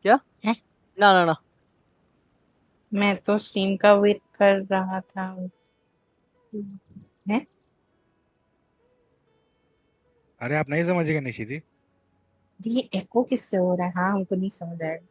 क्या हैं? ना ना ना मैं तो स्ट्रीम का वेट कर रहा था। हैं? अरे आप नहीं समझेंगे निशिदी। ये एको किससे हो रहा है? हाँ, हमको नहीं समझ आएगा।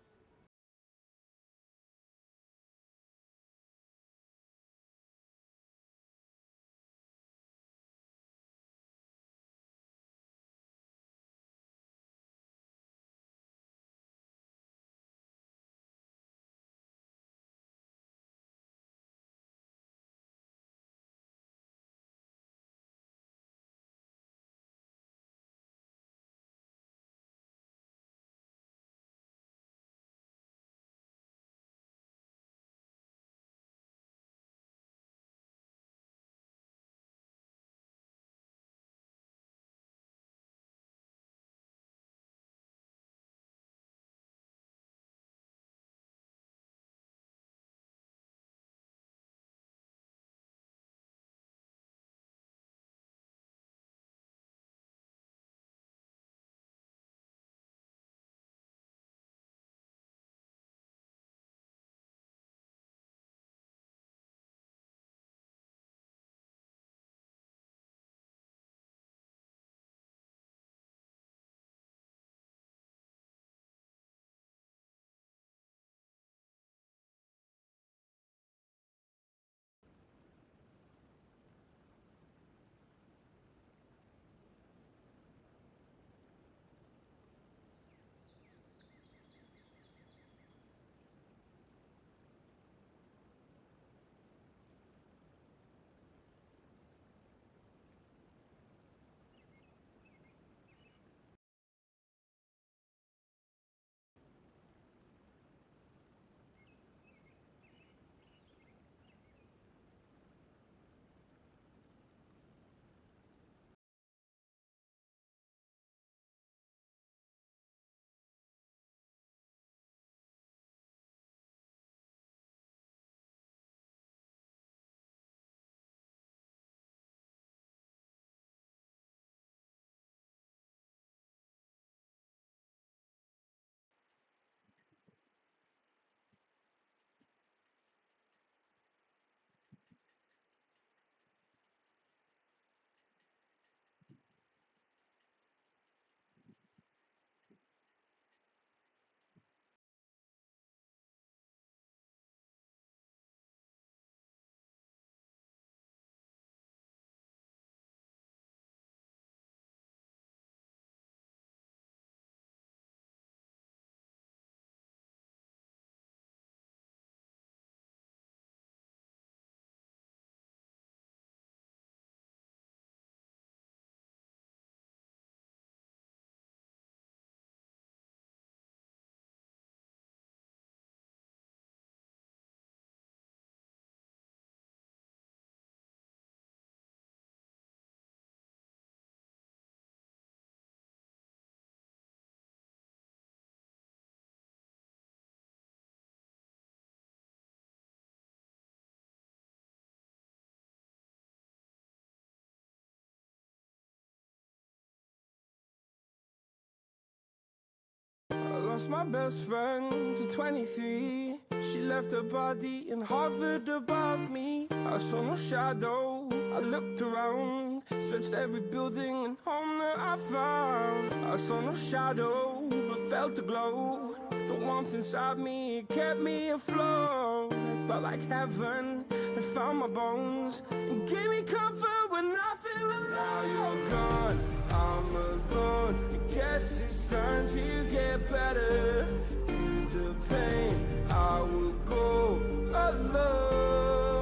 Lost my best friend to 23. She left her body and hovered above me. I saw no shadow, I looked around, searched every building and home that I found. I saw no shadow, but felt a glow. The warmth inside me, it kept me afloat. It felt like heaven, it found my bones and gave me comfort when I feel alone. Now you're gone, I'm alone. I guess it's time to get better. Through the pain, I will go alone.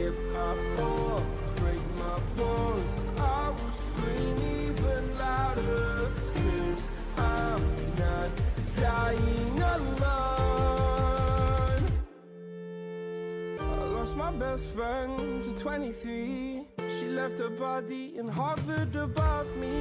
If I fall, break my bones, I will scream even louder. 'Cause I'm not dying alone. I lost my best friend to 23. She left her body and hovered above me.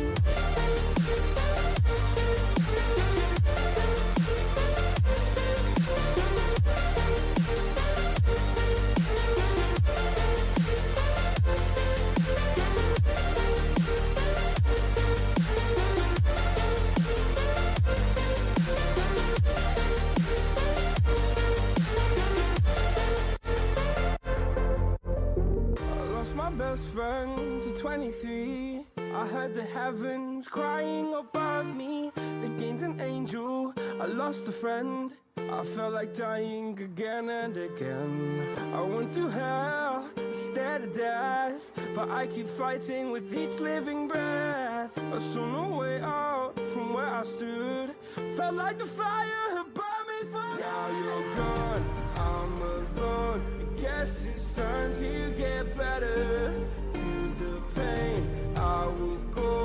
friend to 23. I heard the heavens crying above me. They gained an angel, I lost a friend. I felt like dying again and again. I went through hell, stared at death, but I keep fighting with each living breath. I saw no way out from where I stood. Felt like the fire had burned me for. Now you're gone, I'm alone. I guess it's time to get better. Through the pain, I will go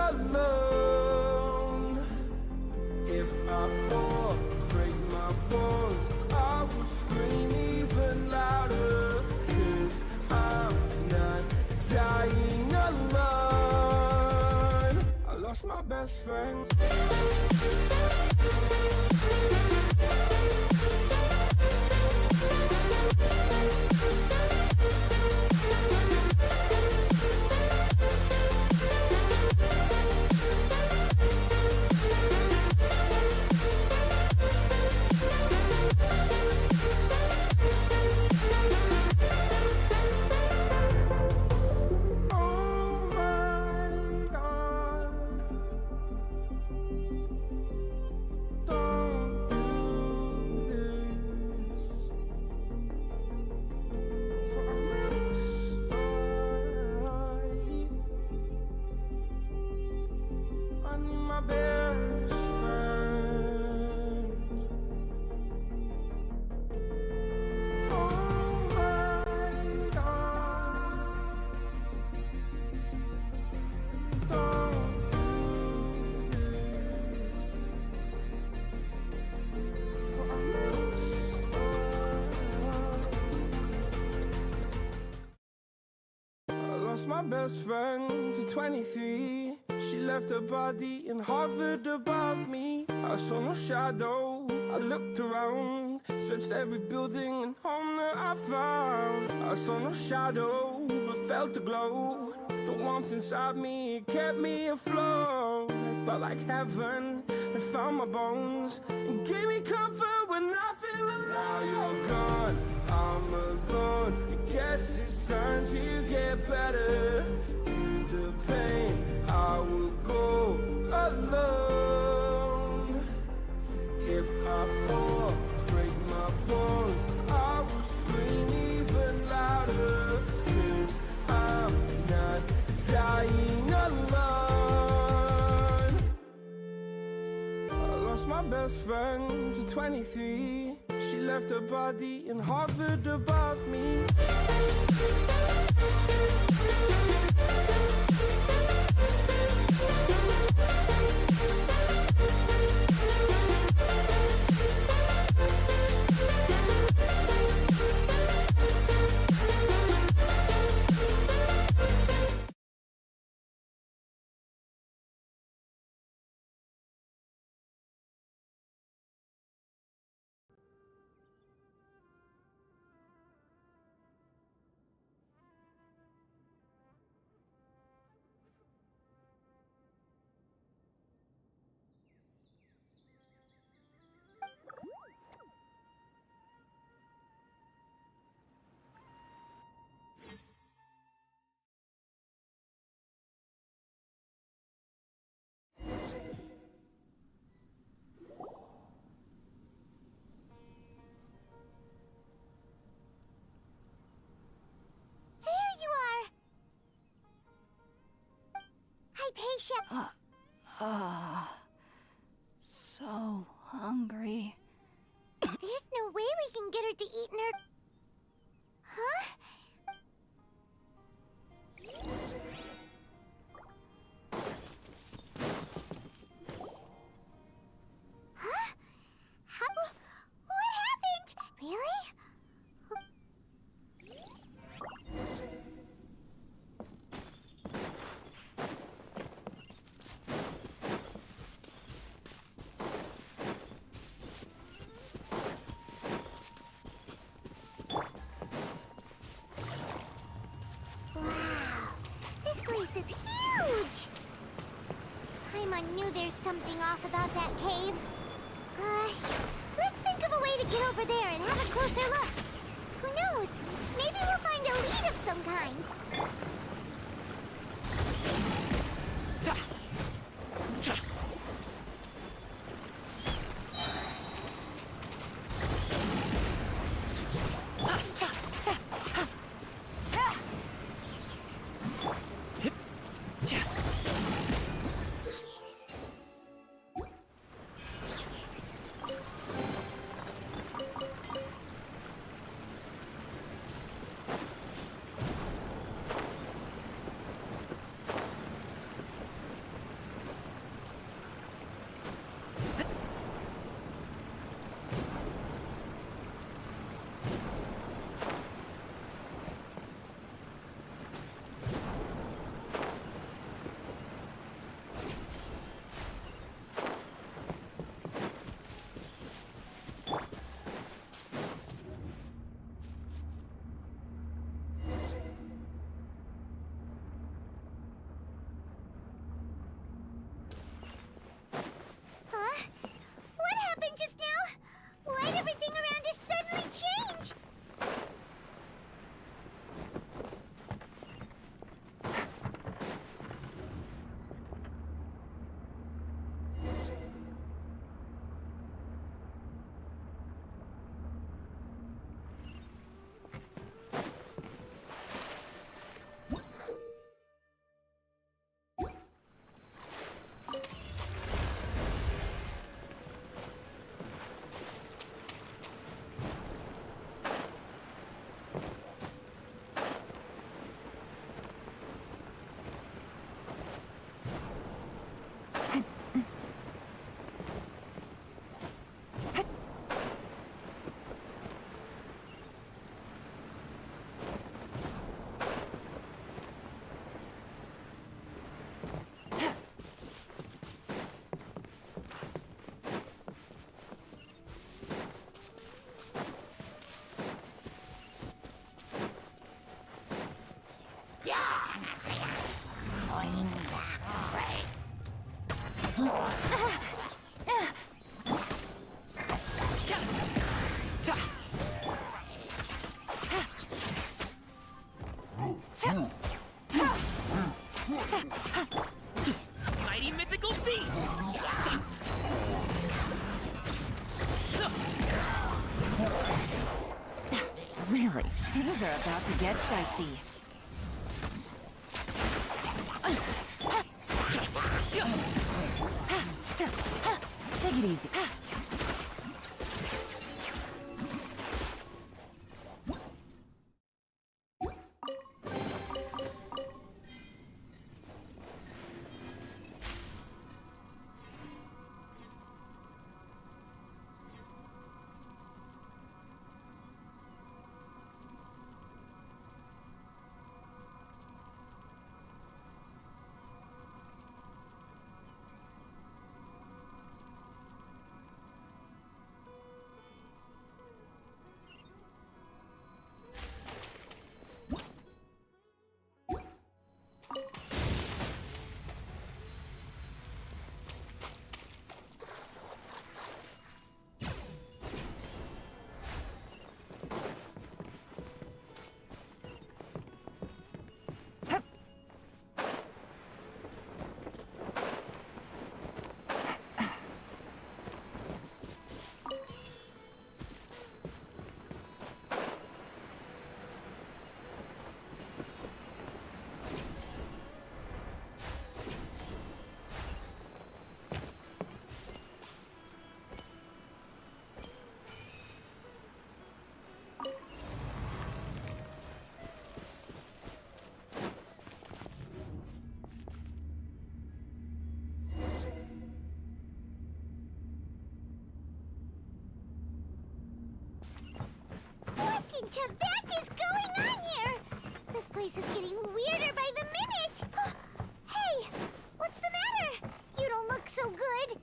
alone. If I fall, break my bones, I will scream even louder. 'Cause I'm not dying alone. I lost my best friend. My best friend to 23. She left her body and hovered above me. I saw no shadow, I looked around, searched every building and home that I found. I saw no shadow, but felt a glow. The warmth inside me, it kept me afloat. It felt like heaven, it found my bones and gave me comfort when I feel alone. Now you're gone, I'm alone. I guess it's time to get better. Through the pain, I will go alone. If I fall, break my bones, I will scream even louder. 'Cause I'm not dying alone. I lost my best friend to 23. She left her body and hovered above me. So hungry. There's no way we can get her to eat in her... Huh? Huh? What happened? Really? Is huge! Paimon knew there's something off about that cave. Let's think of a way to get over there and have a closer look. Who knows? Maybe we'll find a lead of some kind. Mighty mythical beast! Really, things are about to get dicey. Take it easy. What in Tibet is going on here? This place is getting weirder by the minute. Hey, what's the matter? You don't look so good.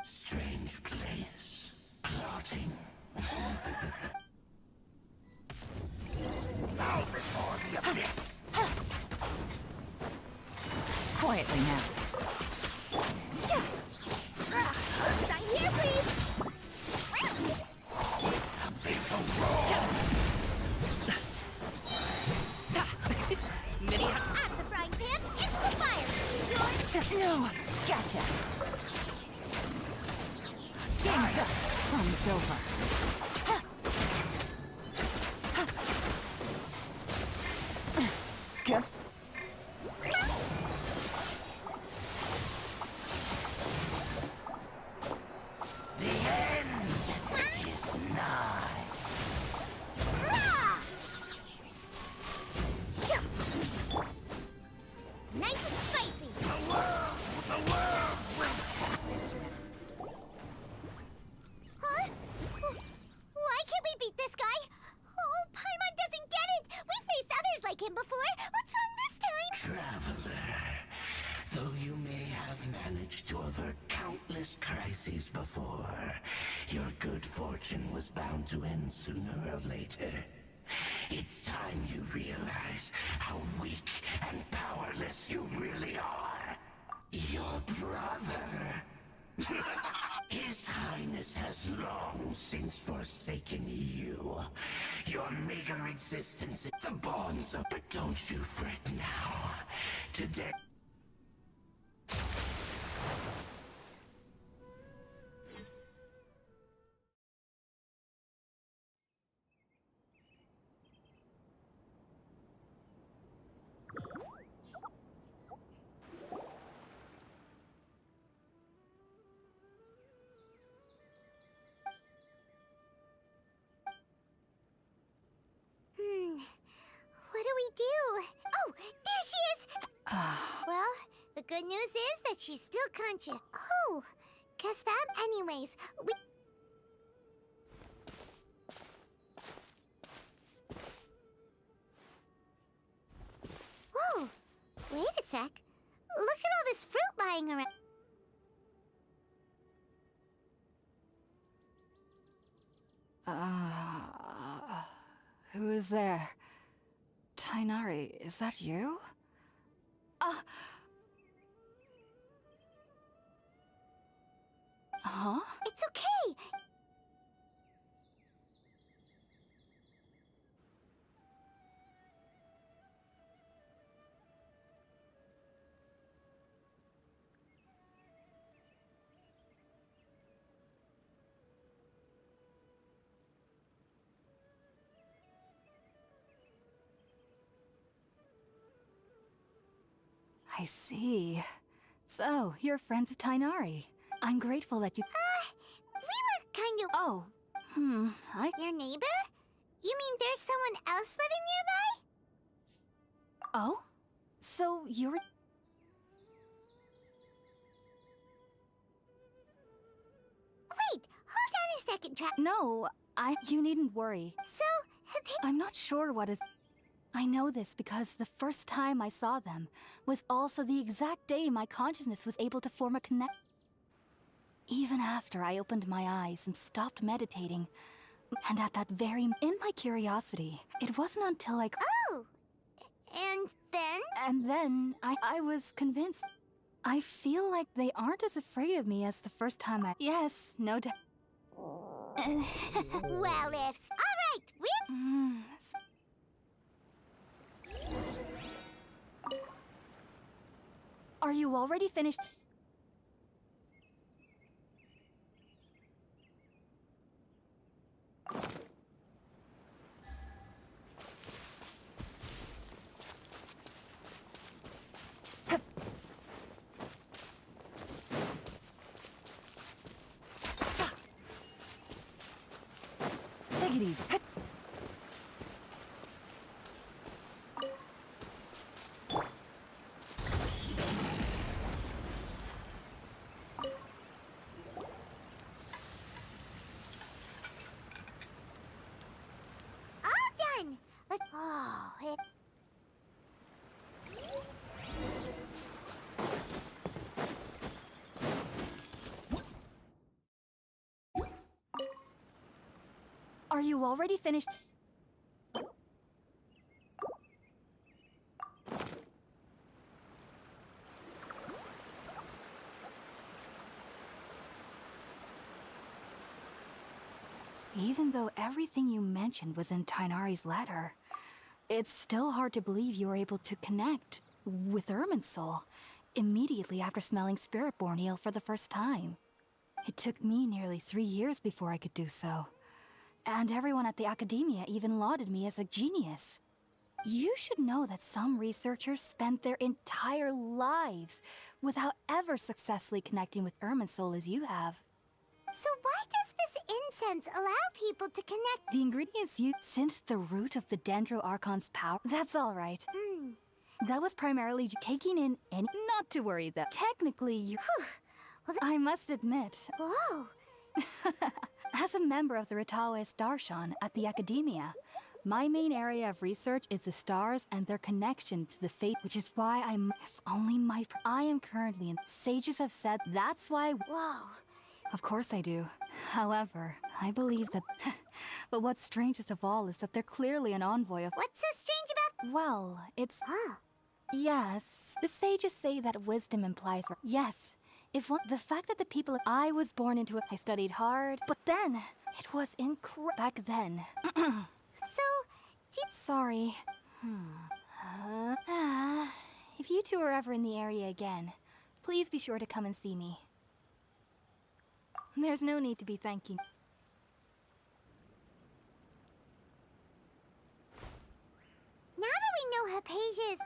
Strange place. Clotting. Bow before the abyss! Quietly now. Sign here, please. Abyssal roar! Mini Out of the frying pan, into the fire. No, gotcha. Game's up. Fun's over. Good. The end is nigh. Nice and spicy. The world will... Huh? Why can't we beat this guy? Oh, Paimon doesn't get it. We faced others like him before. What's wrong this time? Traveler, though you may have managed to avert countless crises before, your good fortune was bound to end sooner or later. It's time you realize how weak and powerless you really your meager existence. The bonds of... But don't you fret now. Today... What do we do? Oh, there she is! Well, the good news is that she's still conscious. Oh, guess that. Anyways, we... Whoa, wait a sec. Look at all this fruit lying around. Who is there? Tainari, is that you? Huh? It's okay. I see. So, you're friends of Tainari. I'm grateful that you... We were kind of... Oh, Your neighbor? You mean there's someone else living nearby? Oh? So, you're... Wait, hold on a second, No, you needn't worry. So, I'm not sure what is... I know this because the first time I saw them was also the exact day my consciousness was able to form a connect. Even after I opened my eyes and stopped meditating, and at that very... In my curiosity, it wasn't until I... Oh! And then? And then, I was convinced. I feel like they aren't as afraid of me as the first time I... Yes, no doubt. Well, if... Alright, we're... Are you already finished? Take it easy. All done! Oh, it... Are you already finished? Even though everything you mentioned was in Tainari's letter, it's still hard to believe you were able to connect with Irminsul immediately after smelling Spiritborn eel for the first time. It took me nearly 3 years before I could do so. And everyone at the academia even lauded me as a genius. You should know that some researchers spend their entire lives without ever successfully connecting with Irminsul as you have. So why does this incense allow people to connect? The ingredients you... Since the root of the Dendro Archon's power... That's all right. That was primarily taking in and... Not to worry, though. Technically, you... Well, I must admit... Whoa! As a member of the Ritaoist Archon at the Academia, my main area of research is the stars and their connection to the fate, which is why if only I am currently in... Sages have said that's why... Whoa! Of course I do. However, I believe that... But what's strangest of all is that they're clearly an envoy of... What's so strange about... Well, it's... Huh. Yes, the sages say that wisdom implies... Yes, if one... The fact that the people... I was born into it. I studied hard, but then... It was incredible... Back then... So, Sorry. If you two are ever in the area again, please be sure to come and see me. There's no need to be thanking. Now that we know Hypatia's...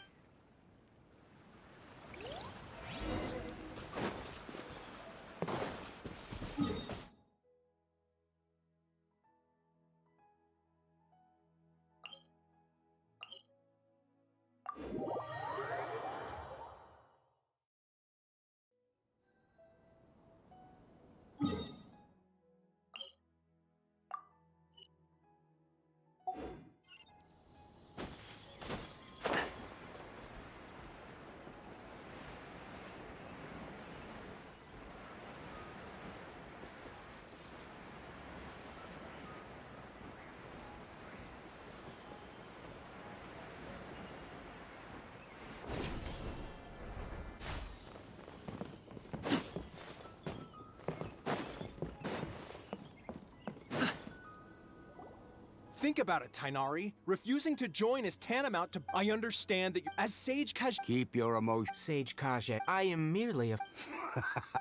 Think about it, Tainari. Refusing to join is tantamount to... I understand that as Sage Kaj... Keep your emotions. Sage Kaja, I am merely a...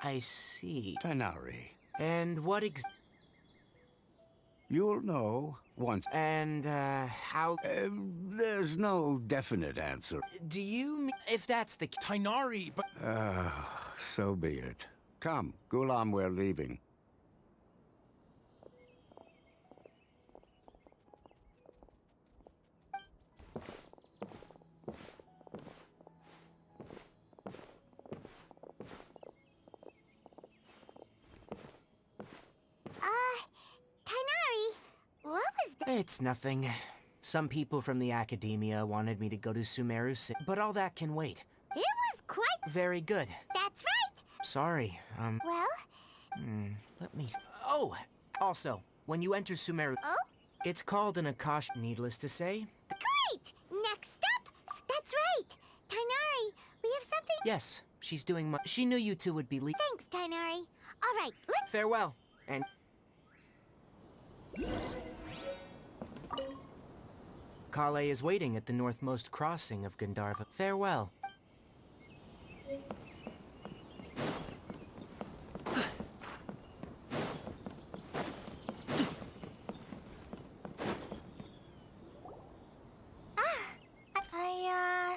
I see. Tainari. And what You'll know once. And, how... There's no definite answer. Do you mean... If that's the... Tainari, but... So be it. Come, Gulam, we're leaving. Tainari, what was that? It's nothing. Some people from the academia wanted me to go to Sumeru City, but all that can wait. It was quite... Very good. That's right! Sorry, Well? let me... Oh! Also, when you enter Sumeru... Oh? It's called an Akash, needless to say. Great! Next up! That's right! Tainari, we have something... Yes, she's doing she knew you two would be Thanks, Tainari. All right, let's... Farewell, and... Kale is waiting at the northmost crossing of Gandharva. Farewell.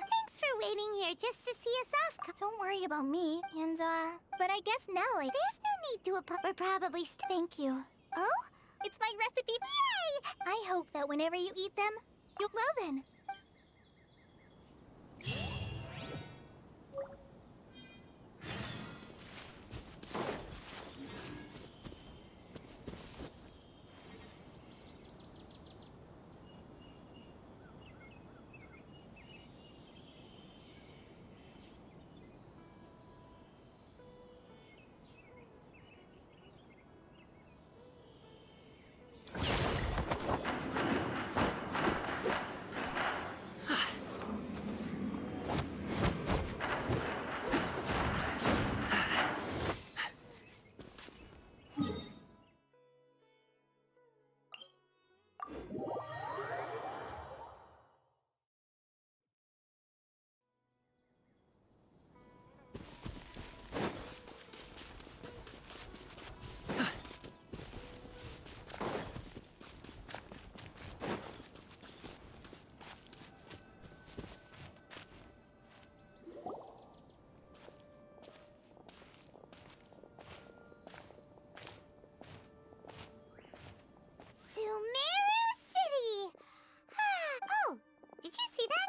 Thanks for waiting here just to see us off. Don't worry about me. And, but I guess now there's no need to We're probably Thank you. Oh? It's my recipe. Yay! I hope that whenever you eat them, you'll... Well then.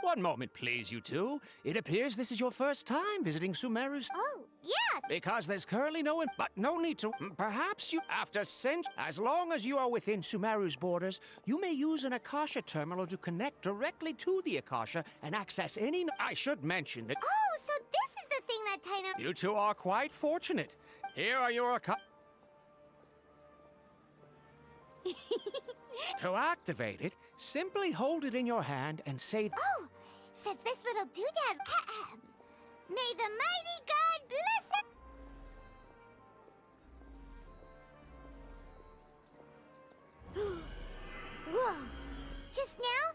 One moment, please, you two. It appears this is your first time visiting Sumeru. Oh, yeah. Because there's currently no one, but no need to. Perhaps you, after as long as you are within Sumeru's borders, you may use an Akasha terminal to connect directly to the Akasha and access any... I should mention that... Oh, so this is the thing that Tainari... You two are quite fortunate. Here are your Akasha... To activate it, simply hold it in your hand and say... Oh, says this little doodad. May the mighty God bless it. Whoa. Just now,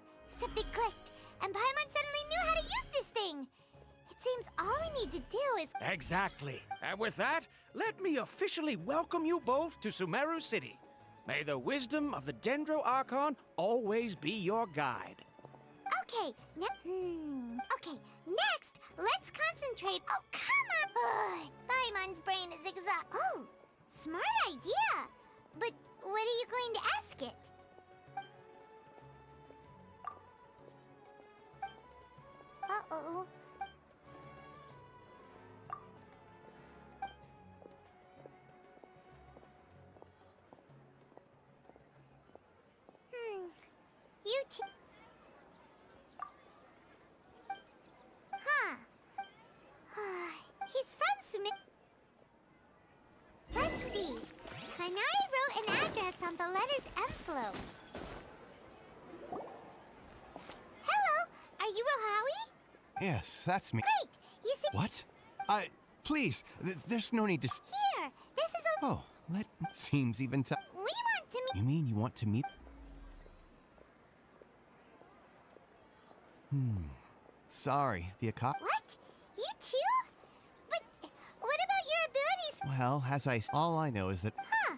to do is... Exactly. And with that, let me officially welcome you both to Sumeru City. May the wisdom of the Dendro Archon always be your guide. Okay, okay, next, let's concentrate. Oh, come on! Paimon's brain is exhausted. Oh, smart idea. But what are you going to ask it? Uh-oh. You two... Huh. He's from Sumeru. Let's see. Kanari wrote an address on the letter's envelope. Hello, are you Rohawi? Yes, that's me. Great! You see... What? Please, there's no need to... Here, this is a... Oh, seems even to... We want to meet... You mean you want to meet... Sorry, the Akasha... What? You too? But what about your abilities? Well, all I know is that... Huh.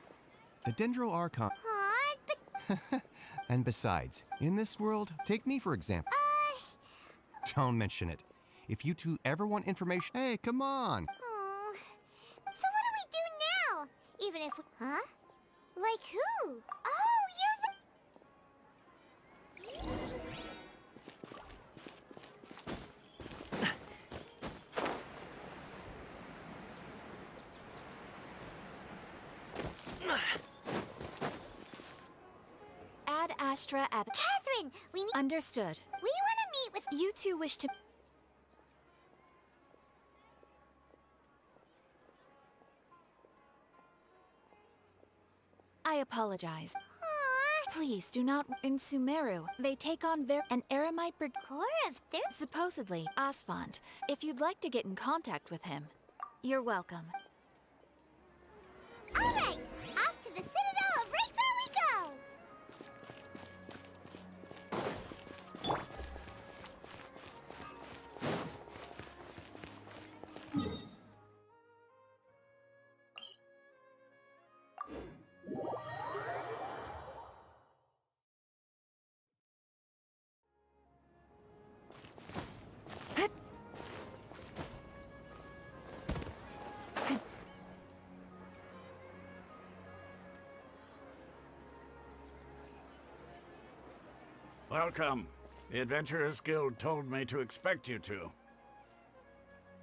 The Dendro Archon... Aw, but... And besides, in this world, take me for example. Don't mention it. If you two ever want information... Hey, come on! Oh. So what do we do now? Even if we... Huh? Like who? Oh, you're... Ad Astra Ab. Catherine, we need... Understood. We want to meet with... You two wish to... I apologize. Aw. Please do not... In Sumeru, they take on an Eremite brigade. Core of their... Supposedly, Asfand. If you'd like to get in contact with him, you're welcome. All right, off to the Citadel of Razor we go! Welcome. The Adventurers Guild told me to expect you two.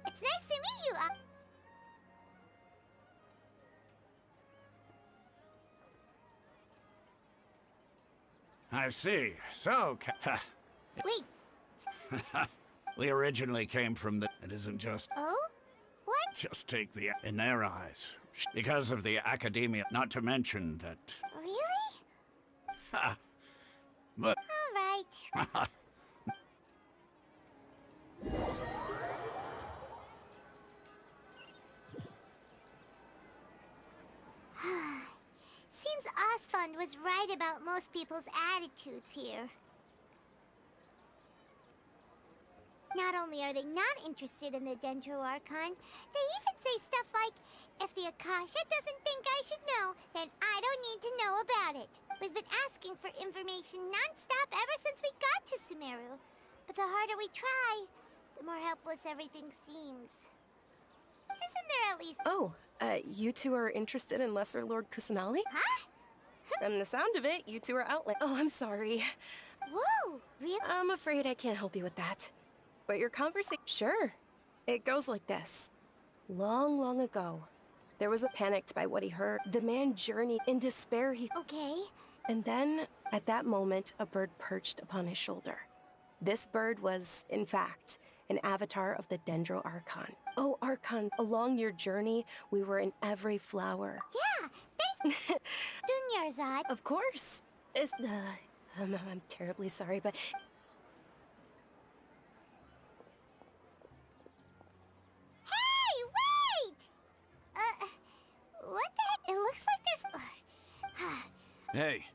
It's nice to meet you, I see. So, Wait, we originally came from the... It isn't just... oh? What? Just take the... In their eyes. Because of the academia, not to mention that... Really? But... All right. Seems Asfand was right about most people's attitudes here. Not only are they not interested in the Dendro Archon, they even say stuff like, if the Akasha doesn't think I should know, then I don't need to know about it. We've been asking for information non-stop ever since we got to Sumeru. But the harder we try, the more helpless everything seems. Isn't there at least... Oh, you two are interested in Lesser Lord Kusanali? Huh? From the sound of it, you two are outland. Oh, I'm sorry. Whoa, really? I'm afraid I can't help you with that. But your conversation... Sure. It goes like this. Long, long ago, there was a panicked by what he heard. The man journeyed in despair. Okay. And then, at that moment, a bird perched upon his shoulder. This bird was, in fact, an avatar of the Dendro Archon. Oh, Archon, along your journey, we were in every flower. Yeah, thanks. Dunyarzad. Of course. I'm terribly sorry, but... Hey, wait! What the heck? It looks like there's... Hey,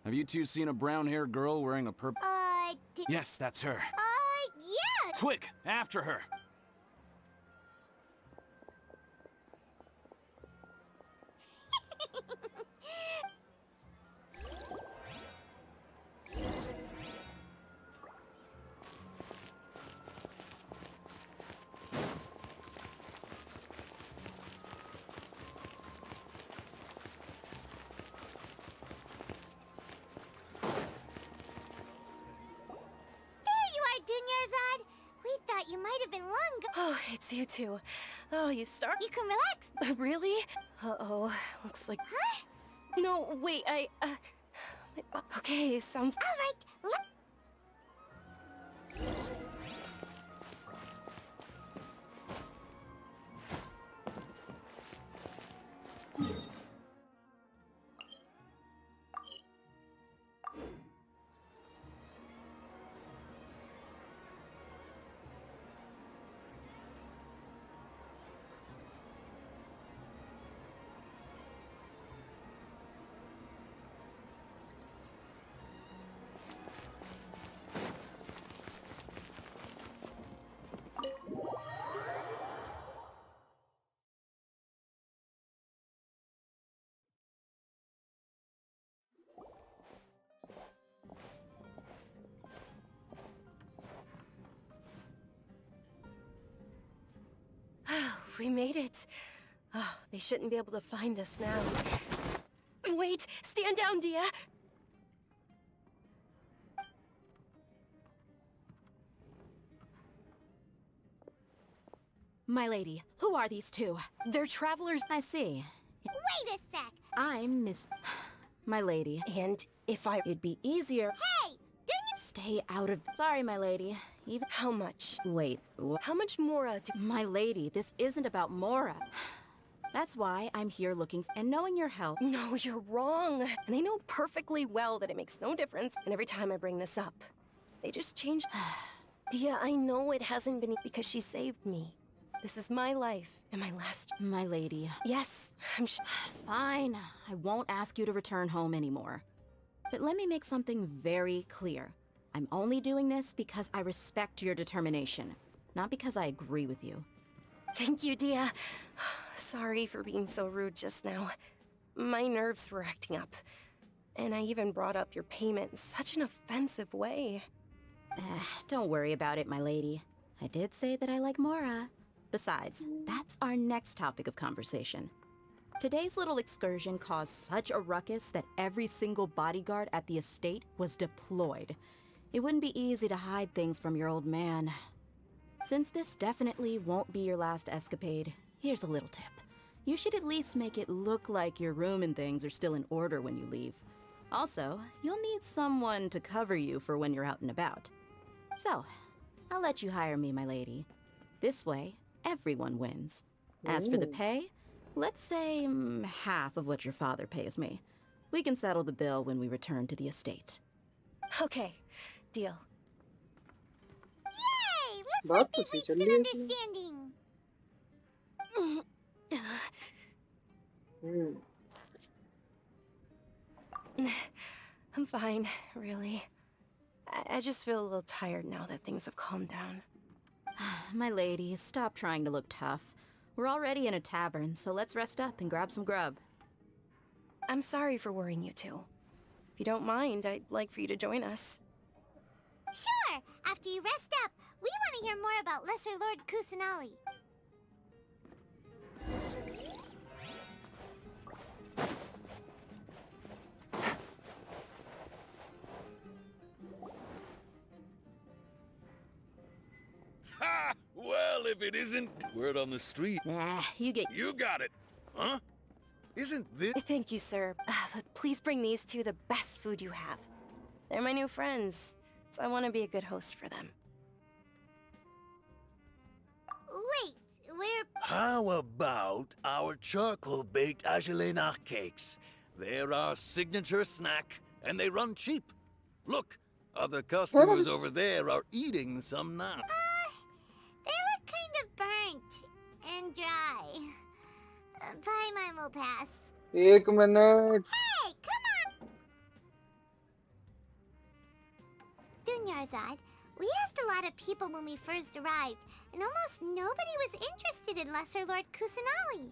have you two seen a brown-haired girl wearing a purple... did... Yes, that's her. Yeah! Quick, after her! You might have been lung. Oh, it's you two. Oh, you start? You can relax. Really? Uh-oh. Looks like... Huh? No, wait, Okay, sounds... Alright, We made it. Oh, they shouldn't be able to find us now. Wait, stand down, Dia. My lady, who are these two? They're travelers. I see. wait a sec. I'm Miss... My lady. And if it'd be easier... Hey, didn't you... Stay out of... Sorry, my lady. Even... How much? Wait, how much more, My lady, this isn't about Mora. That's why I'm here looking and knowing your help. No, you're wrong. And I know perfectly well that it makes no difference. And every time I bring this up, they just change... Dia, I know it hasn't been because she saved me. This is my life and my last... My lady. Yes, I'm Fine. I won't ask you to return home anymore. But let me make something very clear. I'm only doing this because I respect your determination, not because I agree with you. Thank you, Dia. Sorry for being so rude just now. My nerves were acting up. And I even brought up your payment in such an offensive way. Don't worry about it, my lady. I did say that I like Mora. Besides, that's our next topic of conversation. Today's little excursion caused such a ruckus that every single bodyguard at the estate was deployed. It wouldn't be easy to hide things from your old man. Since this definitely won't be your last escapade, here's a little tip. You should at least make it look like your room and things are still in order when you leave. Also, you'll need someone to cover you for when you're out and about. So, I'll let you hire me, my lady. This way, everyone wins. As for the pay, let's say half of what your father pays me. We can settle the bill when we return to the estate. Okay, deal. Yay! Looks like they reached an understanding. I'm fine, really. I just feel a little tired now that things have calmed down. My lady, stop trying to look tough. We're already in a tavern, so let's rest up and grab some grub. I'm sorry for worrying you two. If you don't mind, I'd like for you to join us. Sure! After you rest up, we want to hear more about Lesser Lord Kusanali. Ha! Well, if it isn't word on the street. Nah, you got it. Huh? Isn't this... Thank you, sir. But please bring these two the best food you have. They're my new friends, so I want to be a good host for them. Wait, we're... How about our charcoal-baked Agelena cakes? They're our signature snack, and they run cheap. Look, other customers over there are eating some now. They look kind of burnt and dry. Paimon will pass. 1 minute. Hey, come on! Dunyarzad, we asked a lot of people when we first arrived, and almost nobody was interested in Lesser Lord Kusanali.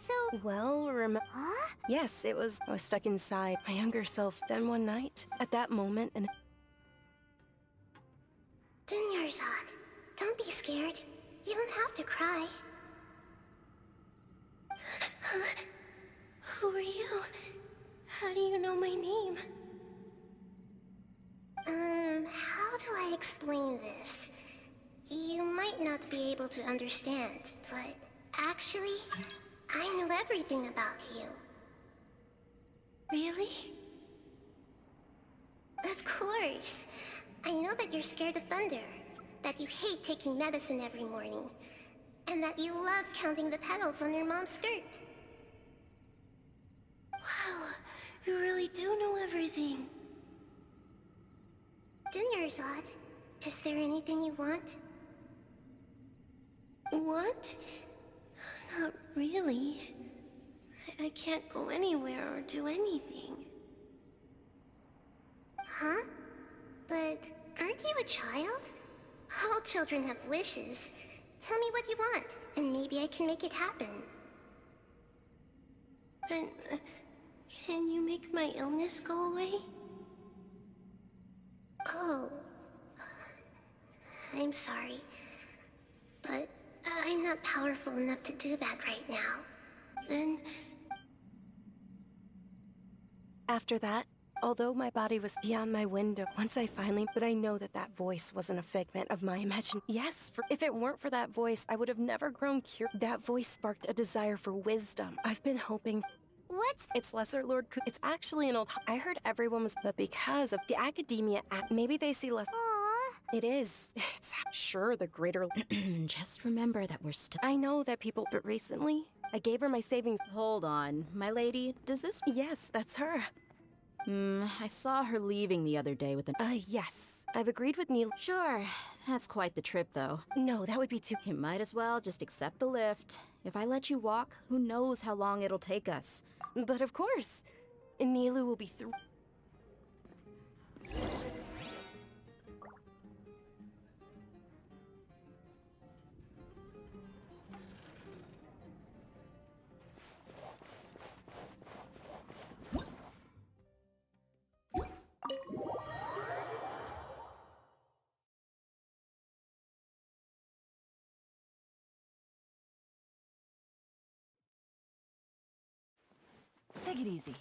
So... Well, Huh? Yes, I was stuck inside my younger self. Then one night, at that moment, and... Dunyarzad, don't be scared. You don't have to cry. Who are you? How do you know my name? How do I explain this? You might might not be able to understand, but actually, I know everything about you. Really? Of course. I know that you're scared of thunder, that you hate taking medicine every morning, and that you love counting the petals on your mom's skirt. Wow, you really do know everything. Dunyarzad, is there anything you want? Want? Not really. I can't go anywhere or do anything. Huh? But aren't you a child? All children have wishes. Tell me what you want, and maybe I can make it happen. But can you make my illness go away? Oh. I'm sorry. But I'm not powerful enough to do that right now. Then... After that, although my body was beyond my window, once I finally... But I know that that voice wasn't a figment of my imagination. Yes, if it weren't for that voice, I would have never grown cured. That voice sparked a desire for wisdom. I've been hoping... What's... It's Lesser Lord Ku... It's actually an old... I heard everyone was... But because of the Academia Act, maybe they see less... Aww. It is. It's sure the greater... Just remember that we're still... I know that people... But recently, I gave her my savings... Hold on, my lady, does this... Yes, that's her. I saw her leaving the other day with an... Yes. I've agreed with Neil. Sure. That's quite the trip, though. No, that would be too... You might as well just accept the lift. If I let you walk, who knows how long it'll take us. But of course. Nilu will be through... Take it easy.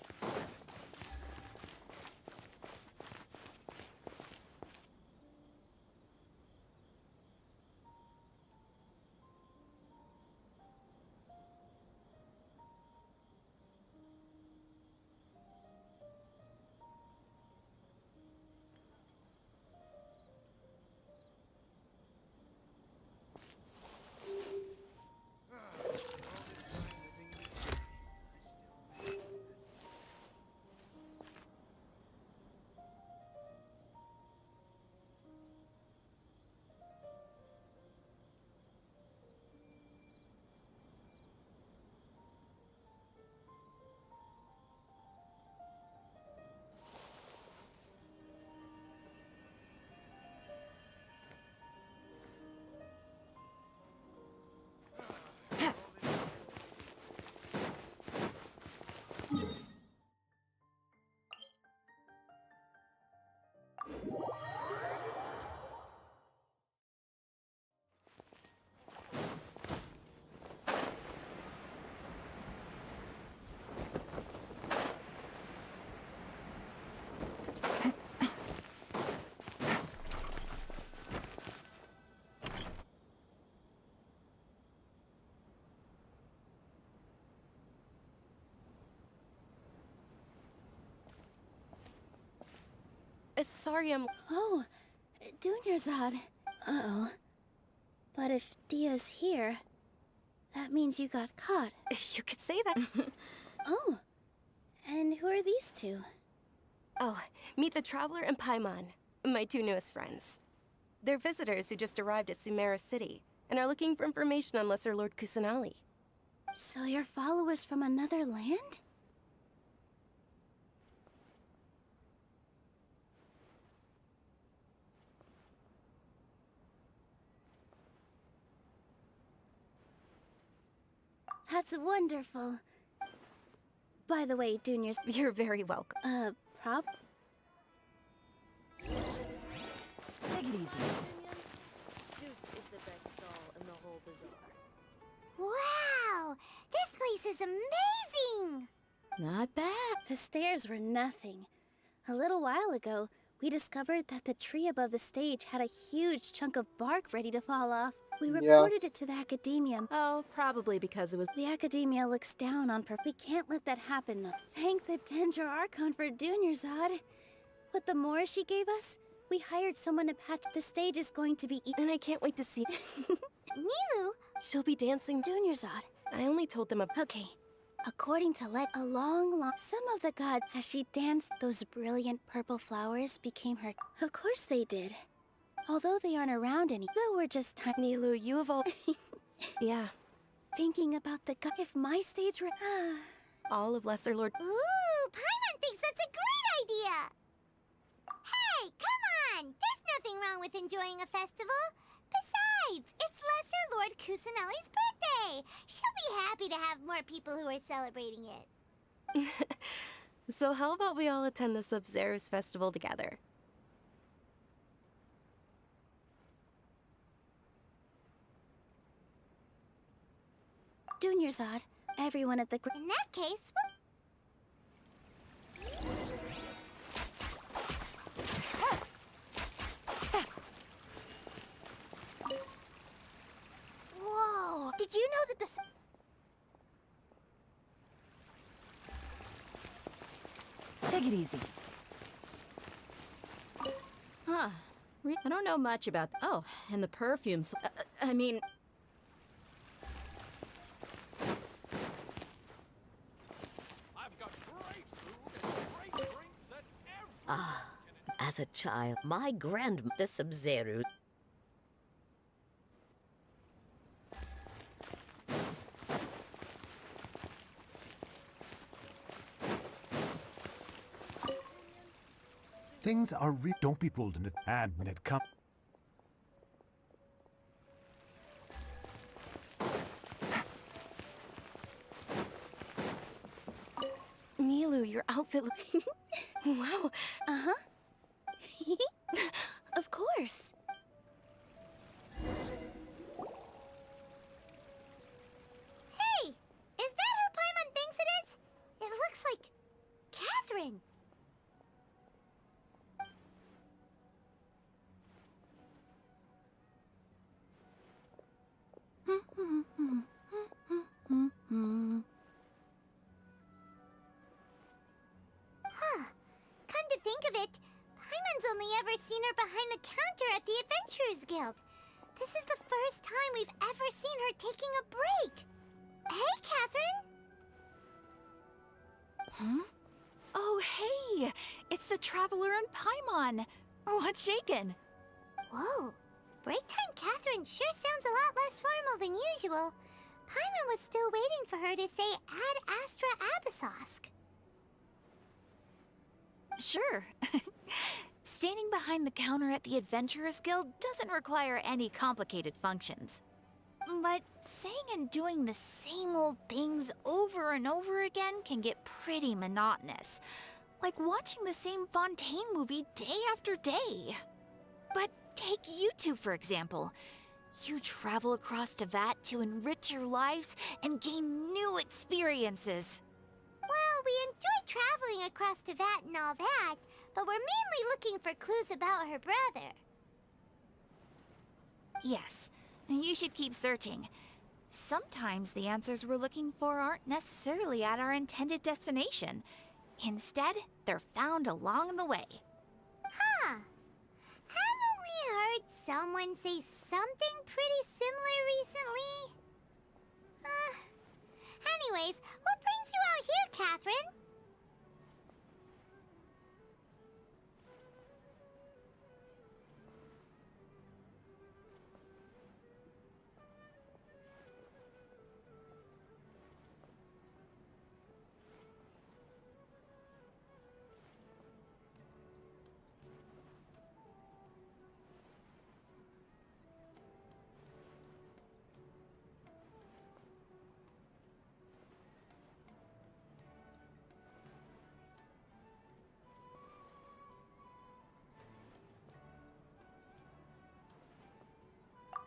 Sorry, I'm... Oh, Dunyarzad. Uh-oh. But if Dia's here, that means you got caught. You could say that. Oh, and who are these two? Oh, meet the Traveler and Paimon, my two newest friends. They're visitors who just arrived at Sumeru City and are looking for information on Lesser Lord Kusanali. So you're followers from another land? That's wonderful. By the way, Juniors... You're very welcome. Prop? Take it easy. Shoots is the best stall in the whole bazaar. Wow! This place is amazing! Not bad. The stairs were nothing. A little while ago, we discovered that the tree above the stage had a huge chunk of bark ready to fall off. We Yeah. reported it to the Academia. Oh, probably because it was. The Academia looks down on We can't let that happen, though. Thank the Dendro Archon for Dunyarzad. With the more she gave us, we hired someone to patch. The stage is going to be. And I can't wait to see. Nilu? She'll be dancing. Dunyarzad. I only told them about. Okay. According to some of the gods, as she danced, those brilliant purple flowers became her. Of course they did. Although they aren't around any. Though we're just Nilu, you have all. Yeah. Thinking about the if my stage were. All of Lesser Lord. Ooh, Paimon thinks that's a great idea! Hey, come on! There's nothing wrong with enjoying a festival. Besides, it's Lesser Lord Kusaneli's birthday. She'll be happy to have more people who are celebrating it. So how about we all attend the Sub-Zero's festival together? Dunyarzad, everyone at the. In that case, whoa! Did you know that the Take it easy. Huh. I don't know much about. Oh, and the perfumes. I mean. As a child, my grandmother Sumeru. Things are don't be pulled in the hand when it comes. Nilu, your outfit looks. Wow. Uh-huh. Of course. Hey! Is that who Paimon thinks it is? It looks like Catherine. Huh. Come to think of it, Paimon's only ever seen her behind the counter at the Adventurers Guild. This is the first time we've ever seen her taking a break. Hey, Catherine! Huh? Oh, hey! It's the Traveler and Paimon! What's shaken? Whoa. Break time Catherine sure sounds a lot less formal than usual. Paimon was still waiting for her to say Ad Astra Abyssosk. Sure. Standing behind the counter at the Adventurers Guild doesn't require any complicated functions. But saying and doing the same old things over and over again can get pretty monotonous. Like watching the same Fontaine movie day after day. But take you two, for example. You travel across Tevat to enrich your lives and gain new experiences. Well, we enjoy traveling across Tevat and all that, but we're mainly looking for clues about her brother. Yes, you should keep searching. Sometimes the answers we're looking for aren't necessarily at our intended destination. Instead, they're found along the way. Huh. Haven't we heard someone say something pretty similar recently? Anyways, what brings you out here, Catherine?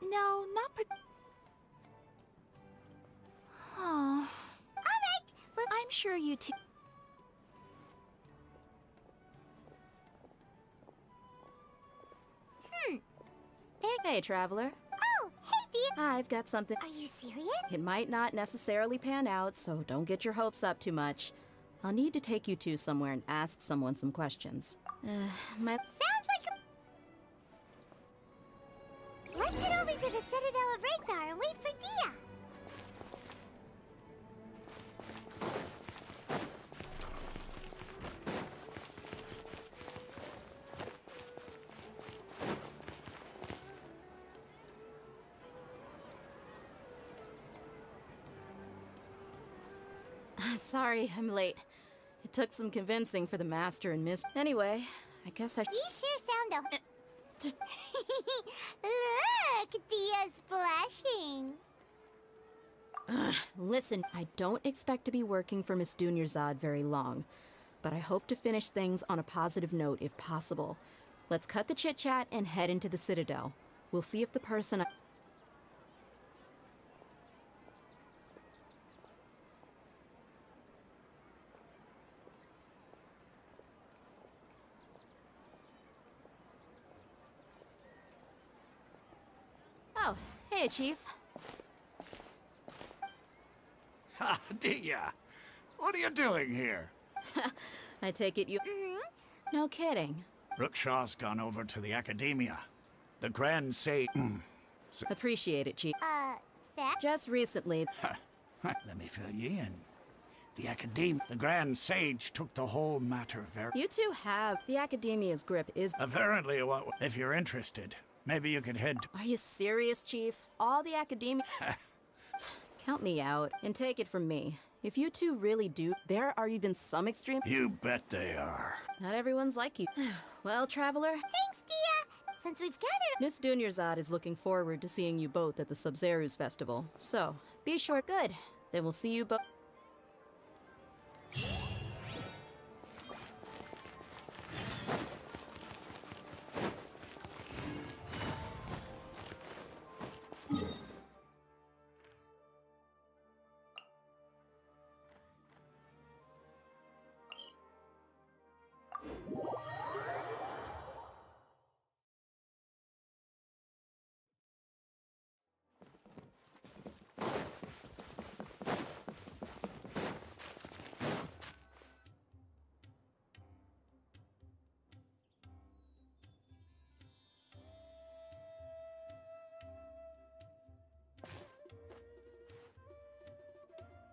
No, not Oh. Alright, well, I'm sure you two... There... Hey, Traveler. Oh, hey, Dia! I've got something. Are you serious? It might not necessarily pan out, so don't get your hopes up too much. I'll need to take you two somewhere and ask someone some questions. Sounds like a... Let's head over to the Citadel of Rexar and wait for Dia. Sorry, I'm late. It took some convincing for the master and miss. Anyway, I guess I. You sure sound Look, Dia's blushing. Listen, I don't expect to be working for Miss Dunyarzad very long, but I hope to finish things on a positive note if possible. Let's cut the chit-chat and head into the Citadel. We'll see if the person Oh, hey, Chief. Ha, Dia! What are you doing here? I take it you... No kidding. Rookshaw's gone over to the Academia. The Grand Sage... Appreciate it, Chief. Sir? Just recently... Let me fill you in. The Grand Sage took the whole matter very... You two have... The Academia's grip is... Apparently, if you're interested, maybe you could head to... Are you serious, Chief? All the Academia... Count me out, and take it from me. If you two really do, there are even some extreme... You bet they are. Not everyone's like you. Well, Traveler... Thanks, Dia! Since we've gathered... Miss Dunyarzad is looking forward to seeing you both at the Sub-Zeru's festival. So, be sure... Good. Then we'll see you both...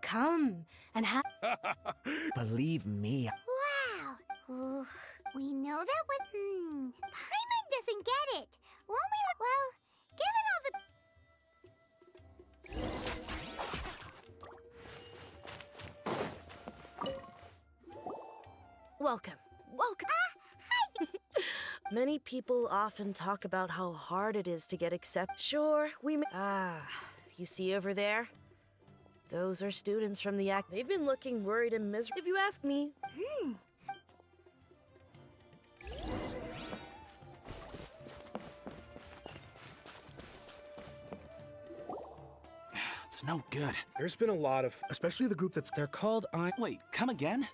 Come and have... Believe me. Wow! Ooh, we know that when... Paimon doesn't get it. Won't we... Well, given all the... Welcome. Welcome. Hi! Many people often talk about how hard it is to get accepted. Sure, we may... you see over there? Those are students from the act. They've been looking worried and miserable, if you ask me. It's no good. There's been a lot of, especially the group they're called Wait, come again?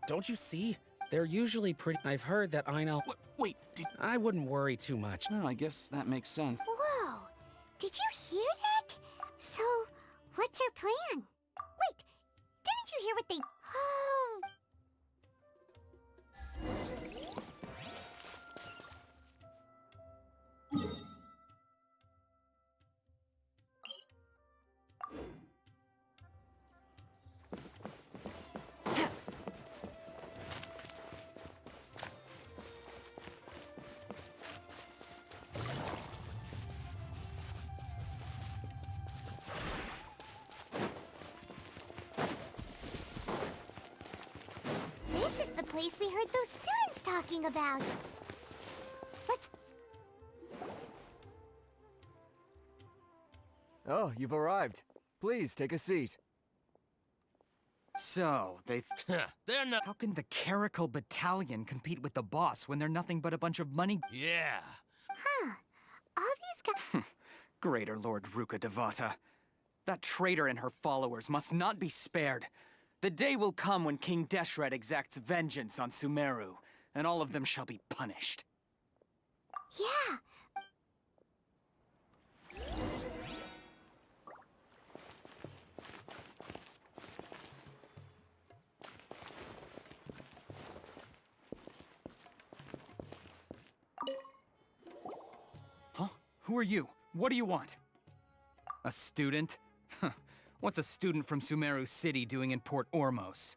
Don't you see? They're usually pretty... I've heard that Einel... Wait, I wouldn't worry too much. Oh, I guess that makes sense. Whoa! Did you hear that? So, what's her plan? Wait, didn't you hear what they... Oh... This is the place we heard those students talking about. Let's... Oh, you've arrived. Please, take a seat. So, they're not... How can the Caracal Battalion compete with the boss when they're nothing but a bunch of money? Yeah. Huh. All these guys... Greater Lord Ruka Devata. That traitor and her followers must not be spared. The day will come when King Deshret exacts vengeance on Sumeru, and all of them shall be punished. Yeah. Who are you? What do you want? A student? Huh. What's a student from Sumeru City doing in Port Ormos?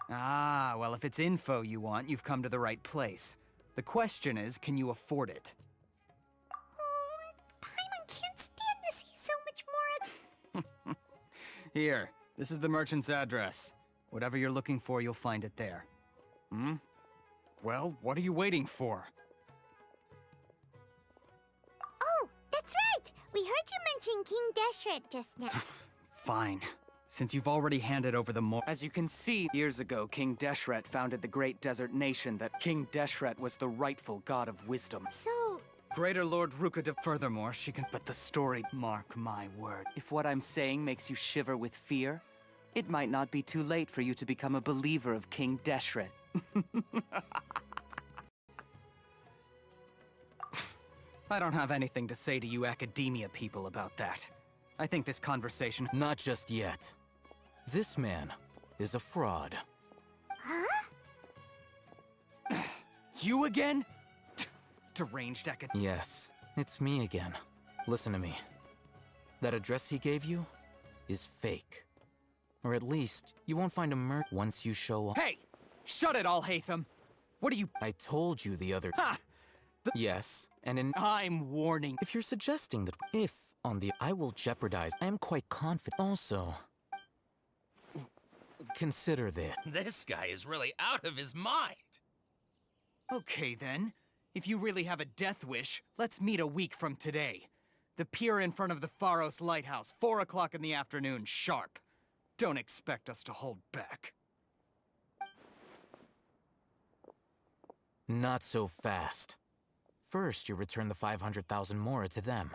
Ah, well, if it's info you want, you've come to the right place. The question is, can you afford it? Oh, Paimon can't stand to see so much more. Here, this is the merchant's address. Whatever you're looking for, you'll find it there. Hmm? Well, what are you waiting for? Oh, that's right! We heard you mention King Deshret just now. Fine. Since you've already handed over the As you can see, years ago, King Deshret founded the great desert nation that King Deshret was the rightful god of wisdom. So... Greater Lord Ruka Furthermore, she can... But the story, mark my word. If what I'm saying makes you shiver with fear, it might not be too late for you to become a believer of King Deshret. I don't have anything to say to you academia people about that. I think this conversation... Not just yet. This man is a fraud. Huh? You again? Deranged acad... Yes, it's me again. Listen to me. That address he gave you is fake. Or at least, you won't find a once you show up. Hey! Shut it all, Hatham! What are you... I told you the other... Ha! Yes, and in... I'm warning... If you're suggesting that if on the... I will jeopardize... I am quite confident. Also... Consider this. This guy is really out of his mind. Okay, then. If you really have a death wish, let's meet a week from today. The pier in front of the Pharos Lighthouse, 4 o'clock in the afternoon, sharp. Don't expect us to hold back. Not so fast. First, you return the 500,000 mora to them.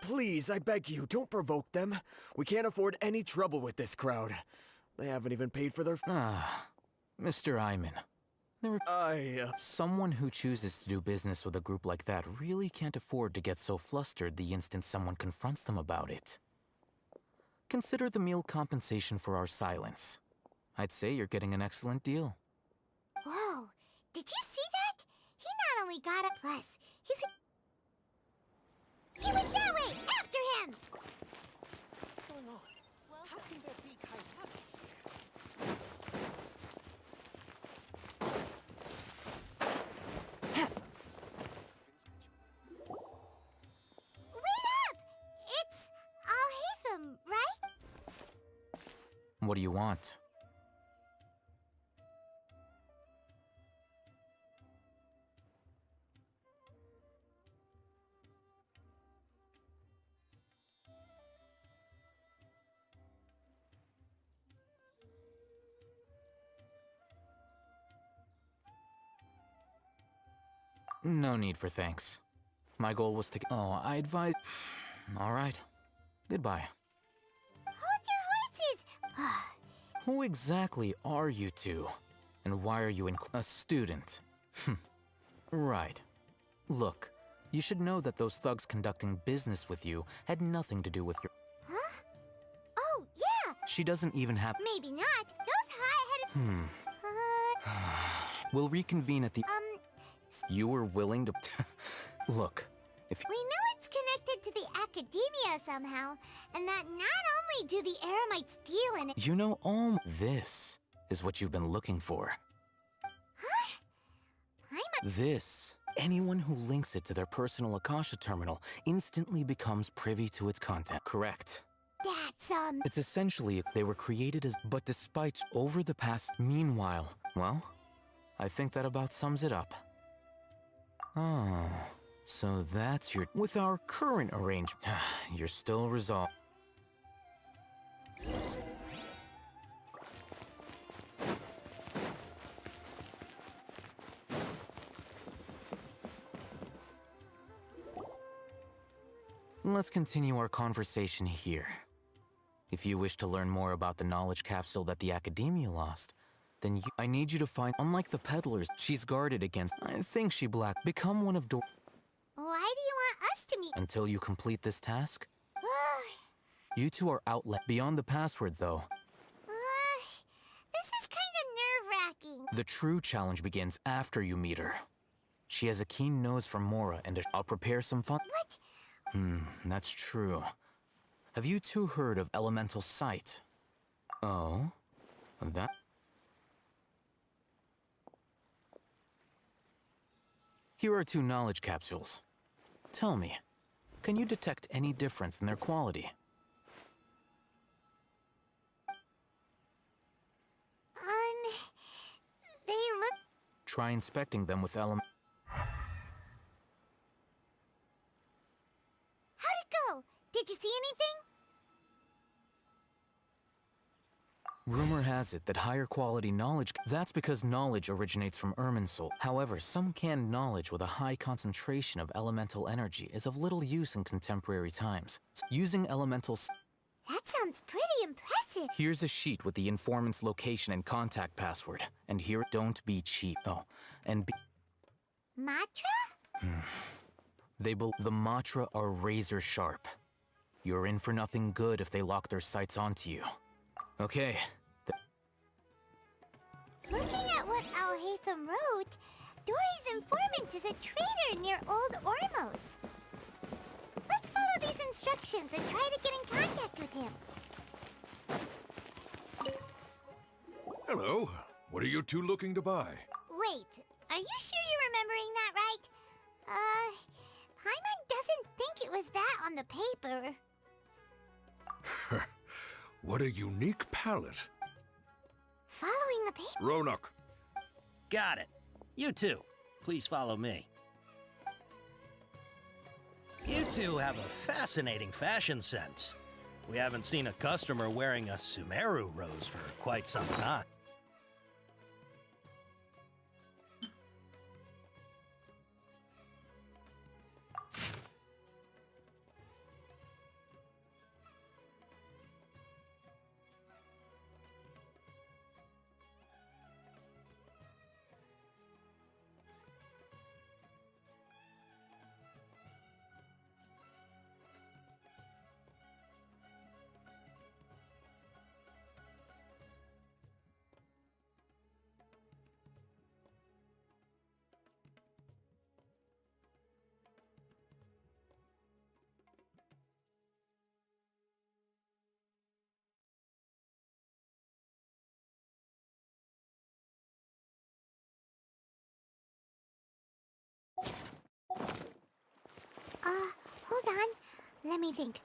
Please, I beg you, don't provoke them. We can't afford any trouble with this crowd. They haven't even paid for their... Ah, Mr. Iman. Someone who chooses to do business with a group like that really can't afford to get so flustered the instant someone confronts them about it. Consider the meal compensation for our silence. I'd say you're getting an excellent deal. Whoa, did you see that? He not only got a plus, he's a... He went that way! After him! What's going on? How can there be Kayaki here? Wait up! It's Al-Hatham, right? What do you want? No need for thanks. My goal was to... Oh, I advise... All right. Goodbye. Hold your horses! Who exactly are you two? And why are you in... A student? Right. Look, you should know that those thugs conducting business with you had nothing to do with your... Huh? Oh, yeah! She doesn't even have... Maybe not. Those high-headed... We'll reconvene at the... You were willing to... Look, if... We know it's connected to the academia somehow, and that not only do the Eremites deal in it... You know, all this is what you've been looking for. Huh? This. Anyone who links it to their personal Akasha terminal instantly becomes privy to its content. Correct. That's, It's essentially, they were created as... But despite over the past... Meanwhile, well, I think that about sums it up. Oh, so that's your... With our current arrangement, you're still resolved. Let's continue our conversation here. If you wish to learn more about the knowledge capsule that the Academia lost, then I need you to find... Unlike the peddlers, she's guarded against... I think she become one of Why do you want us to meet? Until you complete this task? You two are outlet beyond the password, though. This The true challenge begins after you meet her. She has a keen nose for Mora, and I'll prepare some fun. What? That's true. Have you two heard of elemental sight? Oh? That? Here are 2 knowledge capsules. Tell me, can you detect any difference in their quality? They look... Try inspecting them with How'd it go? Did you see anything? Rumor has it that higher quality knowledge... That's because knowledge originates from Irminsul. However, some canned knowledge with a high concentration of elemental energy is of little use in contemporary times. Using elemental... That sounds pretty impressive. Here's a sheet with the informant's location and contact password. And here, don't be cheap. Oh, and be... Matra? The Matra are razor sharp. You're in for nothing good if they lock their sights onto you. Okay. Looking at what Al-Haytham wrote, Dory's informant is a traitor near Old Ormos. Let's follow these instructions and try to get in contact with him. Hello. What are you two looking to buy? Wait, are you sure you're remembering that right? Paimon doesn't think it was that on the paper. What a unique palette. Following the paper? Roanoke. Got it. You two, please follow me. You two have a fascinating fashion sense. We haven't seen a customer wearing a Sumeru rose for quite some time. Hold on. Let me think.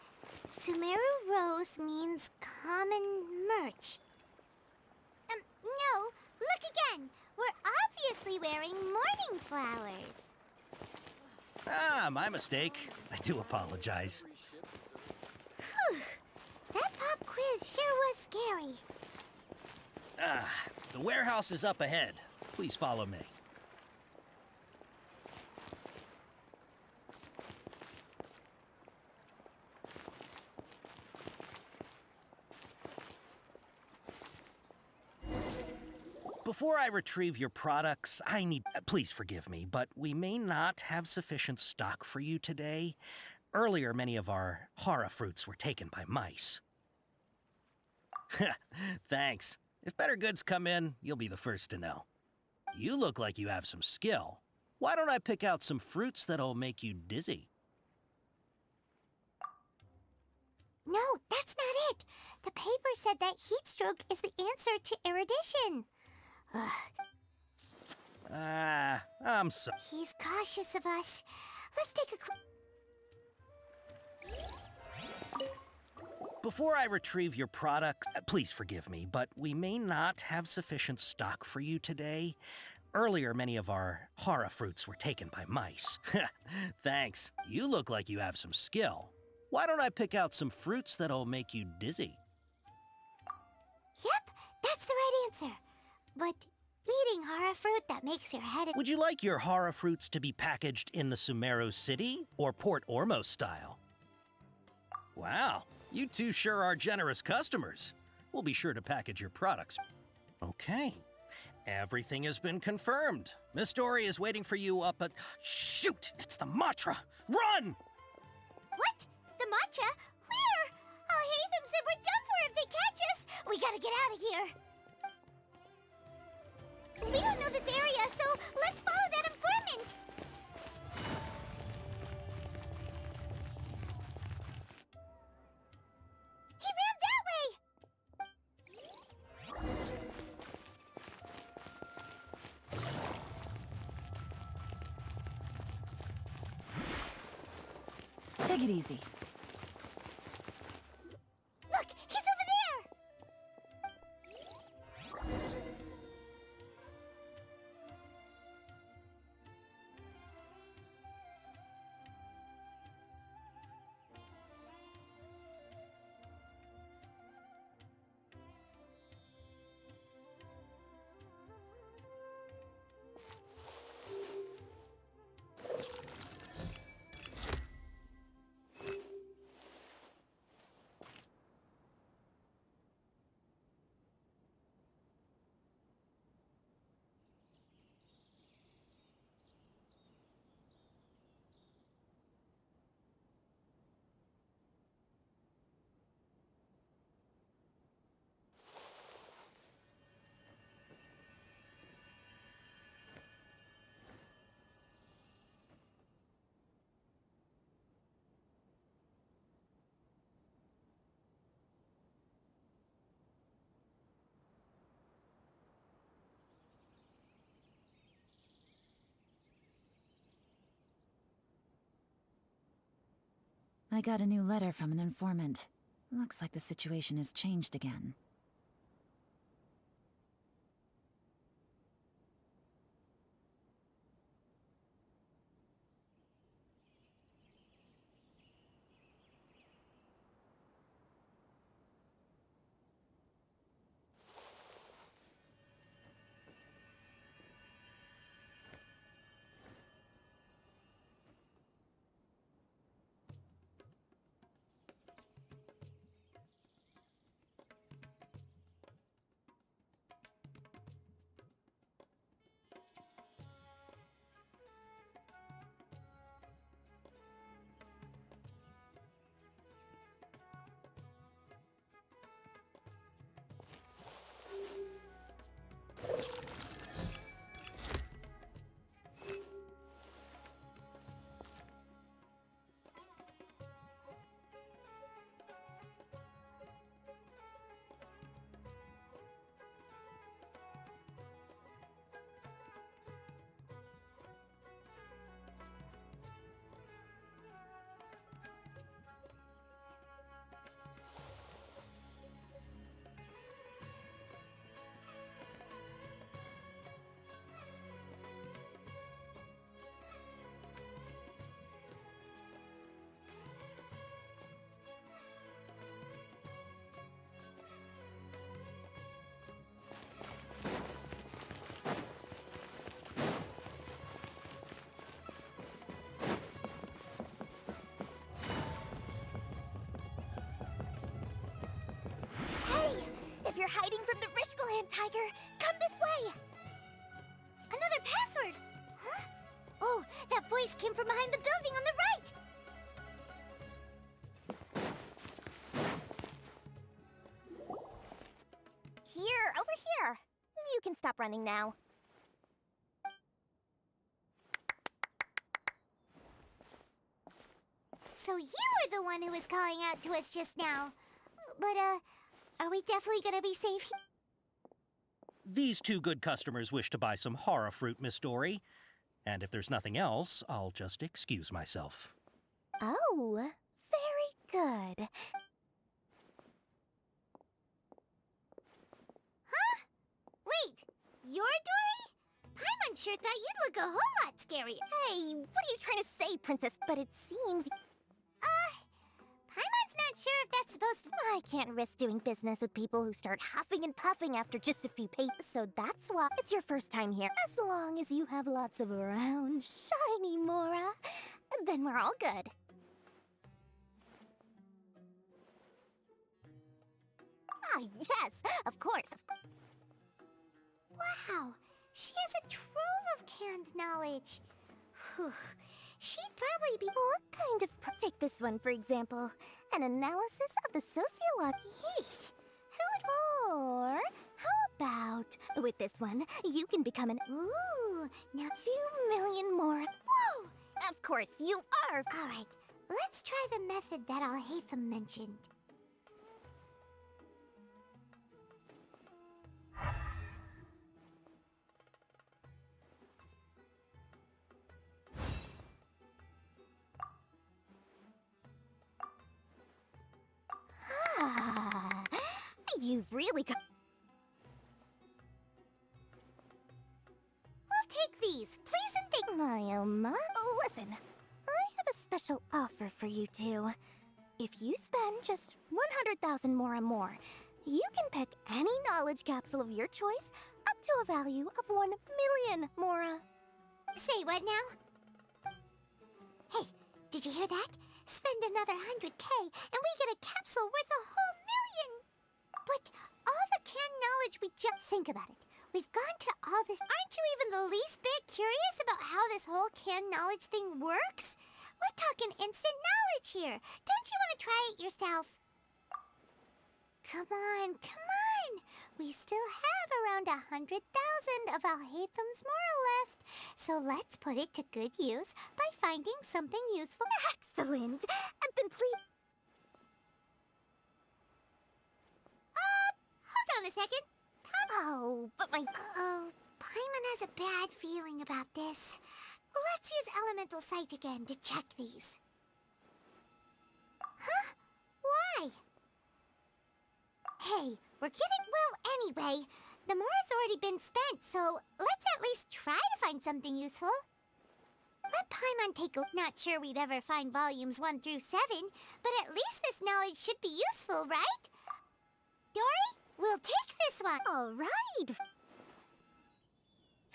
Sumeru Rose means common merch. No, look again. We're obviously wearing morning flowers. Ah, my mistake. I do apologize. Whew. That pop quiz sure was scary. Ah, the warehouse is up ahead. Please follow me. Before I retrieve your products, I need... Please forgive me, but we may not have sufficient stock for you today. Earlier, many of our hara fruits were taken by mice. Thanks. If better goods come in, you'll be the first to know. You look like you have some skill. Why don't I pick out some fruits that'll make you dizzy? No, that's not it. The paper said that heat stroke is the answer to erudition. I'm sorry. He's cautious of us. Let's take a Before I retrieve your products, please forgive me, but we may not have sufficient stock for you today. Earlier, many of our hara fruits were taken by mice. Thanks. You look like you have some skill. Why don't I pick out some fruits that'll make you dizzy? Yep, that's the right answer. But eating hara fruit that makes your head... Would you like your hara fruits to be packaged in the Sumeru City or Port Ormos style? Wow, you two sure are generous customers. We'll be sure to package your products. Okay, everything has been confirmed. Miss Dory is waiting for you up at... Shoot, it's the Matra! Run! What? The Matra? Where? Al-Haytham said we're done for if they catch us. We gotta get out of here. didn't! He ran that way! Take it easy. Look, he's over there! I got a new letter from an informant. Looks like the situation has changed again. If you're hiding from the Rishbaland tiger, come this way! Another password! Huh? Oh, that voice came from behind the building on the right! Here, over here. You can stop running now. So you were the one who was calling out to us just now. But, are we definitely gonna be safe? These two good customers wish to buy some horror fruit, Miss Dory. And if there's nothing else, I'll just excuse myself. Oh, very good. Huh? Wait, you're Dory? Paimon sure thought you'd look a whole lot scary. Hey, what are you trying to say, Princess? But it seems... Paimon's not sure if that's supposed to... I can't risk doing business with people who start huffing and puffing after just a few paces, so that's why it's your first time here. As long as you have lots of round, shiny Mora, then we're all good. Ah, yes, of course. Wow, she has a trove of canned knowledge. Whew. She'd probably be... What kind of... Take this one, for example. An analysis of the sociology... Who would... Or... How about? With this one, you can become an... Ooh, now 2 million more. Whoa! Of course, you are! Alright, let's try the method that Al-Haytham mentioned. You've really got... I'll take these, please and thank... Mayoma? Listen, I have a special offer for you two. If you spend just 100,000 mora more, you can pick any knowledge capsule of your choice up to a value of 1 million mora. Say what now? Hey, did you hear that? Spend another 100K and we get a capsule worth a whole million! But all the canned knowledge we just... Think about it. We've gone to all this... Aren't you even the least bit curious about how this whole canned knowledge thing works? We're talking instant knowledge here. Don't you want to try it yourself? Come on, come on. We still have around 100,000 of Al-Haytham's moral left. So let's put it to good use by finding something useful. Excellent. Then please... Hold on a second. Oh, but my... Oh, Paimon has a bad feeling about this. Let's use Elemental Sight again to check these. Huh? Why? Hey, we're getting... Well, anyway, the mora's already been spent, so let's at least try to find something useful. Let Paimon take a... Not sure we'd ever find volumes 1 through 7, but at least this knowledge should be useful, right? Dory, we'll take this one. All right.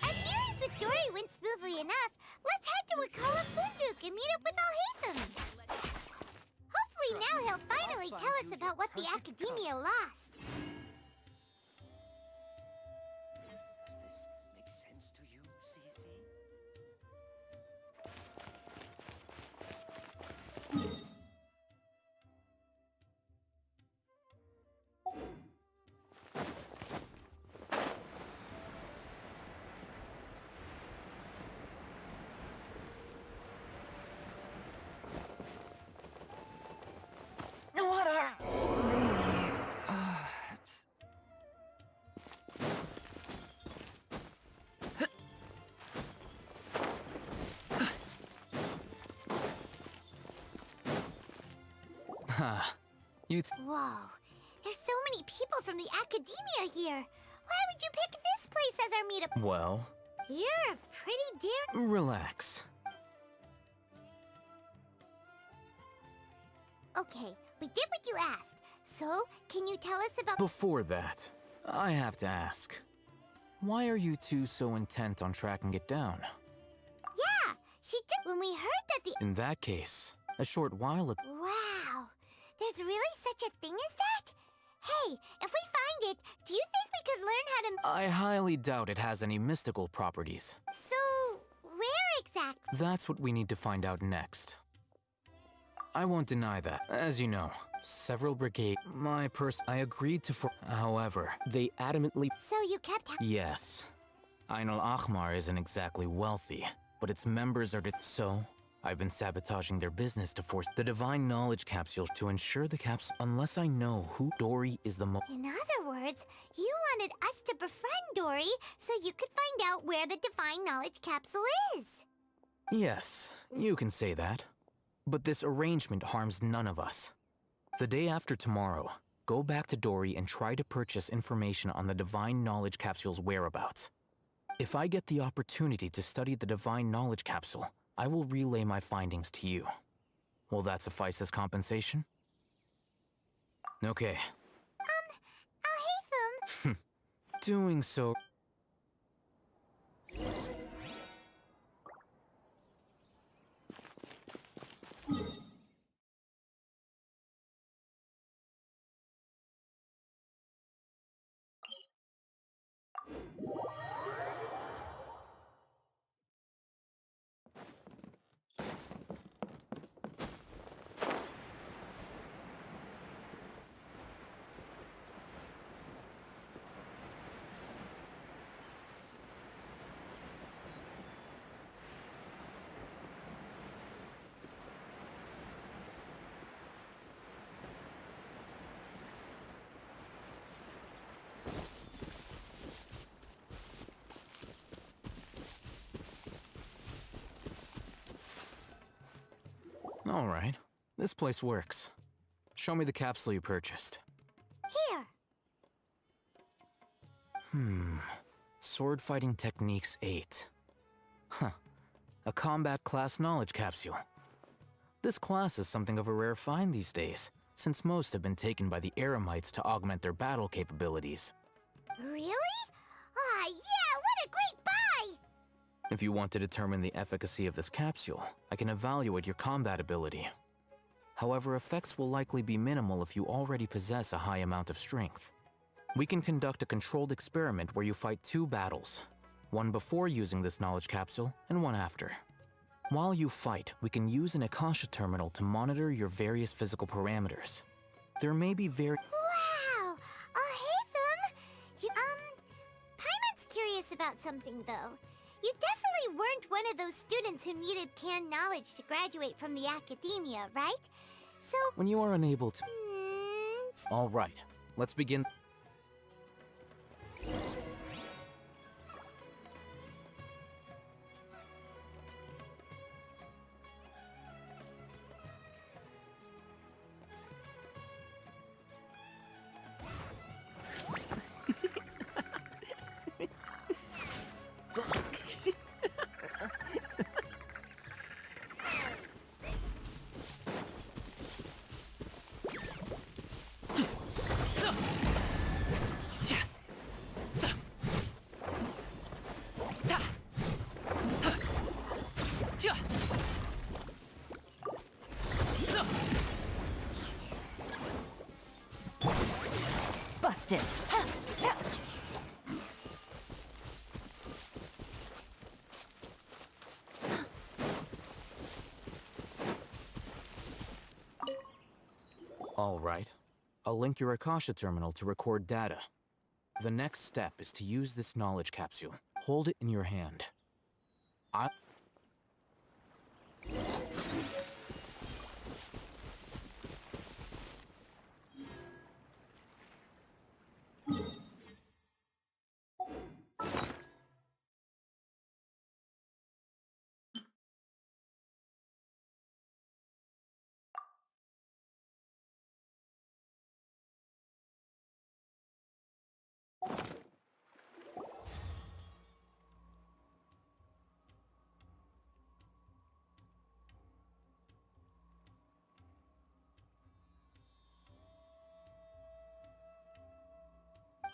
Our dealings with Dory went smoothly enough. Let's head to Wakala Funduk and meet up with Al-Haytham. Hopefully now he'll finally tell us about what the Academia lost. What are the odds? Whoa, there's so many people from the Academia here. Why would you pick this place as our meetup? Well... You're a pretty dear... Relax. Okay, we did what you asked. So, can you tell us about... Before that, I have to ask. Why are you two so intent on tracking it down? Yeah, she did when we heard that the... In that case, a short while ago... Wow, there's really such a thing as that? Hey, if we find it, do you think we could learn how to... I highly doubt it has any mystical properties. So, where exactly? That's what we need to find out next. I won't deny that. As you know, several brigade... I agreed to for... However, they adamantly... So you kept... Yes. Ain al-Ahmar isn't exactly wealthy, but its members are... So, I've been sabotaging their business to force the Divine Knowledge Capsule to ensure the capsule... Unless I know who Dory is the In other words, you wanted us to befriend Dory so you could find out where the Divine Knowledge Capsule is. Yes, you can say that. But this arrangement harms none of us. The day after tomorrow, go back to Dory and try to purchase information on the Divine Knowledge Capsule's whereabouts. If I get the opportunity to study the Divine Knowledge Capsule, I will relay my findings to you. Will that suffice as compensation? Okay. Al-Haytham. Doing so... All right. This place works. Show me the capsule you purchased. Here. Sword Fighting Techniques 8. Huh. A combat class knowledge capsule. This class is something of a rare find these days, since most have been taken by the Eremites to augment their battle capabilities. Really? Ah, yeah, what a great buy! If you want to determine the efficacy of this capsule, I can evaluate your combat ability. However, effects will likely be minimal if you already possess a high amount of strength. We can conduct a controlled experiment where you fight 2 battles, one before using this knowledge capsule and one after. While you fight, we can use an Akasha terminal to monitor your various physical parameters. There may be Wow! Hey, Paimon's curious about something, though. You definitely weren't one of those students who needed canned knowledge to graduate from the academia, right? So... When you are unable to... All right, let's begin. Busted. All right. I'll link your Akasha terminal to record data. The next step is to use this knowledge capsule. Hold it in your hand.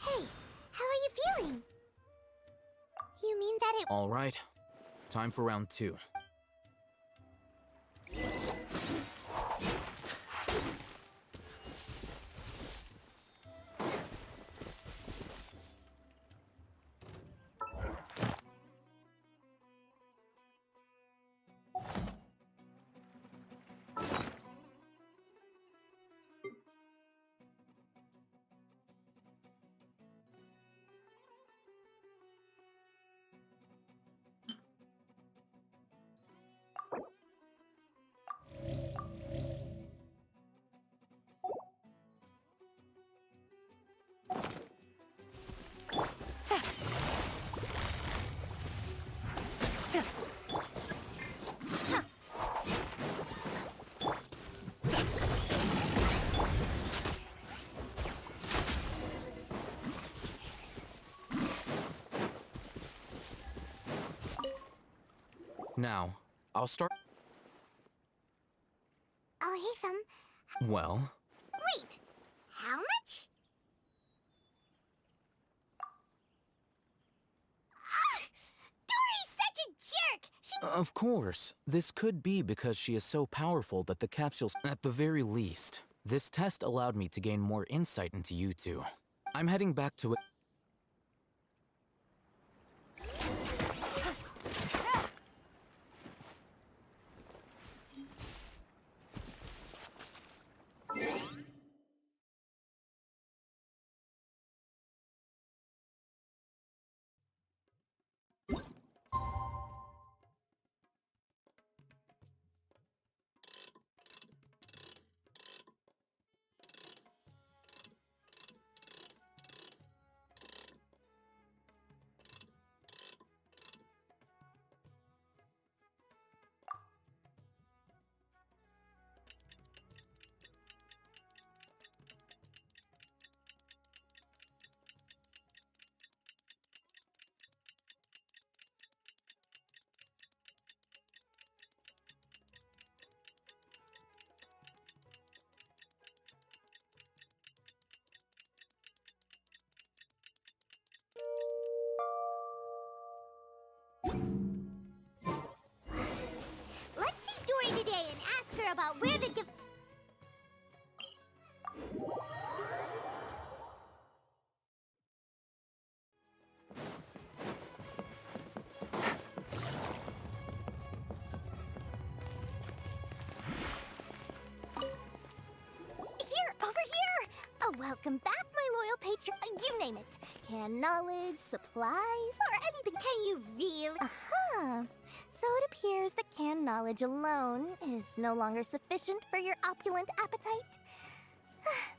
Hey, how are you feeling? You mean that it... All right. Time for round 2. Now, I'll start... Alhaitham, Well... wait! How much? Dory's such a jerk! She... Of course. This could be because she is so powerful that the capsules... At the very least, this test allowed me to gain more insight into you two. I'm heading back to it. Let's see Dory today and ask her about where the welcome back, my loyal patron. You name it. Can knowledge, supplies, or anything. Can you really? So it appears that canned knowledge alone is no longer sufficient for your opulent appetite.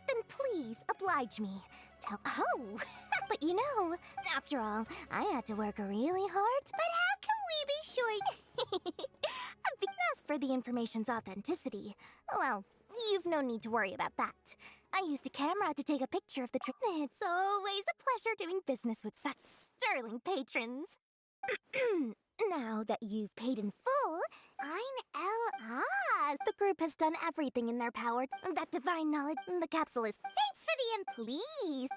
Then please oblige me. Oh, but you know, after all, I had to work really hard. But how can we be sure? As for the information's authenticity, well, you've no need to worry about that. I used a camera to take a picture of the trip. It's always a pleasure doing business with such sterling patrons. Now that you've paid in full, the group has done everything in their power. That divine knowledge, the capsule is. Thanks for the please.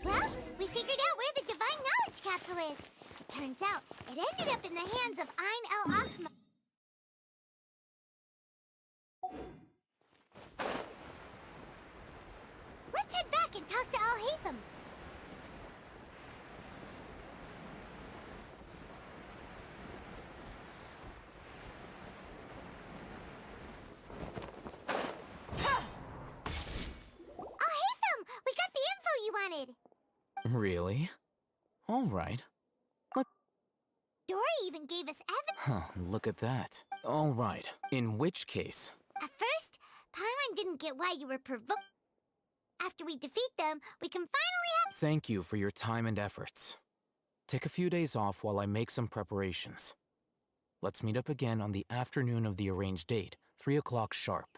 Well, we figured out where the divine knowledge capsule is. It turns out it ended up in the hands of Ein El Achma. Let's head back and talk to Al-Haytham. Al-Haytham! We got the info you wanted! Really? All right. Dory even gave us evidence. Huh, look at that. All right. In which case? At first, Paimon didn't get why you were provoked. After we defeat them, we can finally have— Thank you for your time and efforts. Take a few days off while I make some preparations. Let's meet up again on the afternoon of the arranged date, 3 o'clock sharp.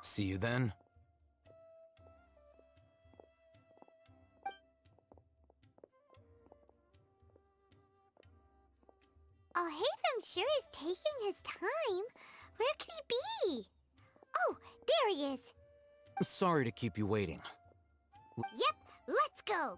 See you then. Al-Haytham sure is taking his time. Where could he be? Oh, there he is. Sorry to keep you waiting. Yep, let's go.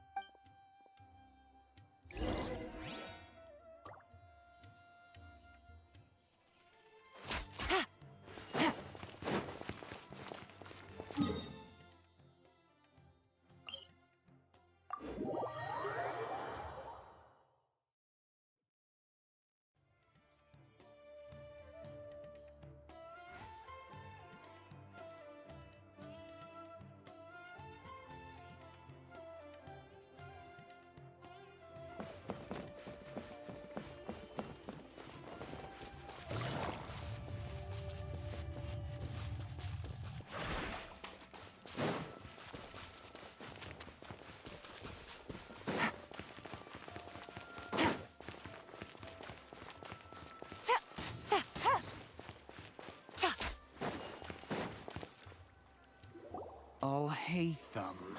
Al-Haytham.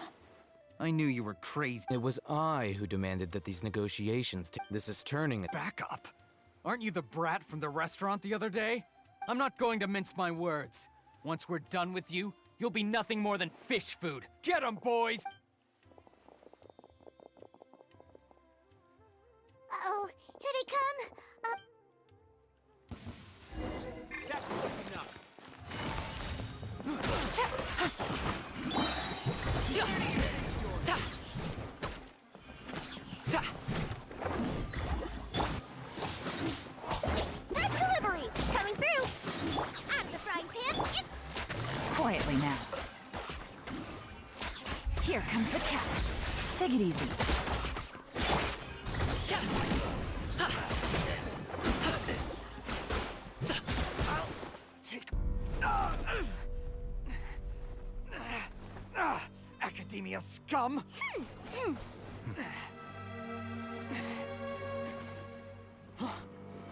I knew you were crazy. It was I who demanded that these negotiations this is turning— Back up! Aren't you the brat from the restaurant the other day? I'm not going to mince my words. Once we're done with you, you'll be nothing more than fish food. Get 'em, boys! Uh-oh, here they come. That's close enough. That delivery! Coming through! Out of the frying pan! Quietly now. Here comes the catch. Take it easy. Academia scum!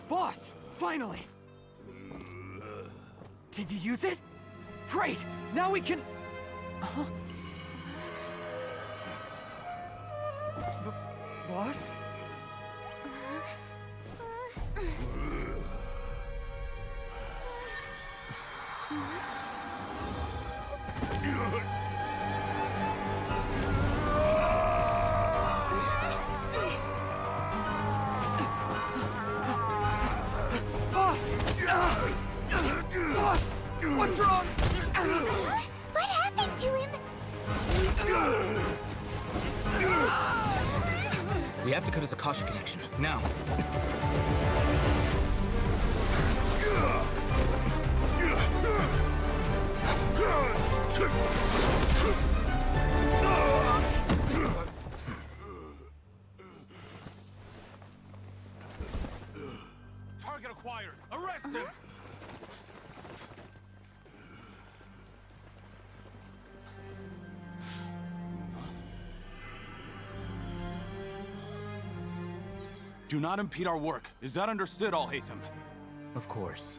Boss! Finally! Did you use it? Great! Now we can... Boss? Boss? Boss! What's wrong? What happened to him? We have to cut his Akasha connection, now. Target acquired. Arrest him! Do not impede our work. Is that understood, Al-Haytham? Of course.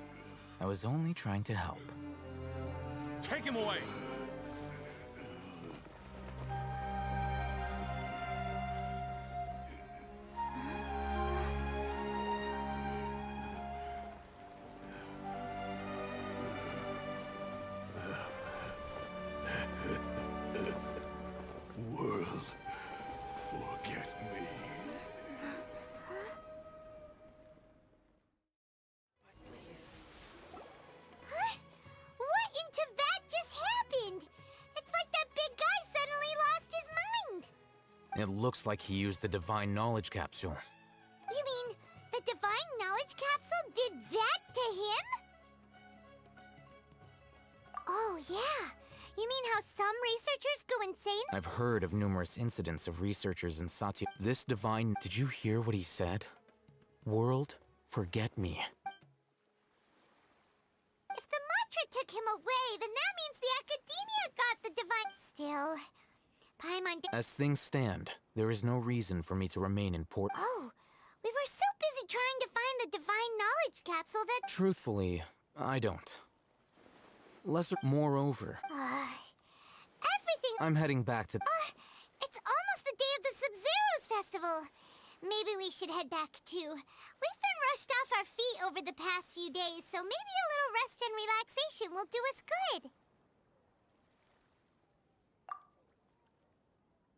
I was only trying to help. Take him away! World, forget me. What into that just happened? It's like that big guy suddenly lost his mind. It looks like he used the Divine Knowledge Capsule. You mean the Divine Knowledge Capsule did that to him? Oh, yeah. You mean how some researchers go insane? I've heard of numerous incidents of researchers in Satya. This divine... Did you hear what he said? World, forget me. If the mantra took him away, then that means the Academia got the divine... Still, Paimon... As things stand, there is no reason for me to remain in port... Oh, we were so busy trying to find the Divine Knowledge Capsule that... Truthfully, I don't. Moreover... everything... I'm heading back to... It's almost the day of the Sub-Zero's festival. Maybe we should head back too. We've been rushed off our feet over the past few days, so maybe a little rest and relaxation will do us good.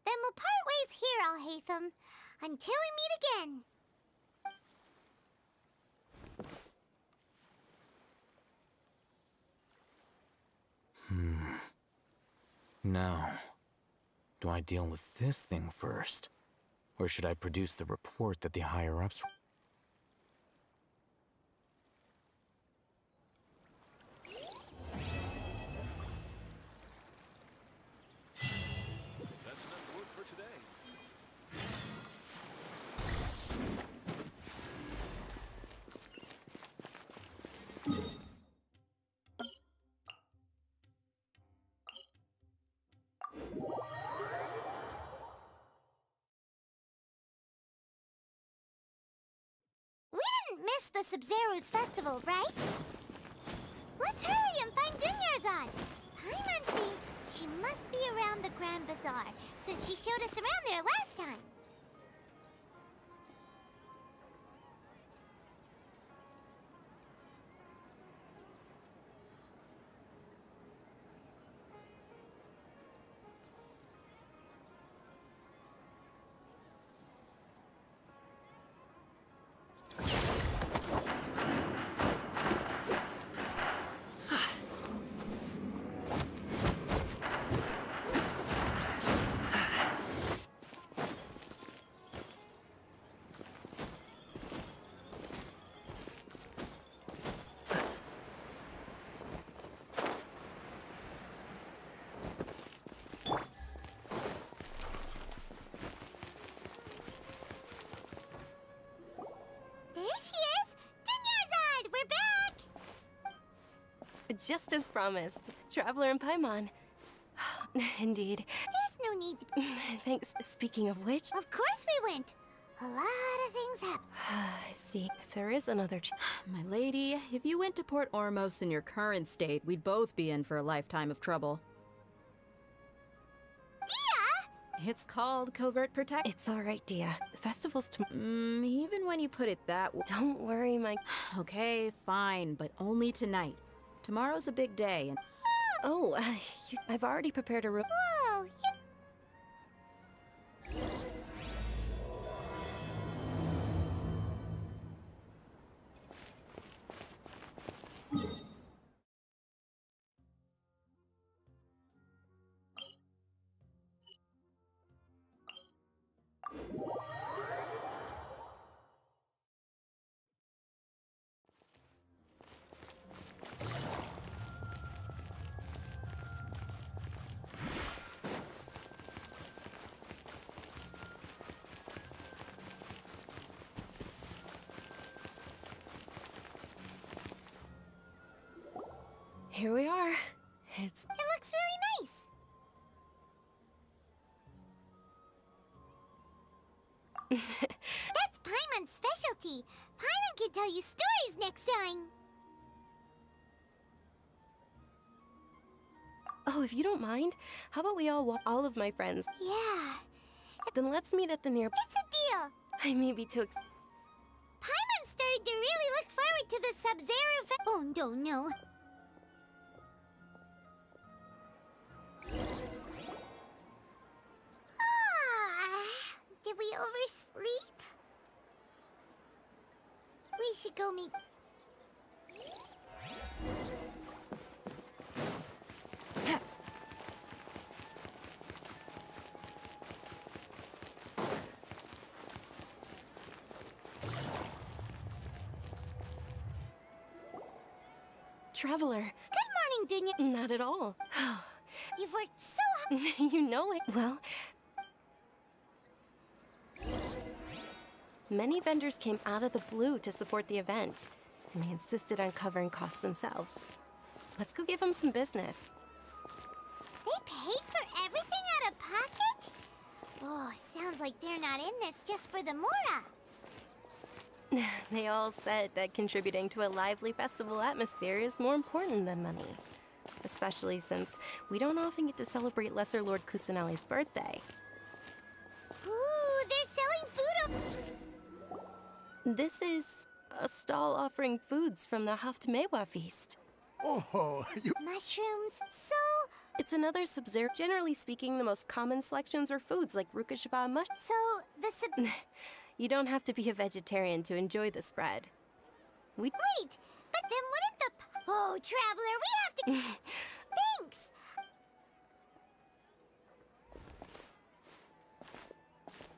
Then we'll part ways here, Al-Haytham, until we meet again. Now, do I deal with this thing first? Or should I produce the report that the higher-ups... That's enough work for today. Miss the Sub-Zero's festival, right? Let's hurry and find Dunyarzad. Paimon thinks she must be around the Grand Bazaar, since she showed us around there last time. Just as promised. Traveler and Paimon. Indeed. There's no need to... Thanks. Speaking of which... Of course we went. A lot of things happened. I see. If there is another... My lady, if you went to Port Ormos in your current state, we'd both be in for a lifetime of trouble. Dia! It's called covert protect. It's all right, Dia. The festival's Even when you put it that way. Don't worry, my... Okay, fine, but only tonight. Tomorrow's a big day, and... Oh, I've already prepared a room. Whoa, Here we are. It looks really nice. That's Paimon's specialty. Paimon can tell you stories next time. Oh, if you don't mind, how about we all walk all of my friends? Yeah. Then let's meet at the near... It's a deal. I may be too Paimon started to really look forward to the Sub-Zero Oh, no. Did we oversleep? We should go meet... Traveler. Good morning, Dunya. Not at all. You've worked so hard. You know it. Well... Many vendors came out of the blue to support the event, and they insisted on covering costs themselves. Let's go give them some business. They paid for everything out of pocket? Oh, sounds like they're not in this just for the Mora. They all said that contributing to a lively festival atmosphere is more important than money. Especially since we don't often get to celebrate Lesser Lord Kusanali's birthday. Ooh, they're selling food. This is a stall offering foods from the Haft Mewa feast. Oh, you... Mushrooms, so... It's another Sub-Zero. Generally speaking, the most common selections are foods like Rukashva mush. So, the You don't have to be a vegetarian to enjoy the spread. Wait, but then wouldn't the... Oh, Traveler, we have to... Thanks!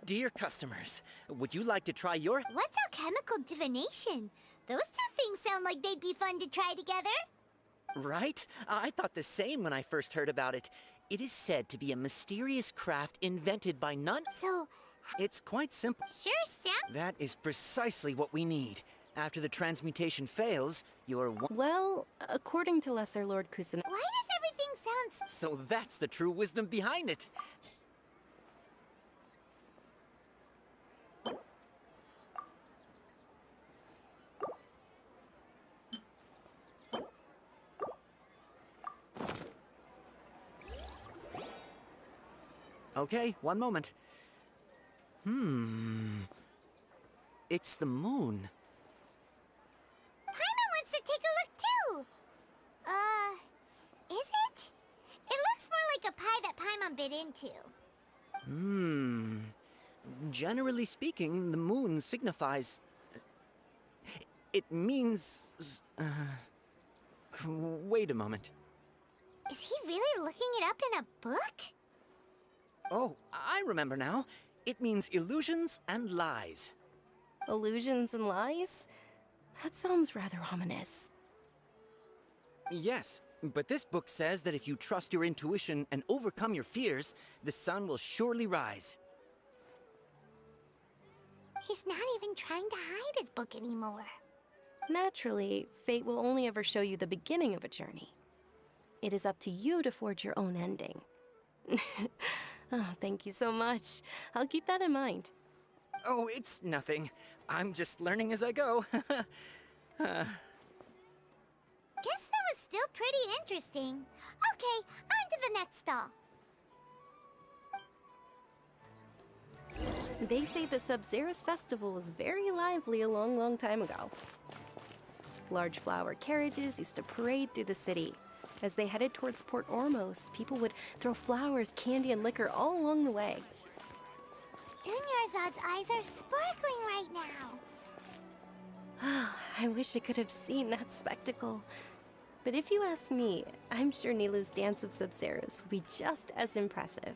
Dear customers, would you like to try your... What's alchemical divination? Those two things sound like they'd be fun to try together. Right? I thought the same when I first heard about it. It is said to be a mysterious craft invented by none... So... It's quite simple. Sure sounds... That is precisely what we need. After the transmutation fails, you're... Well, according to Lesser Lord Kusan... Why does everything sound... So that's the true wisdom behind it. Okay, one moment. It's the moon. Paimon wants to take a look too! Is it? It looks more like a pie that Paimon bit into. Generally speaking, the moon signifies... It means... Wait a moment. Is he really looking it up in a book? Oh, I remember now. It means illusions and lies. Illusions and lies? That sounds rather ominous. Yes, but this book says that if you trust your intuition and overcome your fears, the sun will surely rise. He's not even trying to hide his book anymore. Naturally, fate will only ever show you the beginning of a journey. It is up to you to forge your own ending. Oh, thank you so much. I'll keep that in mind. Oh, it's nothing. I'm just learning as I go. Guess that was still pretty interesting. Okay, on to the next stall. They say the Sub-Zerus festival was very lively a long, long time ago. Large flower carriages used to parade through the city. As they headed towards Port Ormos, people would throw flowers, candy, and liquor all along the way. Dunyarzad's eyes are sparkling right now. I wish I could have seen that spectacle. But if you ask me, I'm sure Nilu's Dance of Sub-Zerus will be just as impressive.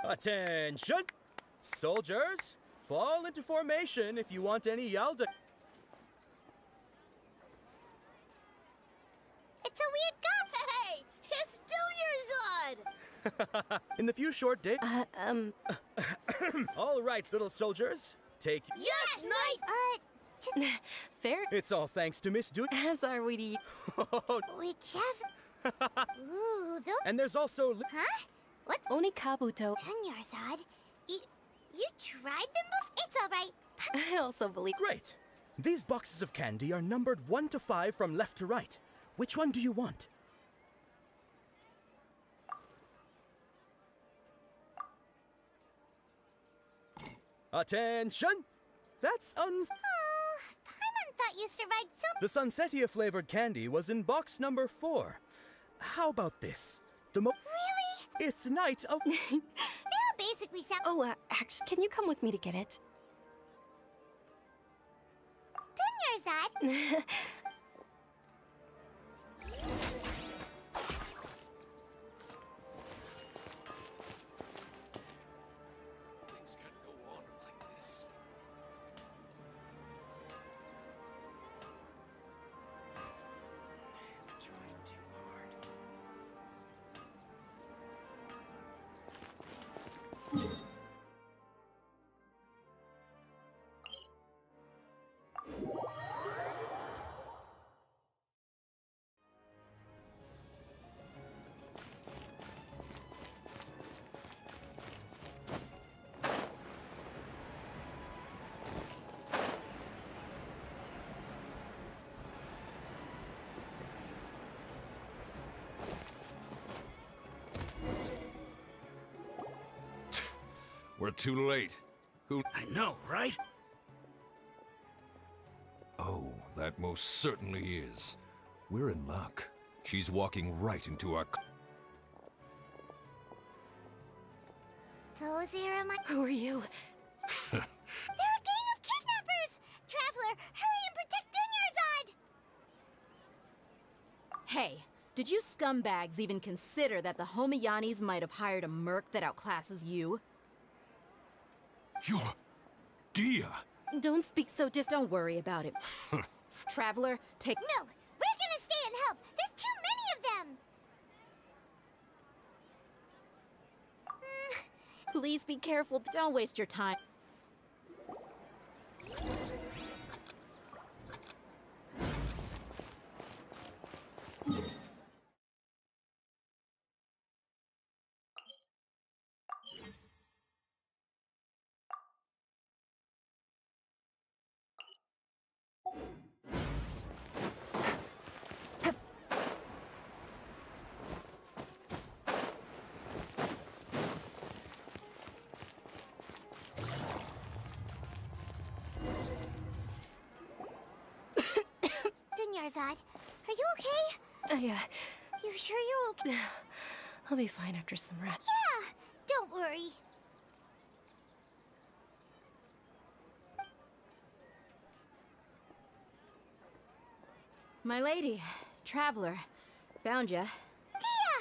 Attention! Soldiers, fall into formation if you want any Yalda. It's a weird Hey! It's Dunyarzad! In the few short days. All right, little soldiers, take. Yes, Knight! Fair. It's all thanks to Miss Du. As are we to you. Whichever. Ooh, those. And there's also. Huh? What? Onikabuto. Dunyarzad, you tried them before? It's all right. I also believe. Great. These boxes of candy are numbered 1 to 5 from left to right. Which one do you want? Attention! That's Oh, Paimon thought you survived so. The Sunsetia flavored candy was in box number 4. How about this? Really? It's night of. They all basically sound. Oh, actually, can you come with me to get it? Dunyarzad. We're too late. Who? I know, right? Oh, that most certainly is. We're in luck. She's walking right into our. Those are my. Who are you? They're a gang of kidnappers! Traveler, hurry and protect Dunyarzad! Hey, did you scumbags even consider that the Homiyanis might have hired a merc that outclasses you? You're. Dia! Don't speak so don't worry about it. Traveler, take. No! We're gonna stay and help! There's too many of them! Please be careful. Don't waste your time. Dunyarzad, are you okay? Yeah. You sure you're okay? I'll be fine after some rest. Yeah! Don't worry. My lady, Traveler, found ya. Dia!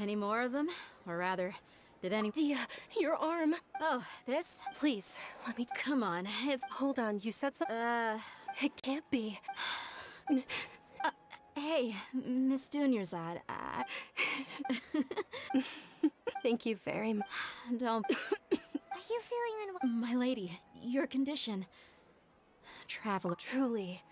Any more of them? Or rather, did any— Dia, your arm. Oh, this? Please, let me— Come on, it's— Hold on, you said something? It can't be. Hey, Miss Dunyarzad, Thank you very much. Don't— Are you feeling My lady, your condition. Traveler. Truly.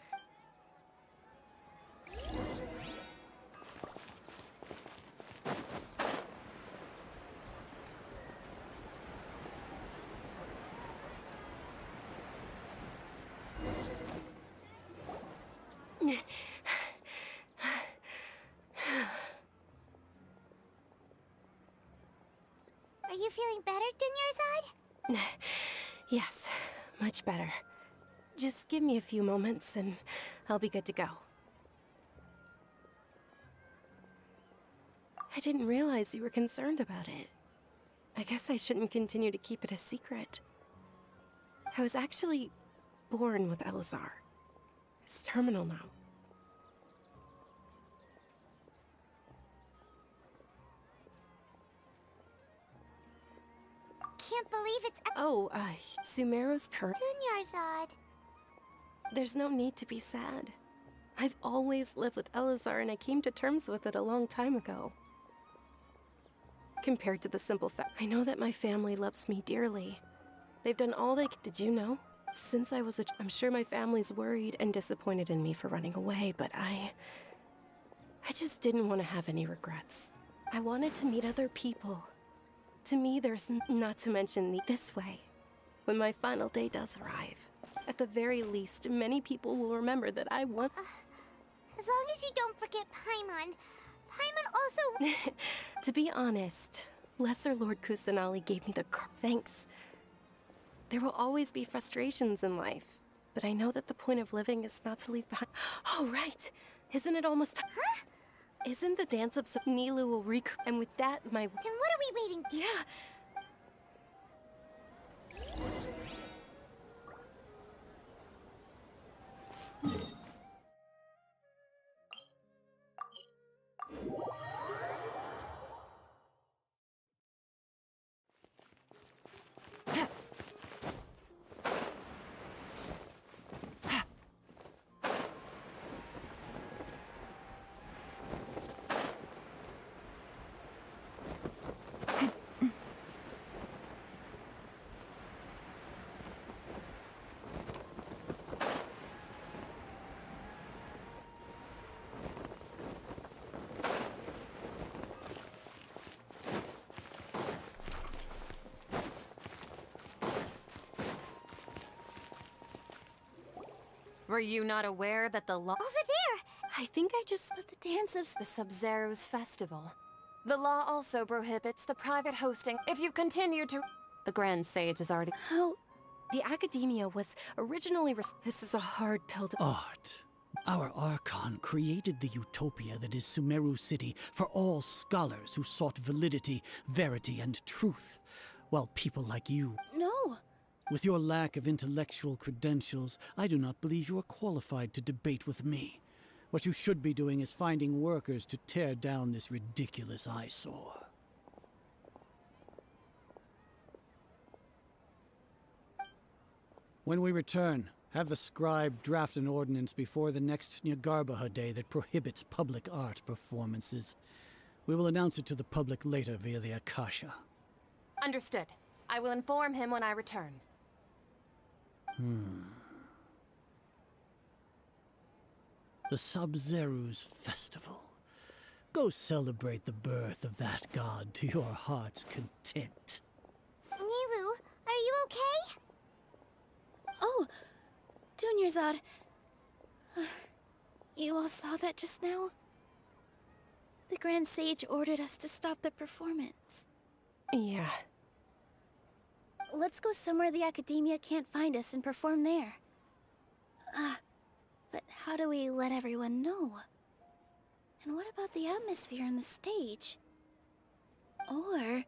Are you feeling better, Dunyarzad? Yes, much better. Just give me a few moments and I'll be good to go. I didn't realize you were concerned about it. I guess I shouldn't continue to keep it a secret. I was actually born with Elazar. It's terminal now. Can't believe it's— Oh, Sumeru's current— Dunyarzad. There's no need to be sad. I've always lived with Elazar and I came to terms with it a long time ago. Compared to the simple fact, I know that my family loves me dearly. They've done all they could. Did you know? Since I was I'm sure my family's worried and disappointed in me for running away, but I just didn't want to have any regrets. I wanted to meet other people. To me, there's not to mention this way. When my final day does arrive, at the very least, many people will remember that I want— As long as you don't forget Paimon. Paimon also— To be honest, Lesser Lord Kusanali gave me the thanks. There will always be frustrations in life, but I know that the point of living is not to leave behind— Oh, right! Isn't it almost— Huh? Isn't the dance of Nilu will and with that, my— Then what are we waiting for? Yeah! Were you not aware that the law— Over there! I think I just— But the dance of the Sub-Zero's festival. The law also prohibits the private hosting if you continue to— The Grand Sage has already— How— The Academia was originally— This is a hard pill to— Art. Our Archon created the utopia that is Sumeru City for all scholars who sought validity, verity, and truth, while people like you— No! With your lack of intellectual credentials, I do not believe you are qualified to debate with me. What you should be doing is finding workers to tear down this ridiculous eyesore. When we return, have the scribe draft an ordinance before the next Nyargarbaha Day that prohibits public art performances. We will announce it to the public later via the Akasha. Understood. I will inform him when I return. The Sub-Zeru's festival. Go celebrate the birth of that god to your heart's content. Nilu, are you okay? Oh, Dunyarzad. You all saw that just now? The Grand Sage ordered us to stop the performance. Yeah. Let's go somewhere the Academia can't find us and perform there. But how do we let everyone know? And what about the atmosphere on the stage? Or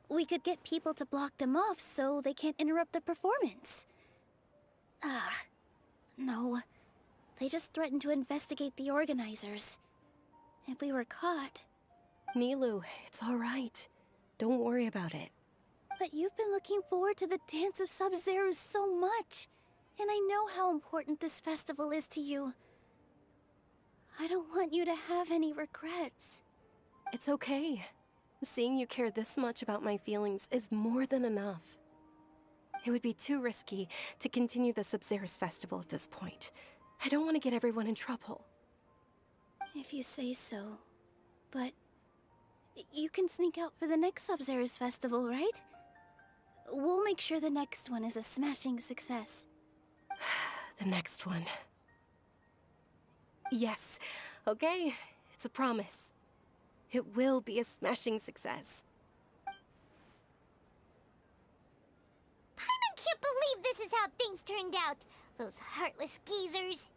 we could get people to block them off so they can't interrupt the performance. No. They just threatened to investigate the organizers. If we were caught, Nilu, it's all right. Don't worry about it. But you've been looking forward to the Dance of Sub-Zero so much. And I know how important this festival is to you. I don't want you to have any regrets. It's okay. Seeing you care this much about my feelings is more than enough. It would be too risky to continue the Sub-Zero's festival at this point. I don't want to get everyone in trouble. If you say so. But you can sneak out for the next Sub-Zero's festival, right? We'll make sure the next one is a smashing success. The next one. Yes. Okay. It's a promise. It will be a smashing success. I can't believe this is how things turned out. Those heartless geezers.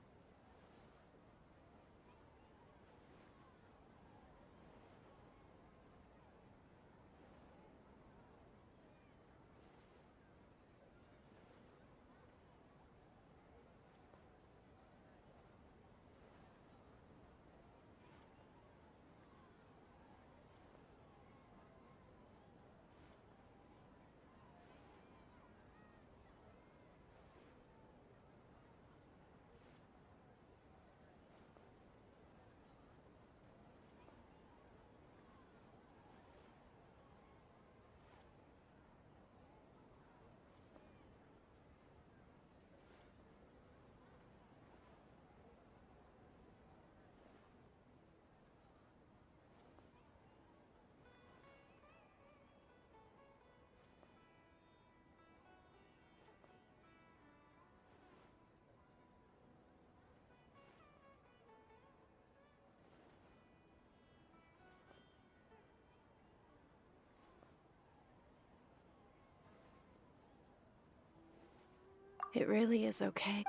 It really is okay.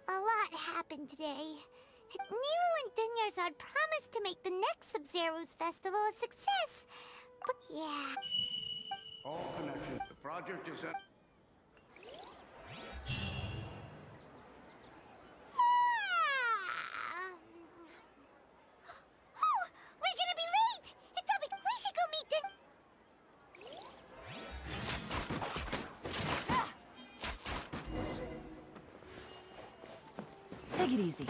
A lot happened today. Nilu and Dunyarzad promised to make the next Sub-Zero's festival a success. But yeah. All connections. The project is at... We're gonna be late! It's all we should go meet Take it easy.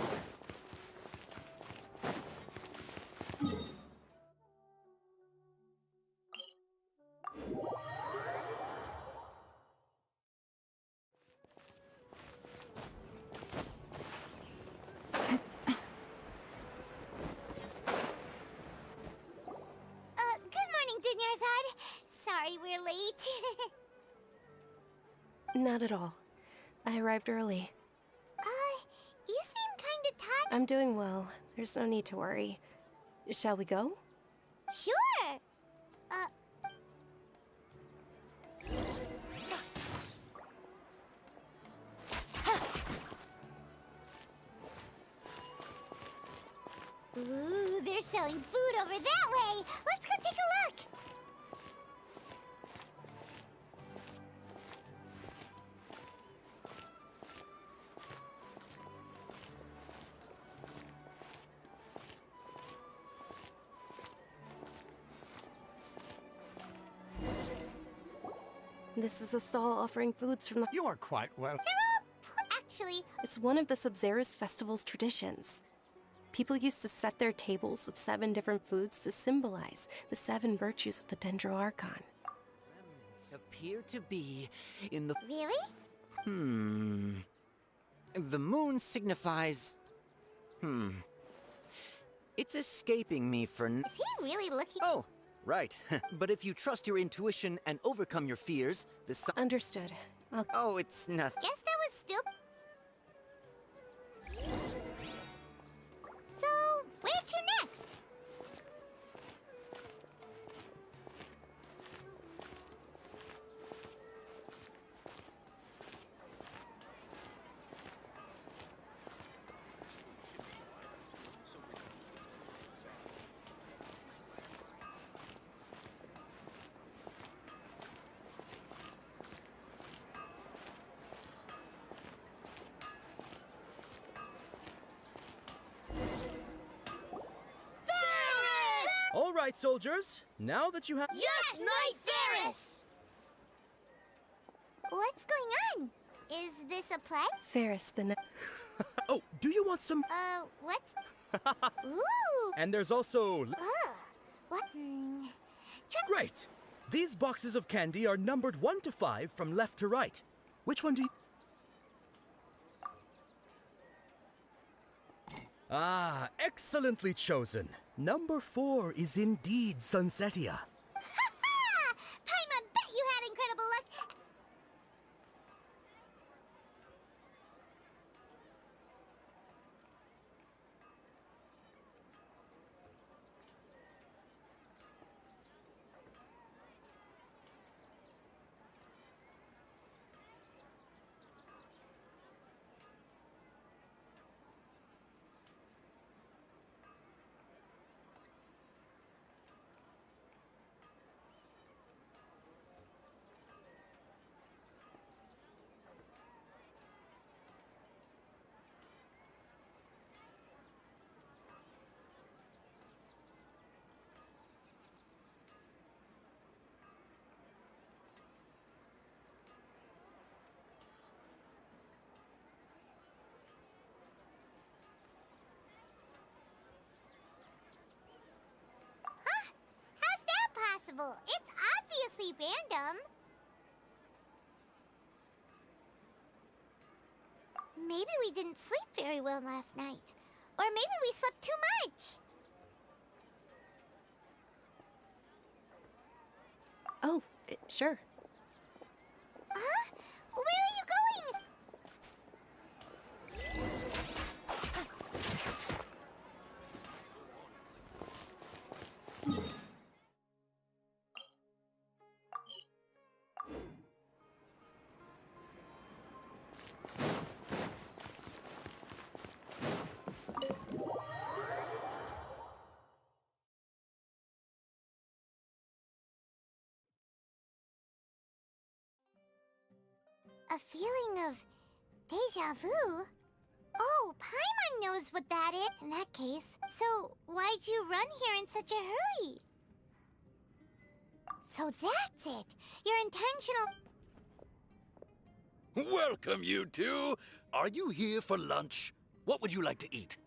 Good morning, Dunyarzad. Sorry we're late. Not at all. I arrived early. You seem kinda tired. I'm doing well. There's no need to worry. Shall we go? Sure! Ooh, they're selling food over that way! Let's go take a look! This is a stall offering foods from the... You are quite well. Actually... It's one of the Sub-Zero's festival's traditions. People used to set their tables with 7 different foods to symbolize the 7 virtues of the Dendro Archon. Remnants appear to be in the... Really? The moon signifies... It's escaping me for... Is he really looking... Oh, right. But if you trust your intuition and overcome your fears, the sun... Understood. Oh, it's nothing. Guess that was still... So, where to next? right, soldiers. Now that you have... Yes, Knight Ferris! What's going on? Is this a play? Ferris the Oh, do you want some... What's... Ooh! And there's also... What? Great! These boxes of candy are numbered 1 to 5 from left to right. Which one do you... Ah, excellently chosen. Number 4 is indeed Sunsetia. Ha-ha! Paimon, bet you had incredible luck. It's obviously random. Maybe we didn't sleep very well last night. Or maybe we slept too much. Oh, sure. Huh? Where are you going? A feeling of deja vu? Oh, Paimon knows what that is. In that case, so why'd you run here in such a hurry? So that's it. Your intentional... Welcome, you two. Are you here for lunch? What would you like to eat?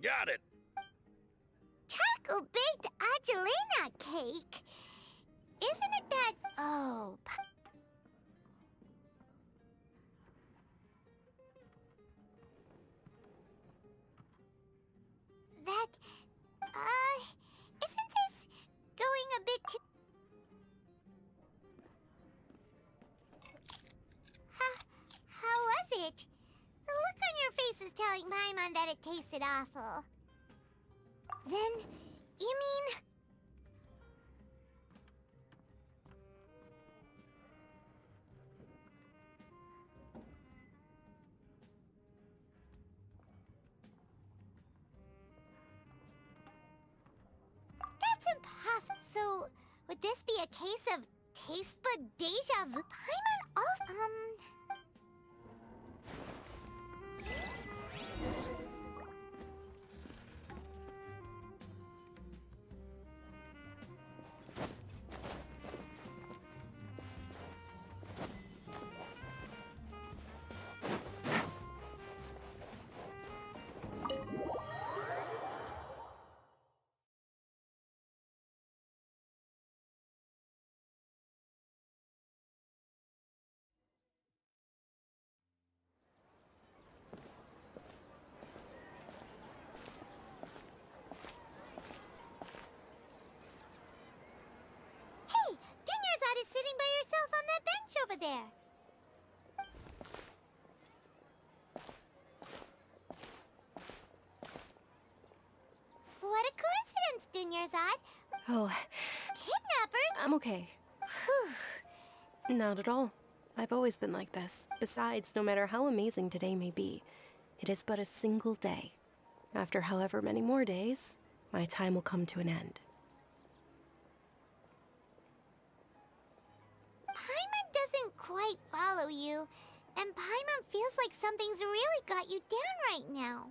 Got it. Charcoal-baked Angelina cake? Isn't it that... Oh... That... Isn't this going a bit too... How was it? The look on your face is telling Paimon that it tasted awful. Then, you mean... That's impossible. So, would this be a case of taste bud deja vu? Paimon also... Is sitting by yourself on that bench over there. What a coincidence, Dunyarzad. Oh. Kidnappers? I'm okay. Not at all. I've always been like this. Besides, no matter how amazing today may be, it is but a single day. After however many more days, my time will come to an end. Paimon doesn't quite follow you. And Paimon feels like something's really got you down right now.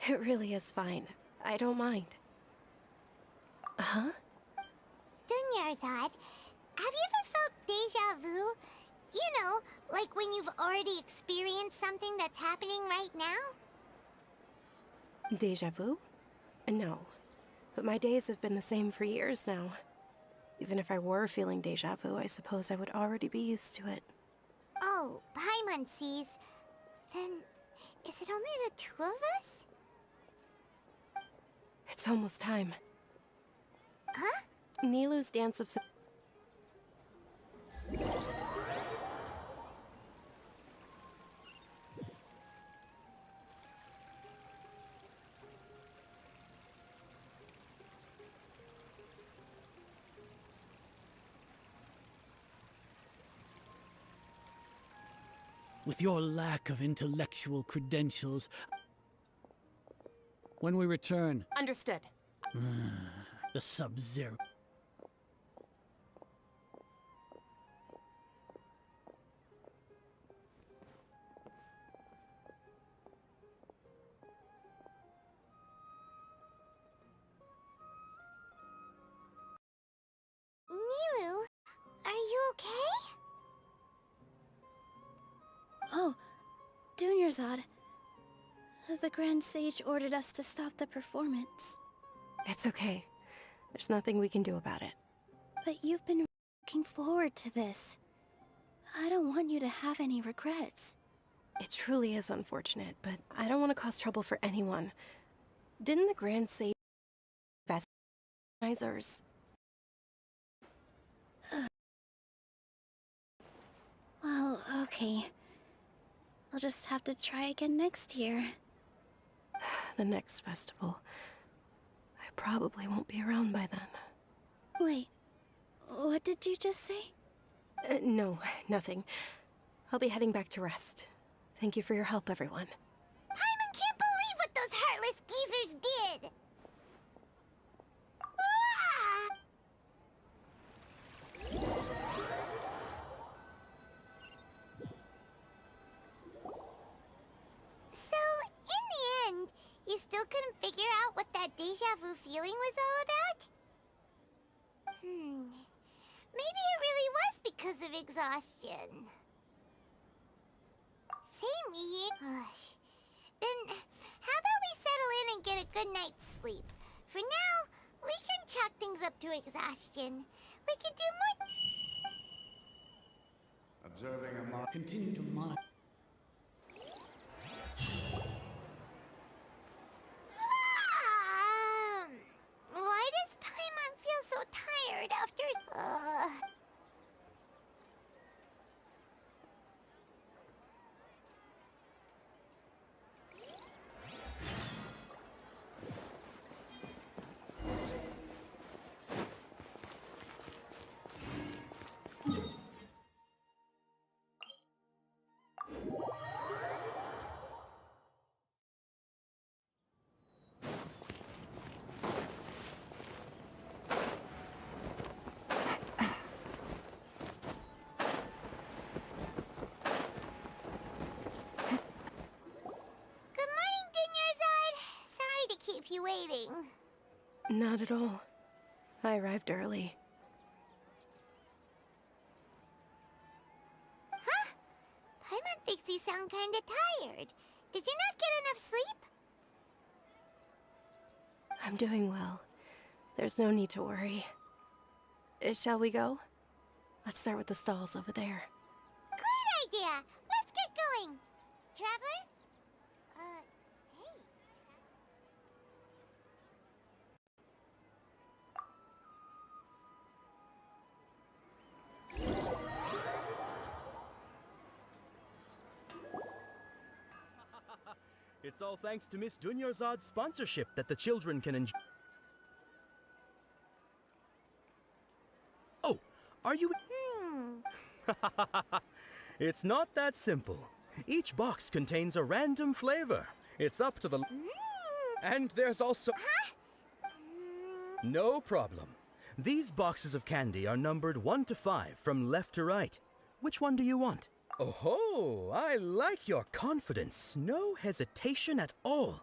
It really is fine. I don't mind. Huh? Dunyarzad, have you ever felt deja vu? You know, like when you've already experienced something that's happening right now? Deja vu? No. But my days have been the same for years now. Even if I were feeling deja vu, I suppose I would already be used to it. Oh, Paimon sees. Then, is it only the two of us? It's almost time. Huh? Nilou's dance of... With your lack of intellectual credentials... When we return... Understood. The Sub-Zero... Nilou, are you okay? Oh, Dunyarzad. The Grand Sage ordered us to stop the performance. It's okay. There's nothing we can do about it. But you've been looking forward to this. I don't want you to have any regrets. It truly is unfortunate, but I don't want to cause trouble for anyone. Didn't the Grand Sage organizers? Well, okay. I'll just have to try again next year. The next festival. I probably won't be around by then. Wait, what did you just say? No, nothing. I'll be heading back to rest. Thank you for your help, everyone. Paimon can't believe what those heartless geezers did! So, in the end, you still couldn't figure out what that deja vu feeling was all about? Maybe it really was because of exhaustion. Same here. Then, how about we settle in and get a good night's sleep? For now, we can chalk things up to exhaustion. We can do more... Observing a mock... Continue to monitor... Why does Paimon feel so tired after... keep you waiting. Not at all. I arrived early. Huh? Paimon thinks you sound kinda tired. Did you not get enough sleep? I'm doing well. There's no need to worry. Shall we go? Let's start with the stalls over there. Great idea! Let's get going! Traveler? Hey. It's all thanks to Miss Dunyarzad's sponsorship that the children can enjoy. Oh, are you? It's not that simple. Each box contains a random flavor. It's up to the... And there's also... No problem. These boxes of candy are numbered 1 to 5 from left to right. Which one do you want? Oh, I like your confidence. No hesitation at all.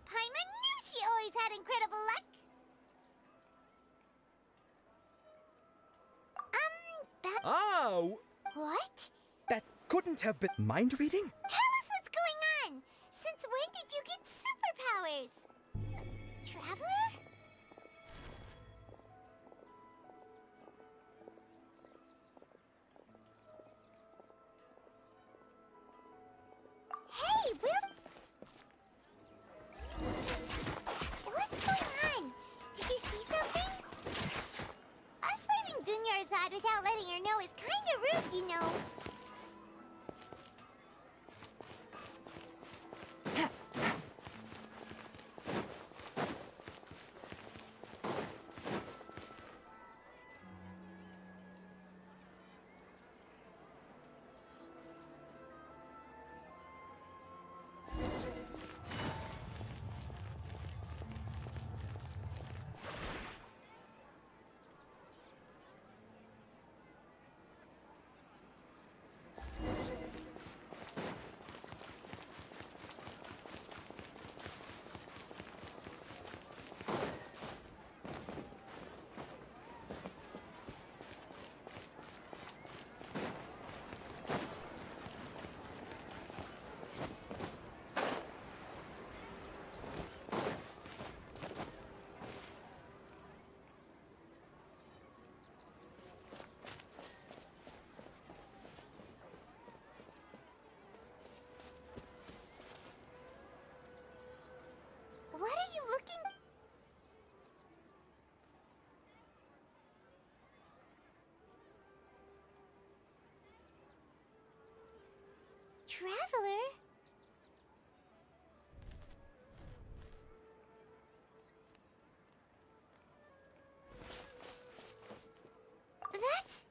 Paimon knew she always had incredible luck! What? That couldn't have been mind reading? Tell us what's going on! Since when did you get superpowers? Traveler? Hey, what's going on? Did you see something? Us leaving Dunyarzad without letting her know is kinda rude, you know. What are you looking... Traveler? That's...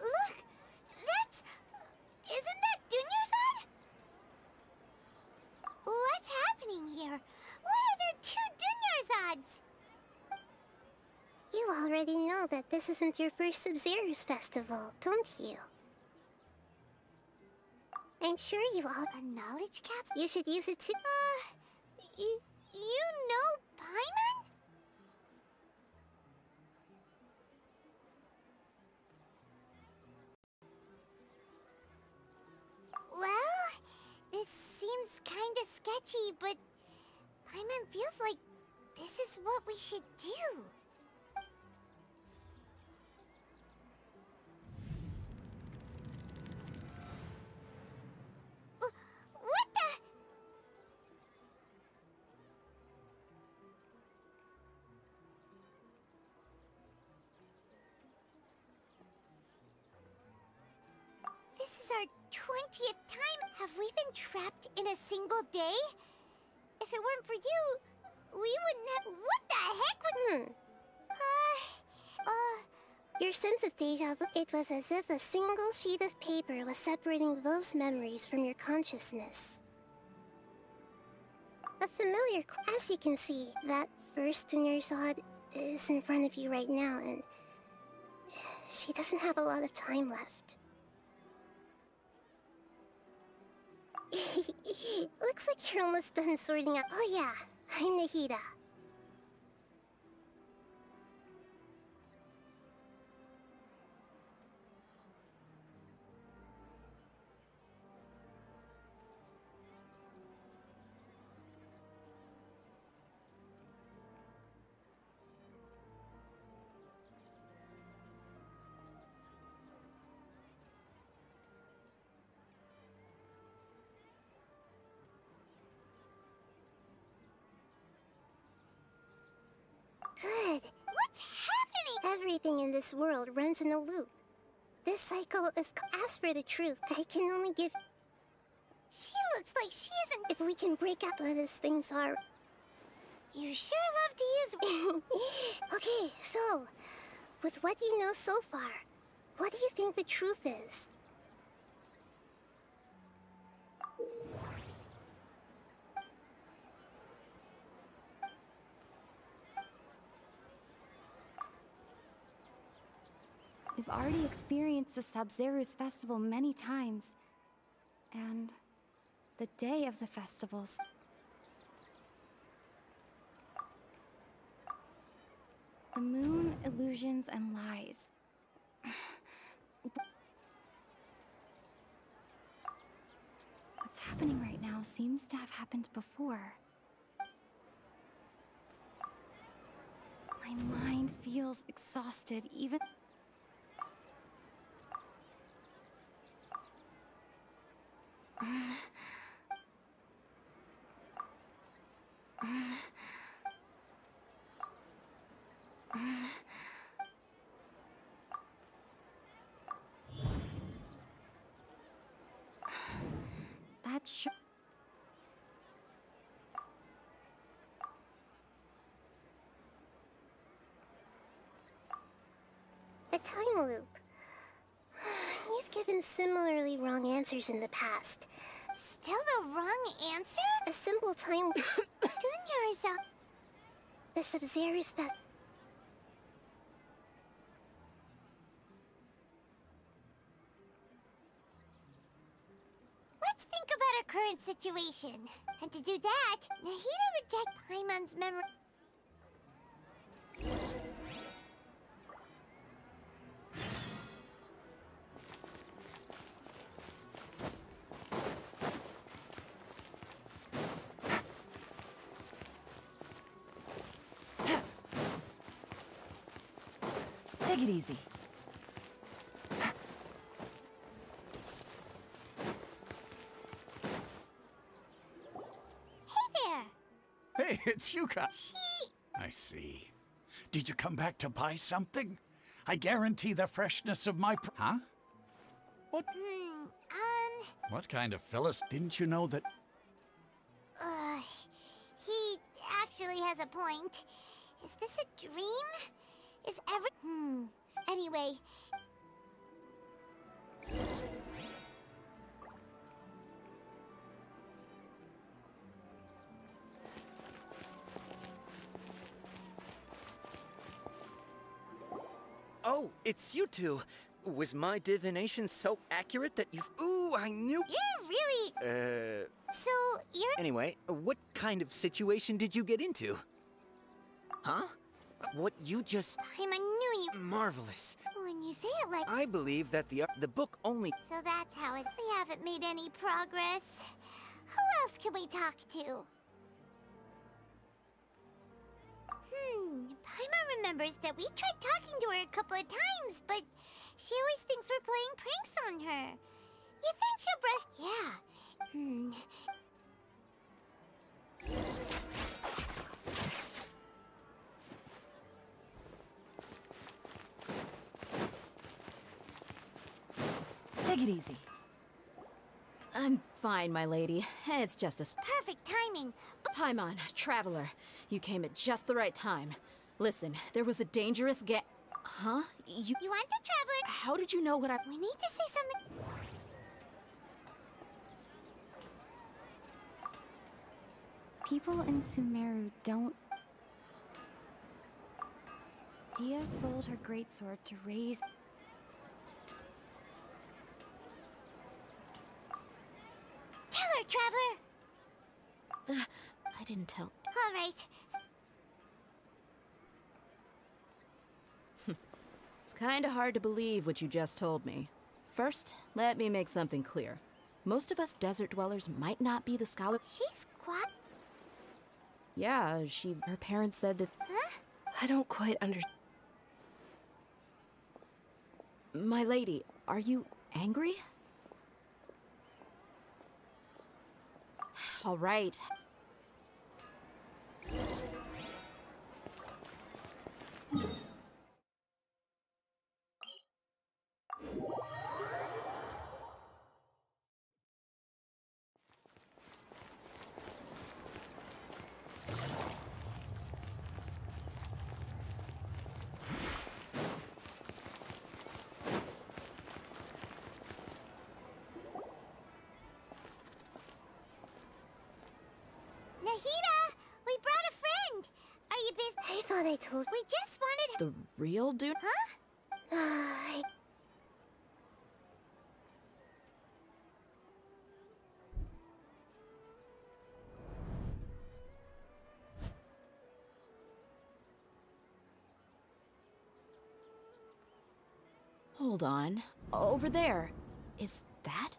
Look! That's... Isn't that Dunyarzad? What's happening here? Why are there 2 Dunyarzads? You already know that this isn't your first Sub-Zero's festival, don't you? I'm sure you all... A knowledge cap? You should use it to... you know Paimon? Well, this seems kinda sketchy, but Paimon feels like this is what we should do. our 20th time. Have we been trapped in a single day? If it weren't for you, we wouldn't have. What the heck would. Your sense of deja vu. It was as if a single sheet of paper was separating those memories from your consciousness. A familiar. As you can see, that first Dunyarzad is in front of you right now, and she doesn't have a lot of time left. Looks like you're almost done sorting out. Oh yeah, I'm Nahida. Good. What's happening? Everything in this world runs in a loop. This cycle is. As for the truth, I can only give. She looks like she isn't. If we can break up as things are. You sure love to use. Okay, so, with what you know so far, what do you think the truth is? We've already experienced the Sabzeruz festival many times. And the day of the festivals. The moon, illusions, and lies. What's happening right now seems to have happened before. My mind feels exhausted, even... That's A time loop. You've given similarly wrong answers in the past. Still the wrong answer? A simple time. Dunyarzad. The Sabzeruz fest. Let's think about our current situation. And to do that, Nahida reject Paimon's memory. Take it easy. Hey, it's you guys. I see. Did you come back to buy something? I guarantee the freshness of my Huh? What? What kind of Phyllis? Didn't you know that... He actually has a point. Is this a dream? Is Anyway... Oh, it's you two. Was my divination so accurate that you've... Ooh, I knew... You're really... So, you're... Anyway, what kind of situation did you get into? Huh? What you just... I knew you... Marvelous. When you say it like... I believe that the book only... So that's how it... We haven't made any progress. Who else can we talk to? Paimon remembers that we tried talking to her a couple of times, but she always thinks we're playing pranks on her. You think she'll brush... Yeah. Take it easy. I'm fine, my lady. It's just a... Perfect timing. Paimon, traveler. You came at just the right time. Listen, there was a dangerous Huh? You want the traveler? How did you know what I... We need to say something. People in Sumeru don't... Dia sold her greatsword to raise... Tell her, traveler! I didn't tell... All right. It's kinda hard to believe what you just told me. First, let me make something clear. Most of us desert dwellers might not be the scholar... She's quite... Yeah, her parents said that... Huh? I don't quite understand. My lady, are you angry? All right. Nahida! We brought a friend! Are you busy? I thought I told... We just wanted... The real dude? Huh? Hold on. Over there. Is that?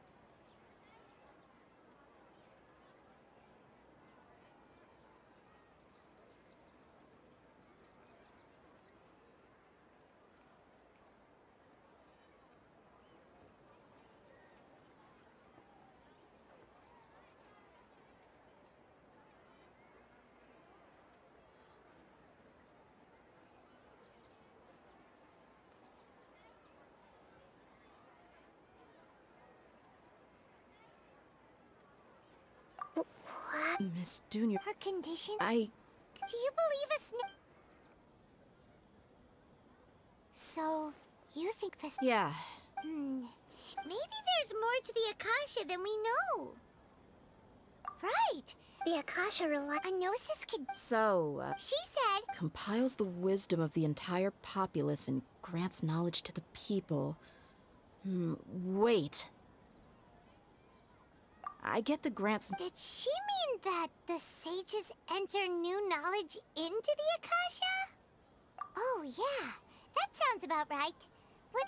Miss Junior. Her condition? Do you believe us? So, you think this... Yeah. Maybe there's more to the Akasha than we know. Right. The Akasha relies on Gnosis can... So, She said... compiles the wisdom of the entire populace and grants knowledge to the people. Wait. I get the grants... Did she mean that the sages enter new knowledge into the Akasha? Oh, yeah. That sounds about right. What...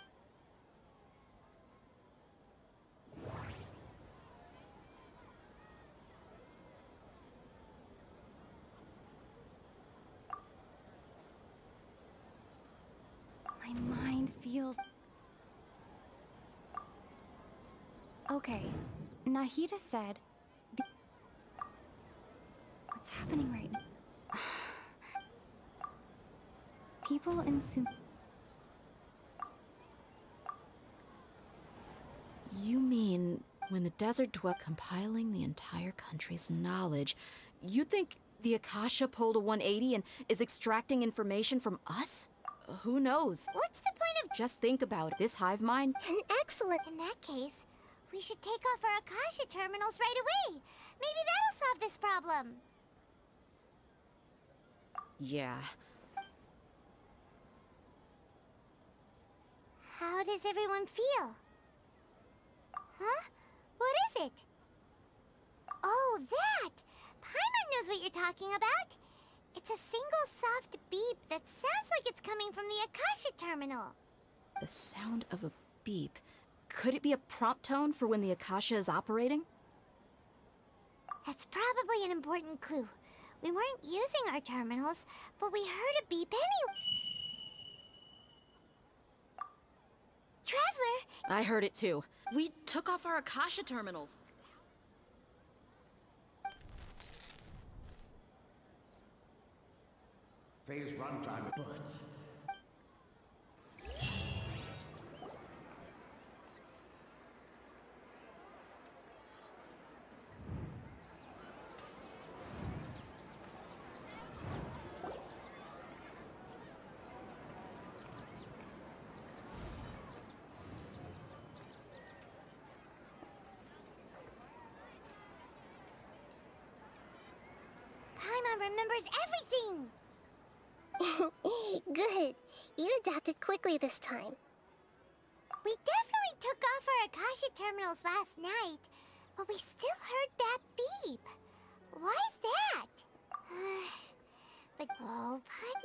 My mind feels... Okay, Nahida said... What's happening right now? People in You mean, when the desert dwelt compiling the entire country's knowledge, you think the Akasha pulled a 180 and is extracting information from us? Who knows? What's the point of... Just think about it. This hive mind... Excellent. In that case, we should take off our Akasha terminals right away. Maybe that'll solve this problem. Yeah. How does everyone feel? Huh? What is it? Oh, that! Paimon knows what you're talking about. It's a single soft beep that sounds like it's coming from the Akasha terminal. The sound of a beep. Could it be a prompt tone for when the Akasha is operating? That's probably an important clue. We weren't using our terminals, but we heard a beep anyway. Traveler! I heard it too. We took off our Akasha terminals. Phase runtime. But... Paimon remembers everything! Good. You adapted quickly this time. We definitely took off our Akasha terminals last night, but we still heard that beep. Why is that? But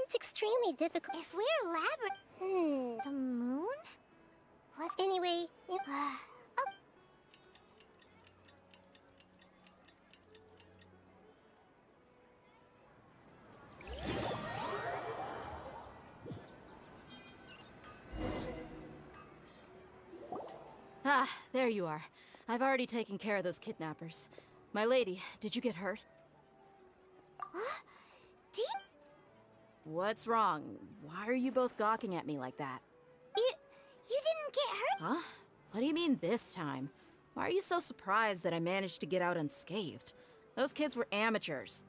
it's extremely difficult. If we're the moon? Was anyway. Ah, there you are. I've already taken care of those kidnappers. My lady, did you get hurt? What's wrong? Why are you both gawking at me like that? You didn't get hurt? Huh? What do you mean this time? Why are you so surprised that I managed to get out unscathed? Those kids were amateurs.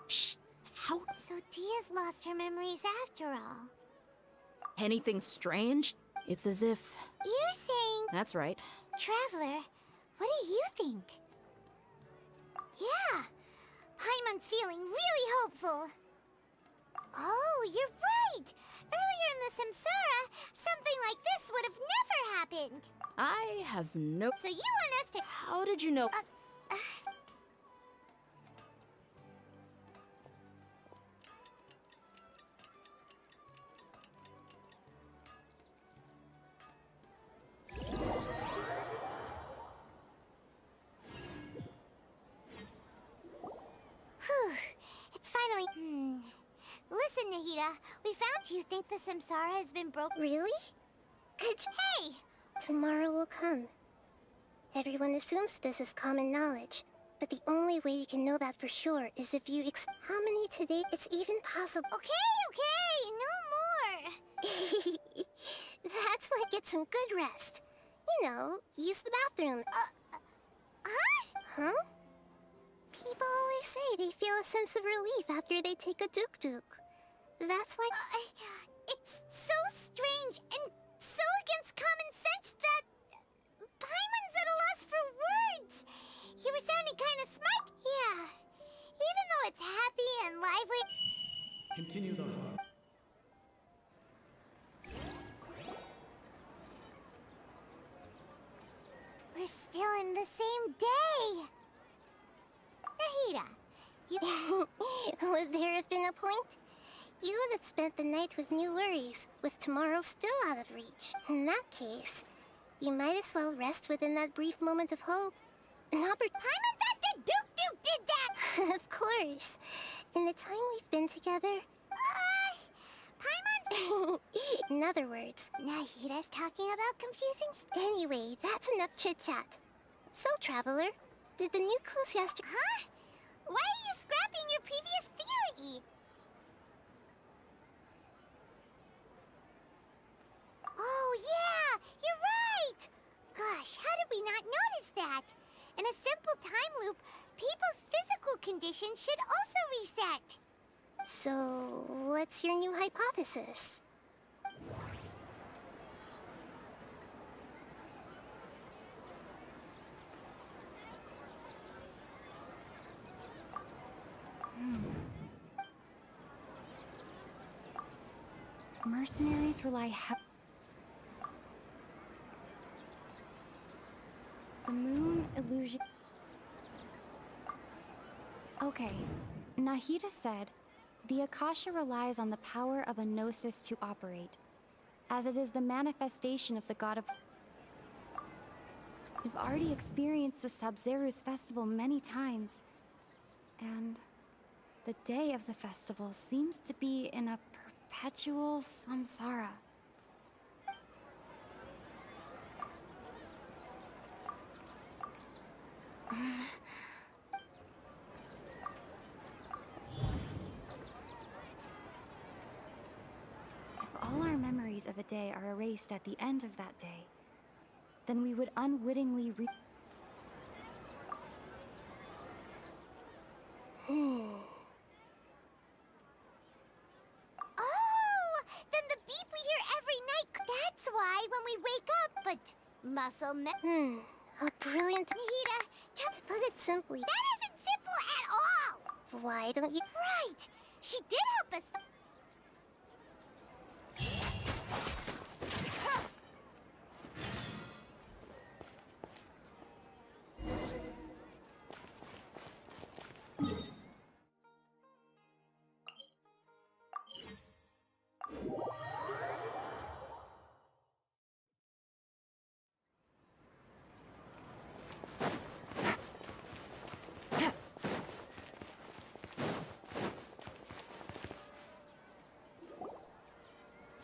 Shh! How? So Dia's lost her memories after all. Anything strange? It's as if... You're saying... That's right. Traveler, what do you think? Yeah, Paimon's feeling really hopeful. Oh, you're right! Earlier in the Samsara, something like this would have never happened. I have no... So you want us to... How did you know... It's finally... Listen, Nahida, we found you think the Samsara has been broken. Really? Hey! Tomorrow will come. Everyone assumes this is common knowledge, but the only way you can know that for sure is if you how many today it's even possible. Okay, no more! That's why get some good rest. You know, use the bathroom. Huh? People always say they feel a sense of relief after they take a duk-duk. That's why... it's so strange and so against common sense that... Paimon's at a loss for words. You were sounding kind of smart. Yeah. Even though it's happy and lively... Continue the hug. We're still in the same day. Nahida, would there have been a point? You would have spent the night with new worries, with tomorrow still out of reach. In that case, you might as well rest within that brief moment of hope. Paimon's at the Duke did that! Of course. In the time we've been together... Paimon's... In other words, Nahida's talking about confusing Anyway, that's enough chit-chat. So, Traveler, did the new clues yesterday... Huh? Why are you scrapping your previous theory? Oh, yeah! You're right! Gosh, how did we not notice that? In a simple time loop, people's physical conditions should also reset. So, what's your new hypothesis? Mercenaries rely The moon illusion... Okay, Nahida said, the Akasha relies on the power of a gnosis to operate, as it is the manifestation of the god of... We've already experienced the Sub-Zeru's festival many times, and the day of the festival seems to be in a perpetual samsara. If all our memories of a day are erased at the end of that day, then we would unwittingly Oh! Then the beep we hear every night, that's why when we wake up, but muscle A brilliant... Nahida, To put it simply, That isn't simple at all! why don't you? Right! She did help us.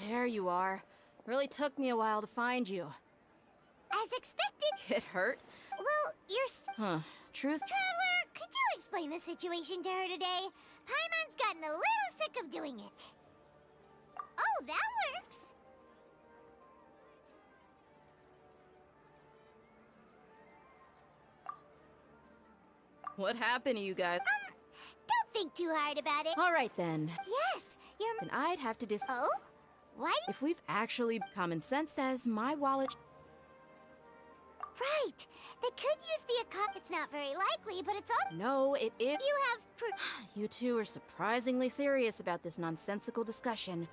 There you are. Really took me a while to find you. As expected. It hurt? Well, Huh. Truth? Traveler, could you explain the situation to her today? Paimon's gotten a little sick of doing it. Oh, that works. What happened to you guys? Don't think too hard about it. All right then. Yes, you're... Then I'd have to Oh? Why do... If we've actually... Common sense says my wallet... Right. They could use the account. It's not very likely, but it's all... No, it is... You have... You two are surprisingly serious about this nonsensical discussion.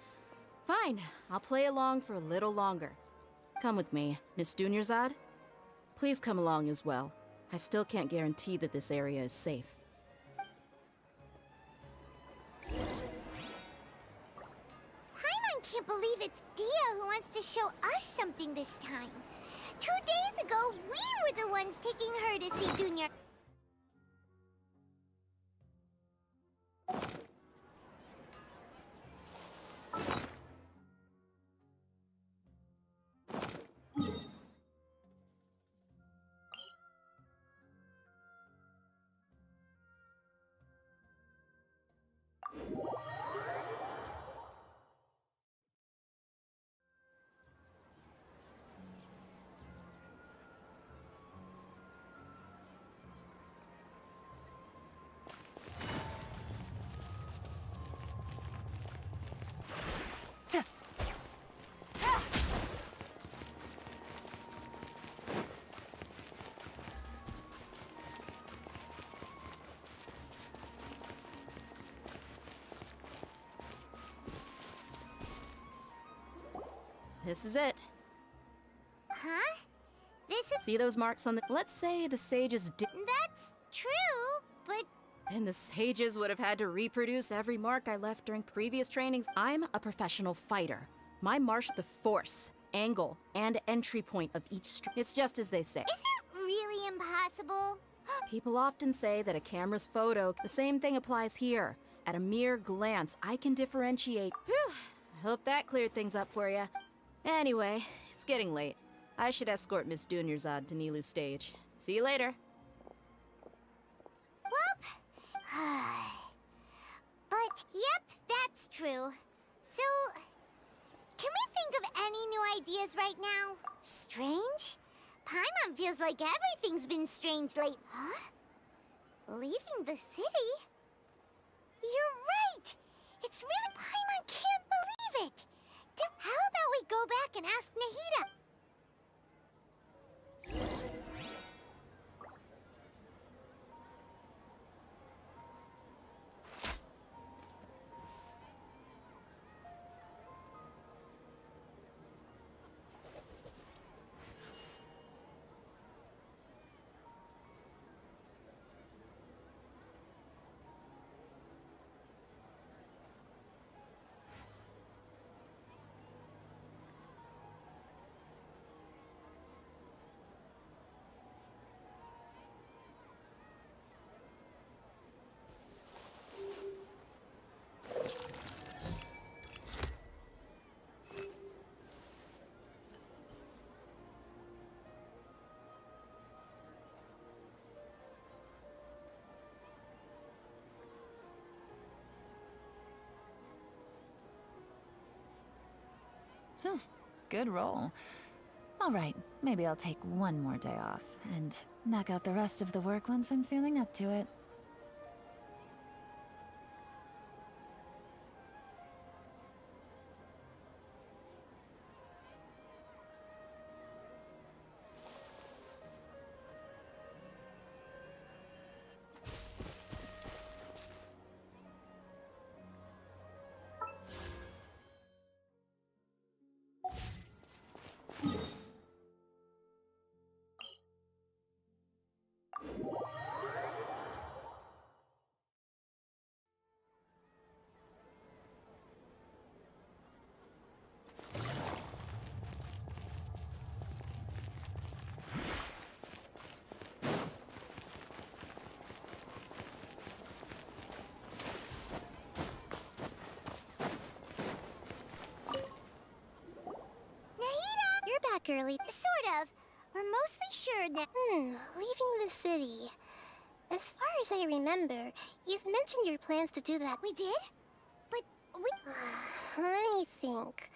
Fine, I'll play along for a little longer. Come with me, Miss Dunyarzad. Please come along as well. I still can't guarantee that this area is safe. Paimon can't believe it's Dia who wants to show us something this time. 2 days ago, we were the ones taking her to see Dunya. This is it. Huh? This is... See those marks on the... Let's say the sages did... That's true, but... Then the sages would have had to reproduce every mark I left during previous trainings. I'm a professional fighter. My marsh, the force, angle, and entry point of each it's just as they say. Is it really impossible? People often say that a camera's photo... The same thing applies here. At a mere glance, I can differentiate... Whew. I hope that cleared things up for you. Anyway, it's getting late. I should escort Miss Dunyarzad to Nilu's stage. See you later. But, yep, that's true. So, can we think of any new ideas right now? Strange? Paimon feels like everything's been strange late. Huh? Leaving the city? You're right! It's really... Paimon can't believe it! How about we go back and ask Nahida? Good roll. All right, maybe I'll take one more day off and knock out the rest of the work once I'm feeling up to it. back early. Sort of. We're mostly sure that... leaving the city. As far as I remember, you've mentioned your plans to do that. We did? But we... Let me think.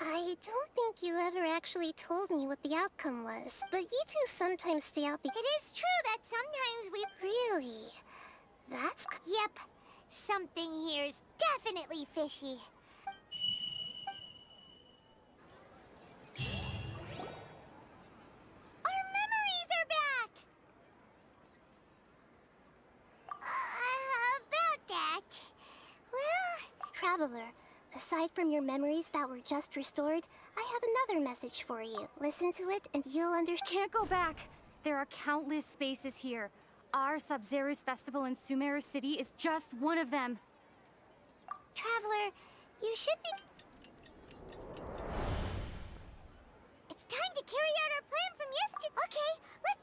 I don't think you ever actually told me what the outcome was. But you two sometimes stay out the... It is true that sometimes we... Really? That's... Yep. Something here's definitely fishy. Our memories are back! About that... Well... Traveler, aside from your memories that were just restored, I have another message for you. Listen to it and you'll understand. Can't go back. There are countless spaces here. Our Sub-Zero's festival in Sumeru City is just one of them. Traveler, you should be... It's time to carry out our plan from yesterday. Okay, let's...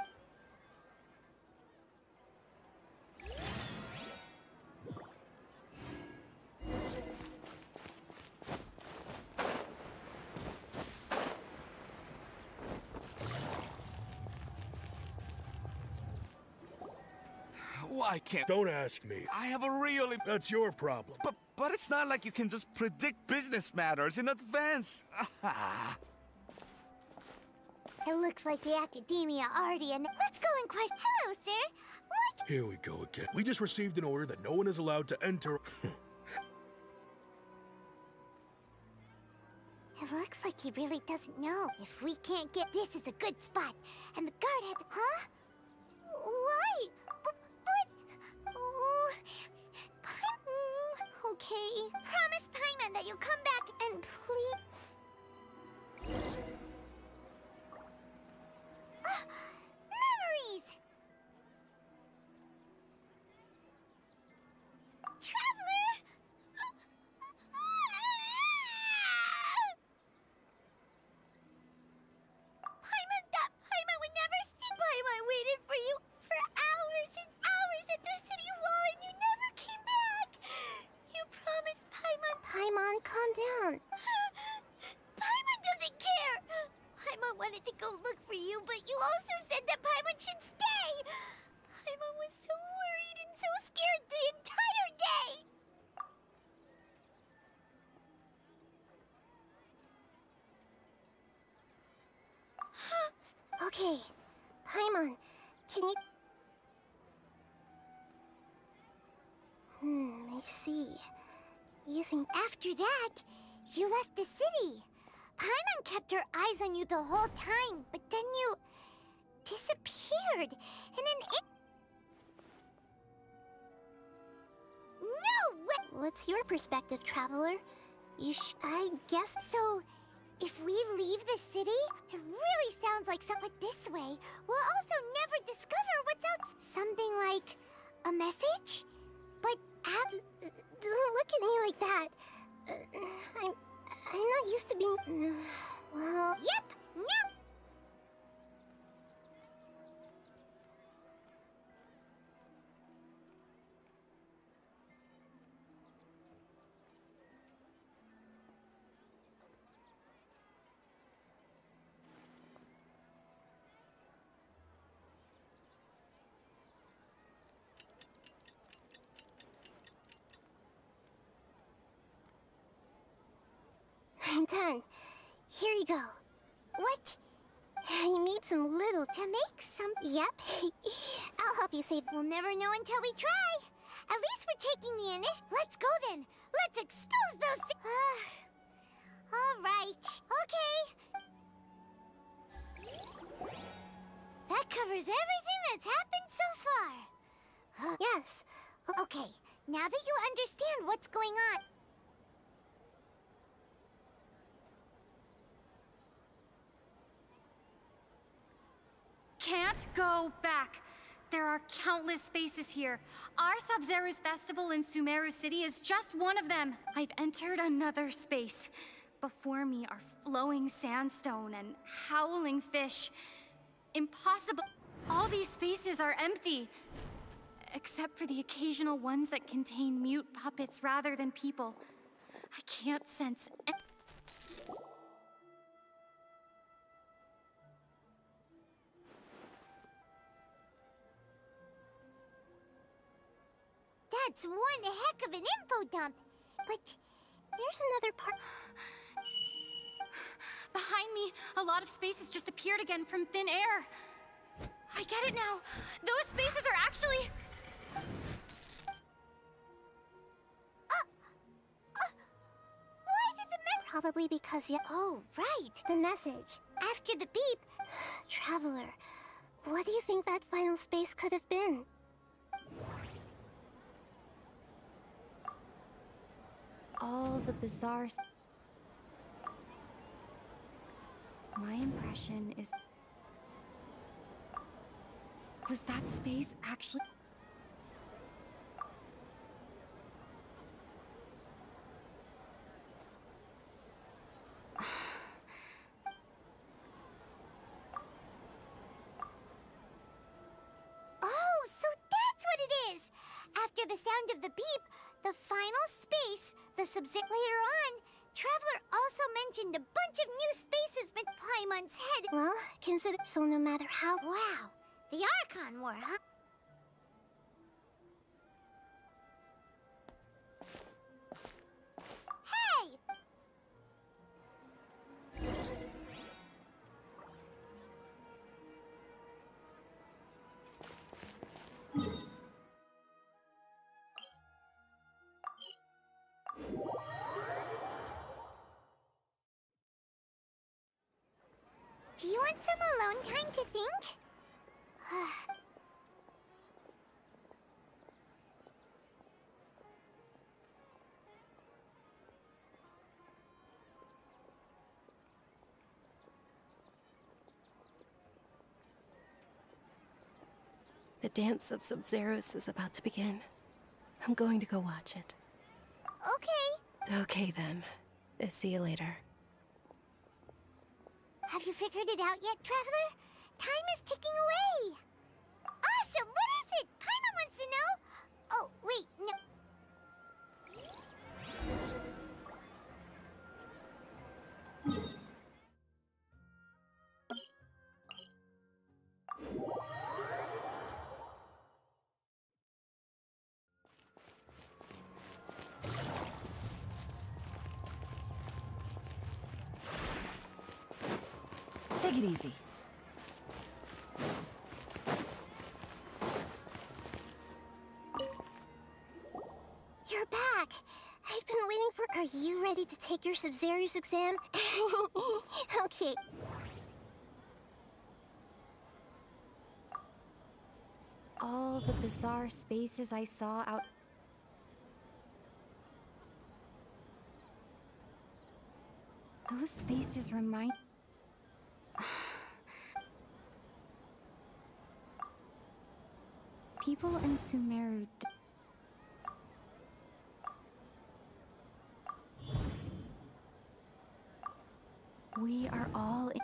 Why can't... Don't ask me. I have a really... That's your problem. But it's not like you can just predict business matters in advance. It looks like the academia already and... Let's go and question... Hello, sir. What? Here we go again. We just received an order that no one is allowed to enter... It looks like he really doesn't know. If we can't get... This is a good spot. And the guard has... Huh? Why? But... Oh... Okay. Promise Paimon that you'll come back and please... Memories! Traveler! Paimon would never see... Paimon waited for you for hours and hours at the city wall and you never came back! You promised Paimon... Paimon, calm down. Paimon doesn't care! Paimon wanted to go look for you, but you also said that Paimon should stay! Paimon was so worried and so scared the entire day! Okay, Paimon, can you... I see. Using... After that, you left the city. Paimon kept her eyes on you the whole time, but then you... disappeared in an... No way! What's your perspective, Traveler? I guess... So... If we leave the city, it really sounds like something this way. We'll also never discover what's out. Something like a message? But don't look at me like that. I'm not used to being... well... Yep! No! I'm done. Here you go. What? I made some little... To make some... Yep. I'll help you save... We'll never know until we try. At least we're taking the initiative. Let's go then. Let's expose those... All right. Okay. That covers everything that's happened so far. Yes. Okay. Now that you understand what's going on... Can't go back. There are countless spaces here. Our Sub-Zero's festival in Sumeru City is just one of them. I've entered another space. Before me are flowing sandstone and howling fish. Impossible. All these spaces are empty. Except for the occasional ones that contain mute puppets rather than people. I can't sense... That's one heck of an info dump. But there's another part. Behind me, a lot of spaces just appeared again from thin air. I get it now. Those spaces are actually... Why did the Probably because you... Oh, right. The message. After the beep. Traveler, what do you think that final space could have been? All the bizarre... My impression is... Was that space actually... Oh, so that's what it is! After the sound of the beep, the final space, the subject later on, Traveler also mentioned a bunch of new spaces with Paimon's head. Well, consider so no matter how... Wow, the Archon War, huh? Hey! Do you want some alone time to think? The dance of Sub-Zeros is about to begin. I'm going to go watch it. Okay. Okay then. See you later. Have you figured it out yet, Traveler? Time is ticking away! Awesome! What is it? Paimon wants to know! Oh, wait, no... Take it easy. You're back! I've been waiting for... Are you ready to take your Sub-Zero's exam? Okay. All the bizarre spaces I saw out... Those spaces remind... People in Sumeru... We are all in...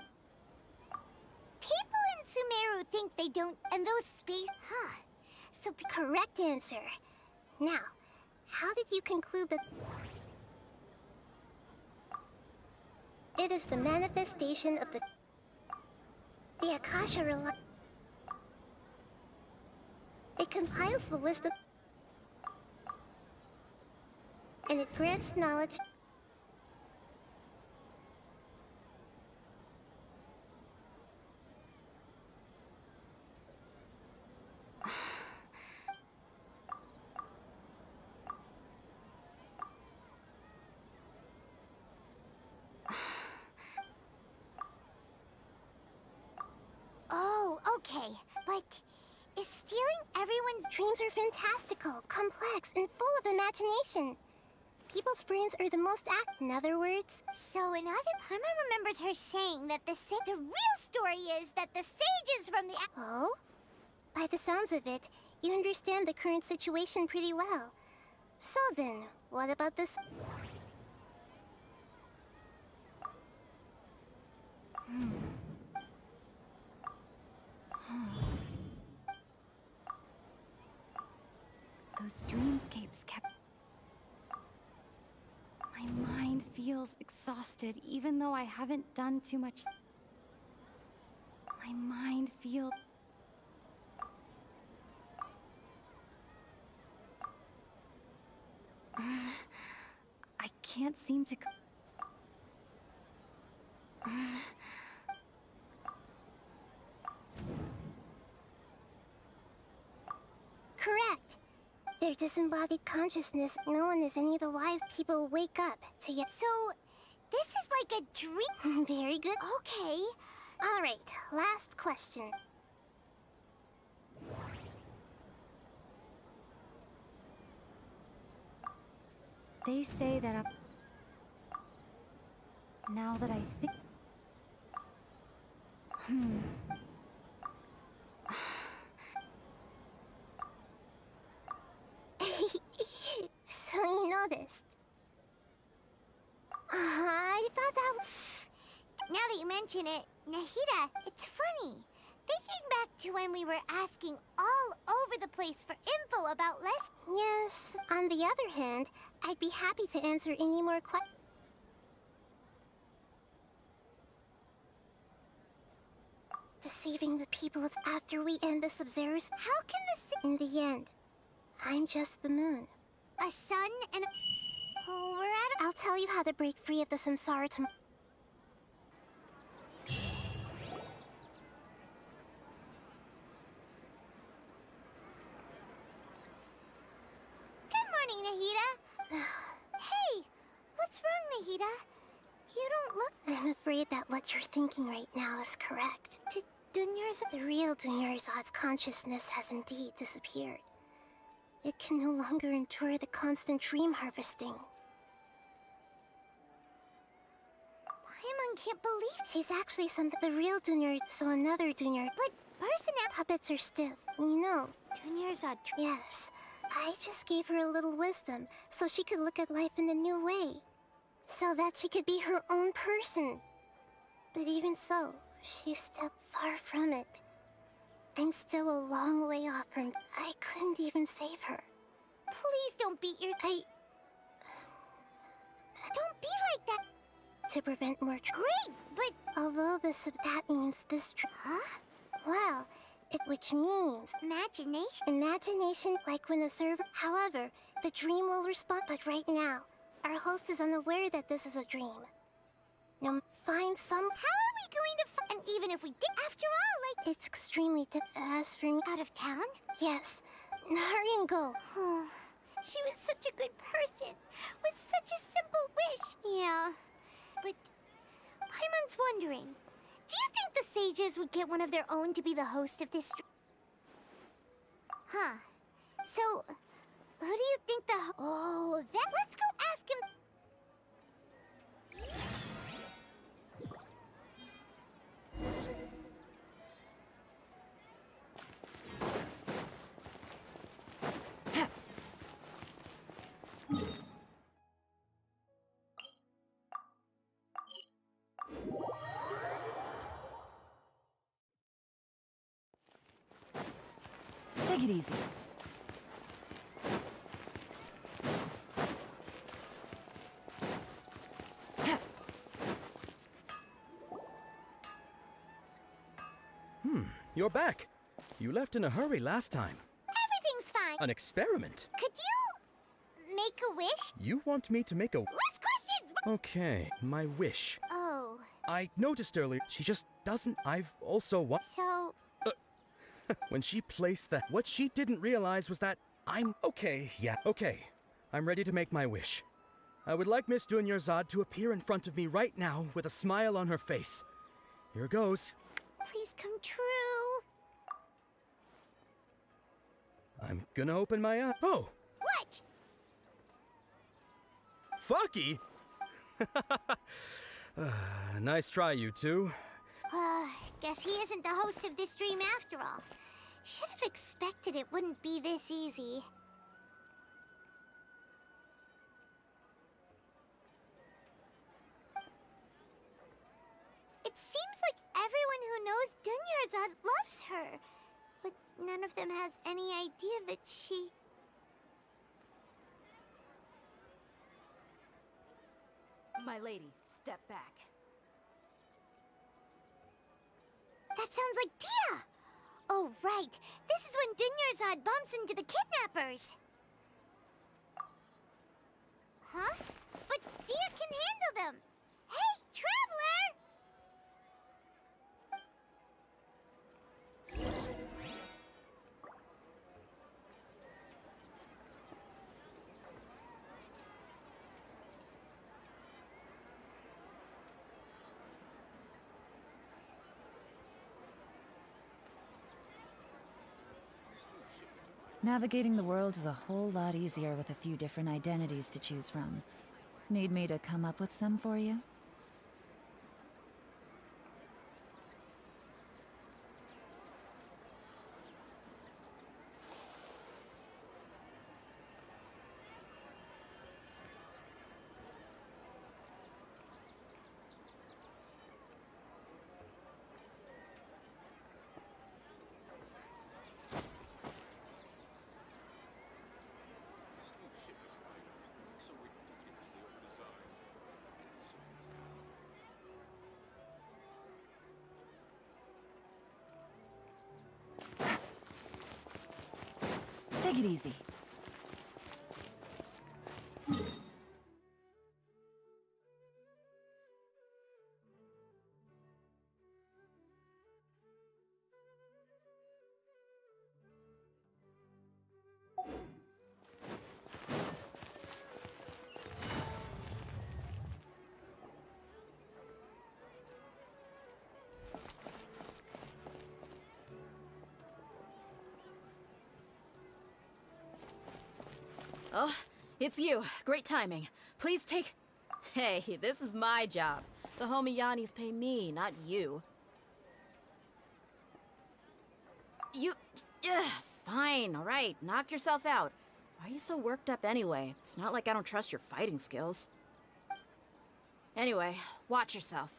People in Sumeru think they don't... And those space... Huh. So, correct answer. Now, how did you conclude that... It is the manifestation of the Akasha It compiles the wisdom... And it grants knowledge... Oh, okay, but is stealing everyone's dreams are fantastical, complex, and full of imagination. People's brains are the most In other words, so in other... Paimon remembers her saying that the real story is that the sages from the... Oh? By the sounds of it, you understand the current situation pretty well. So then, what about this... Those dreamscapes kept... My mind feels exhausted, even though I haven't done too much... My mind feels... I can't seem to... Correct. Their disembodied consciousness, known as any of the wise people, wake up to you. So, this is like a dream. Very good. Okay. All right. Last question. They say that now that I think... So you noticed. I thought that... Now that you mention it, Nahida, it's funny. Thinking back to when we were asking all over the place for info about less... Yes, on the other hand, I'd be happy to answer any more questions. Deceiving the people after we end the Sub-Zeros. How can this... In the end, I'm just the moon. A sun and a... Oh, we're at... I'll tell you how to break free of the samsara tomorrow. Good morning, Nahida. Hey, what's wrong, Nahida? You don't look... I'm afraid that what you're thinking right now is correct. The real Dunyarzad's consciousness has indeed disappeared. It can no longer endure the constant dream harvesting. Paimon can't believe... She's actually the real Dunyar, so another Dunyar. But puppets are stiff, you know. Dunyarzad... Yes. I just gave her a little wisdom, so she could look at life in a new way. So that she could be her own person. But even so, she's still far from it. I'm still a long way off from... I couldn't even save her. Please don't beat your... Don't be like that! To prevent more... Great, but... Although that means this... Huh? Well, which means... Imagination? Imagination, like when the server... However, the dream will respond... But right now, our host is unaware that this is a dream. Now, find some... How are we going to find... And even if we did, after all, like... It's extremely... As for me... Out of town? Yes. Hurry and go. She was such a good person. With such a simple wish. Yeah. But... Paimon's wondering... Do you think the sages would get one of their own to be the host of this... Huh. So... Who do you think the... Oh, let's go ask him... Take it easy. You're back. You left in a hurry last time. Everything's fine. An experiment? Could you... make a wish? You want me to make a... Less questions! Okay, my wish. Oh. I noticed earlier, she just doesn't... I've also... So... When she placed that... What she didn't realize was that I'm... Okay, yeah, okay. I'm ready to make my wish. I would like Miss Dunyarzad to appear in front of me right now with a smile on her face. Here goes. Please come true. I'm gonna open my eye. Oh! What? Fucky! Nice try, you two. Guess he isn't the host of this dream after all. Should have expected it wouldn't be this easy. It seems like everyone who knows Dunyarzad loves her, but none of them has any idea that she... My lady, step back. That sounds like Dia! Oh, right. This is when Dunyarzad bumps into the kidnappers. Huh? But Dia can handle them! Hey, Traveler! Navigating the world is a whole lot easier with a few different identities to choose from. Need me to come up with some for you? Take it easy. Oh, it's you. Great timing. Please take... Hey, this is my job. The homie Yannis pay me, not you. You... Ugh, fine, alright. Knock yourself out. Why are you so worked up anyway? It's not like I don't trust your fighting skills. Anyway, watch yourself.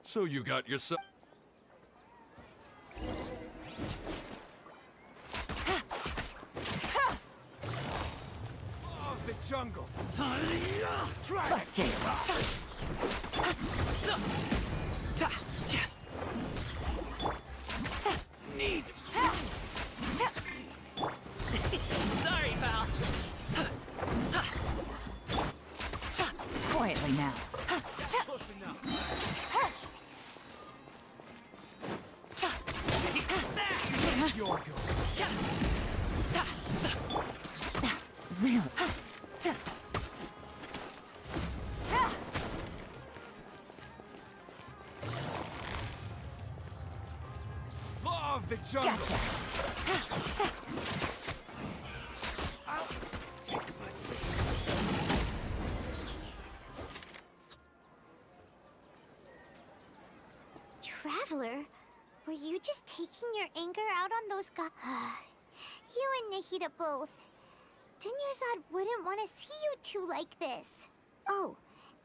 So you got yourself... The jungle. Busted. Need. Sorry, pal. Quietly now. Close enough. You're good. Really? Law of the jungle. Gotcha. I'll take my leave. Traveler, were you just taking your anger out on those guys? You and Nahida both. Dunyarzad wouldn't want to see you two like this. Oh,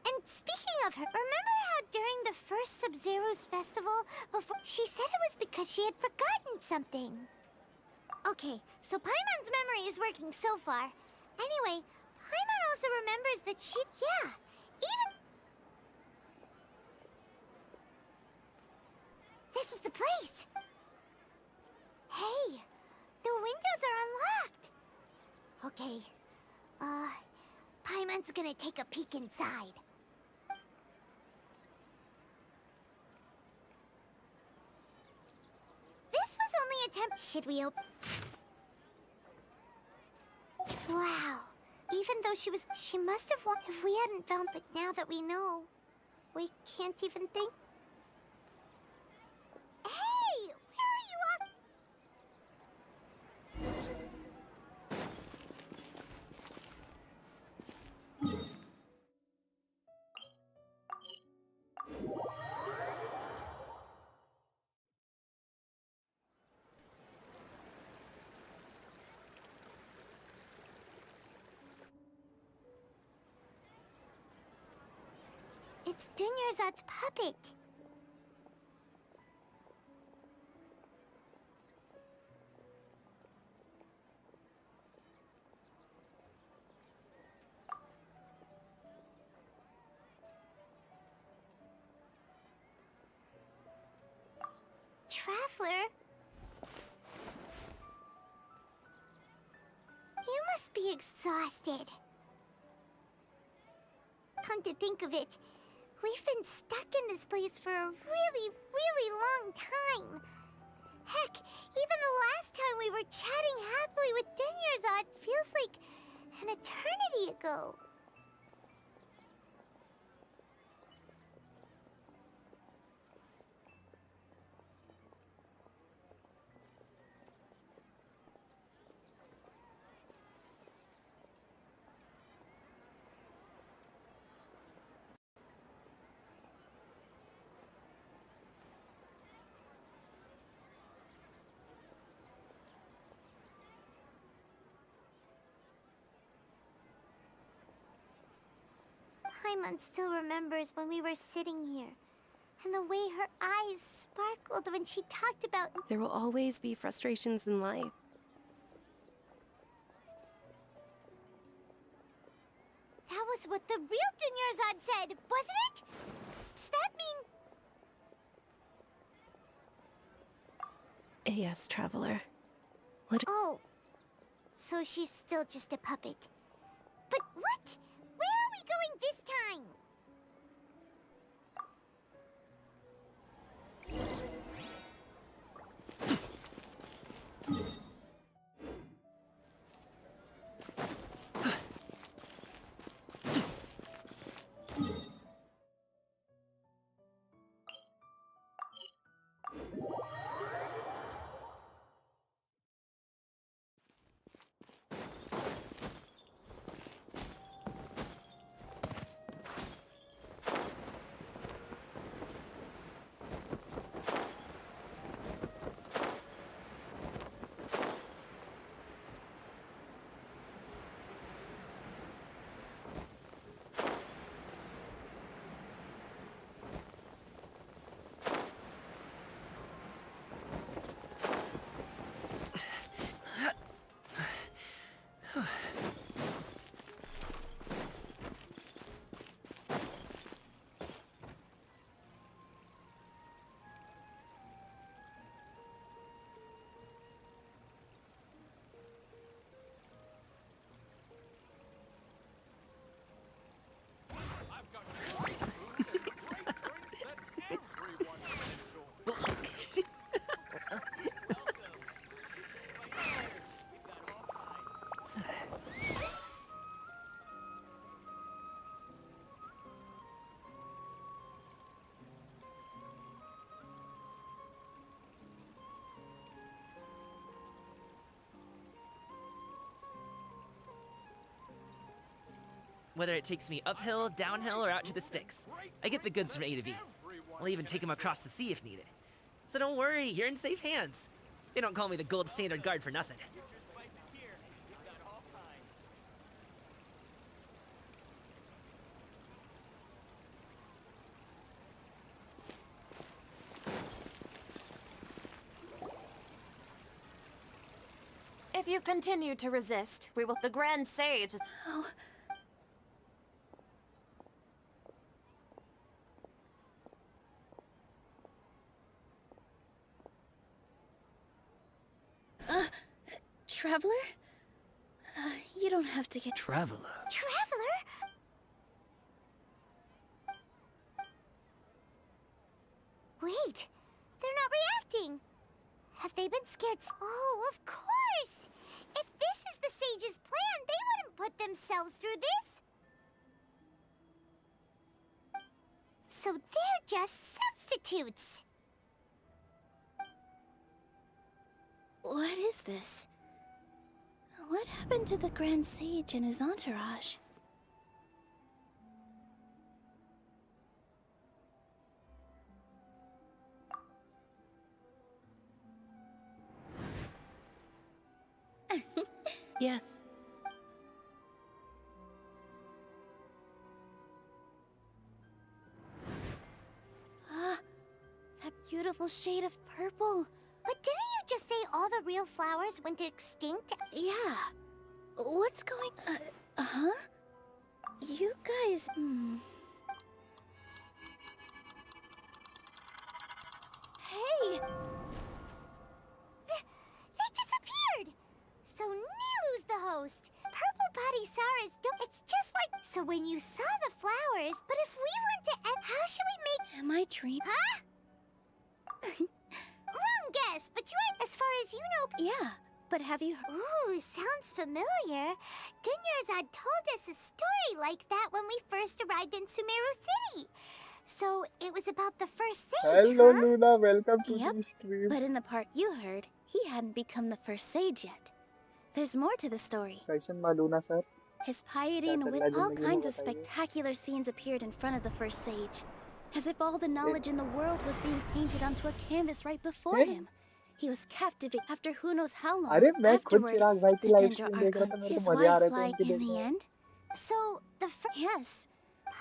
and speaking of her, remember how during the first Sub-Zero's festival, before she said it was because she had forgotten something? Okay, so Paimon's memory is working so far. Anyway, Paimon also remembers that she... Yeah, even... This is the place! Hey, the windows are unlocked! Okay, Paimon's gonna take a peek inside. This was only a temp... Should we open... Wow. Even though she must have won if we hadn't found... But now that we know, we can't even think... Hey! Where are you off? It's Dunyarzad's puppet. Traveler? pretty exhausted. Come to think of it, we've been stuck in this place for a really long time. Heck, even the last time we were chatting happily with Denyerzad feels like an eternity ago. Paimon still remembers when we were sitting here, and the way her eyes sparkled when she talked about— There will always be frustrations in life. That was what the real Denyerzad said, wasn't it? Does that mean— Yes, Traveler. What— Oh, so she's still just a puppet. But what? Where are we going this time? Whether it takes me uphill, downhill, or out to the sticks, I get the goods from A to B. I'll even take them across the sea if needed. So don't worry, you're in safe hands. They don't call me the gold standard guard for nothing. If you continue to resist, we will— The Grand Sage is— Oh. Traveler? You don't have to get— Traveler? Traveler? Wait, they're not reacting. Have they been scared? Oh, of course! If this is the sage's plan, they wouldn't put themselves through this. So they're just substitutes. What is this? What happened to the Grand Sage and his entourage? Yes. That beautiful shade of purple. But didn't you just say all the real flowers went extinct? Yeah. What's going— huh? You guys— Hey! They disappeared! So Nilu's the host. Purple Nobody saw us. It's just like... So when you saw the flowers, but if we want to end... How should we make... Am I dreaming? Huh? Wrong guess, but you're... As far as you know... Yeah, but have you... Ooh, sounds familiar. Dunyarzad told us a story like that when we first arrived in Sumeru City. So it was about the first sage, Hello, huh? Luna. Welcome to Yep, the stream. but in the part you heard, he hadn't become the first sage yet. There's more to the story. Question ma Luna sir. His piety and wit, all kinds of spectacular scenes appeared in front of the first sage. As if all the knowledge in the world was being painted onto a canvas right before him. He was captivated after who knows how long. अरे मैं खुद Afterward, चिराग भाई की the live Dendro stream देख रहा था Archon, मेरे his को मजा आ wife रहा था like उनकी in the देखने end. So, the Yes,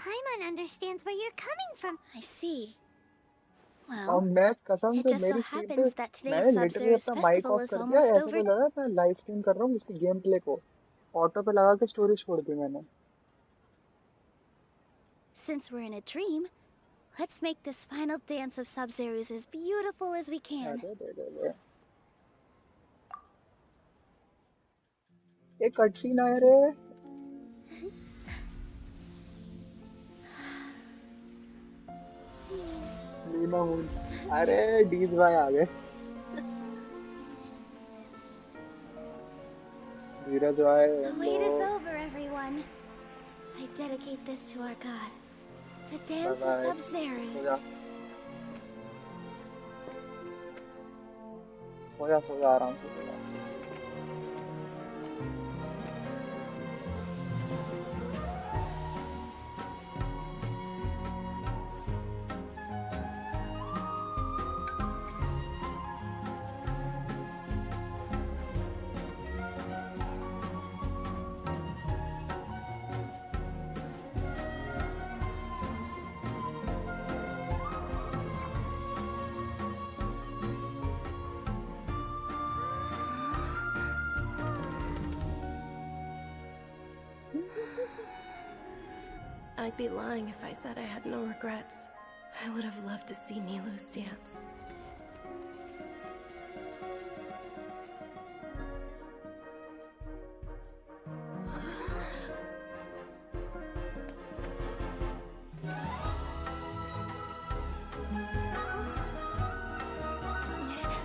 Paimon understands where you're coming from. I see. और Well, मैं कसम it से just so मेरी स्ट्रीम पे happens that today's मैंने लिटरली Sub-Zero's अपना माइक festival ऑफ is कर दिया almost ऐसा over. तो लगा मैं लाइव स्ट्रीम कर रहा हूँ इसकी गेम प्ले को ऑटो पे लगा के स्टोरी छोड़ दी मैंने Since we're in a dream, let's make this final dance of Sub-Zeros as beautiful as we can. अरे दे एक कट सीन आया रे लूना मून अरे डीज भाई आ गए धीरज भाई The wait is over, everyone. I dedicate this to our god, the dance of Sub-Zeros. हो जा आराम से हो जा I'd be lying if I said I had no regrets. I would have loved to see Nilou's dance.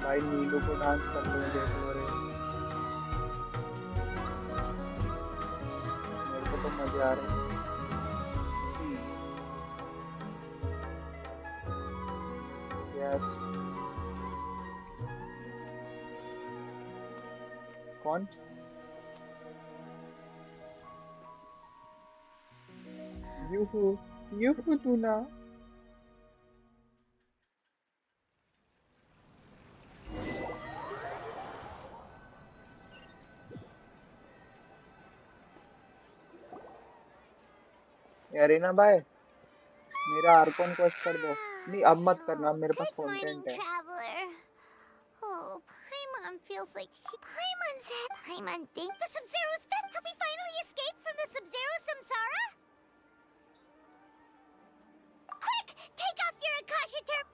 भाई नीलू को dance करते हुए देख लो रे मेरे को तो मजे आ रहे हैं यस कौन यूहू लूना अरीना भाई मेरा आर्कॉन क्वेस्ट कर दो नहीं अब मत करना अब मेरे पास कंटेंट है Oh, Paimon feels like Paimon's head. Paimon think the Sub-Zero's death. Have we finally escaped from the Sub-Zero samsara? Quick, take off your Akasha term.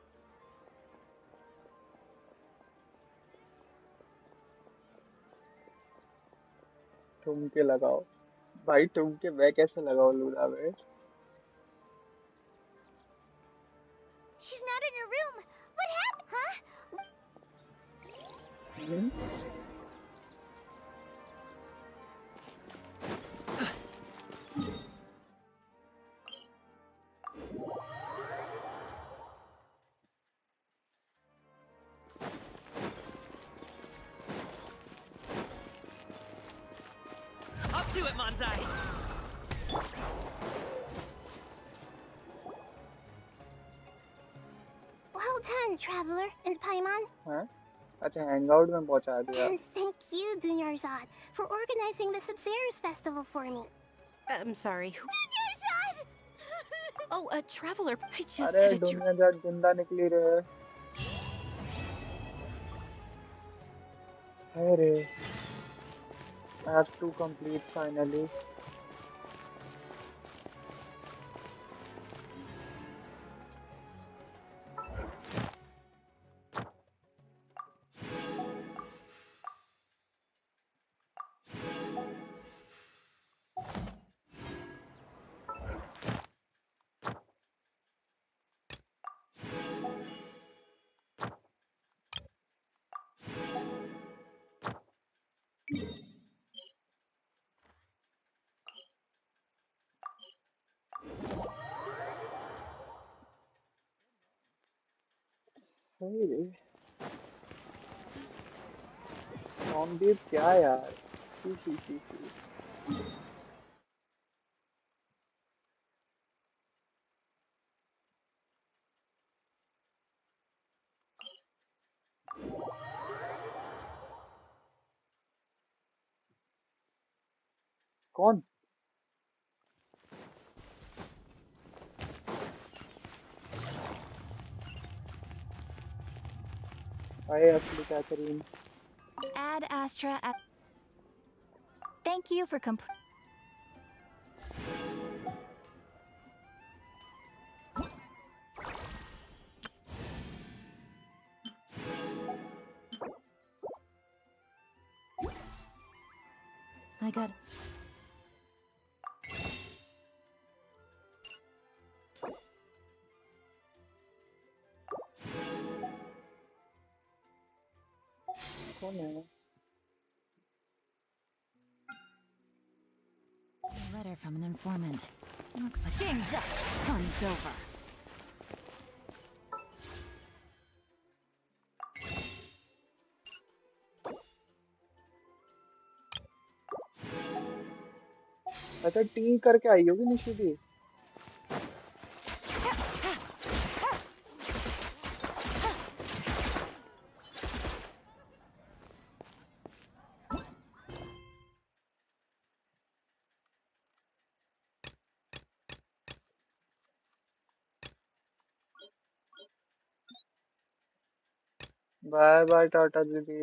ठुमके लगाओ भाई ठुमके मैं कैसे लगाओ लूना में She's not in her room. What happened? Huh? Up to it, Manzai! Well done, traveler and Paimon. हाँ अच्छा hangout में पहुंचा दिया And thank you, Dunyarzad, for organizing the Sub-Zero's festival for me. I'm sorry. Dunyarzad! Oh, a traveler. I just अरे had a दुनिया जट जिंदा निकली रे अरे I have to complete finally वही रे zombie क्या यार शी शी शी शी कौन आए असली Catherine Ad Astra. Thank you for I got. कौन है A letter from an informant. Looks like game's up. Fun's over. अच्छा टी करके आई होगी निशु दी बाय बाय टाटा दीदी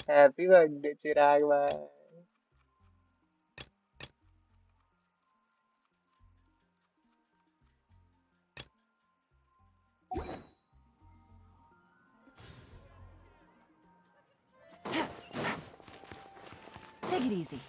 हैप्पी बर्थडे चिराग भाई Take it easy.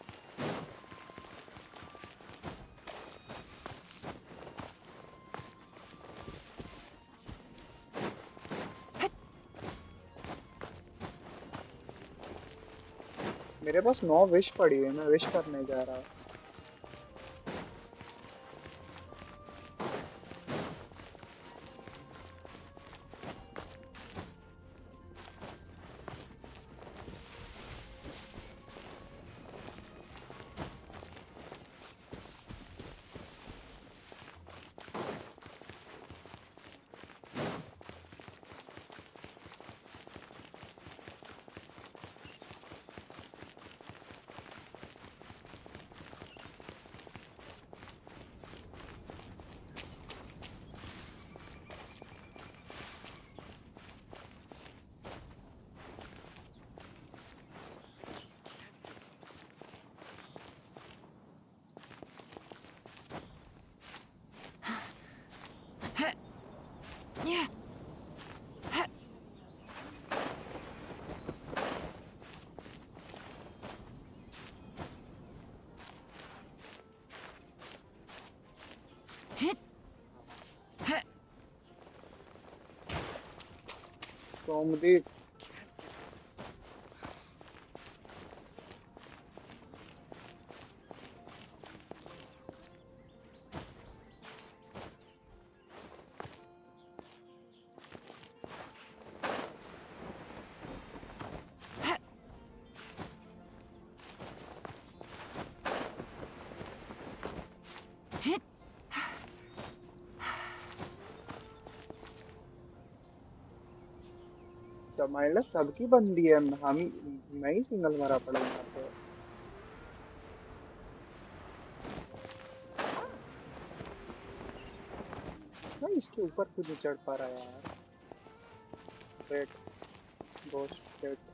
मेरे पास 9 विश पड़ी है मैं विश करने जा रहा हूँ Yeah. सोमदीप माइला सबकी बंदी है हम मैं ही सिंगल मरा पड़ा यहाँ पे मैं इसके ऊपर क्यों नहीं चढ़ पा रहा यार वेट गोस्ट वेट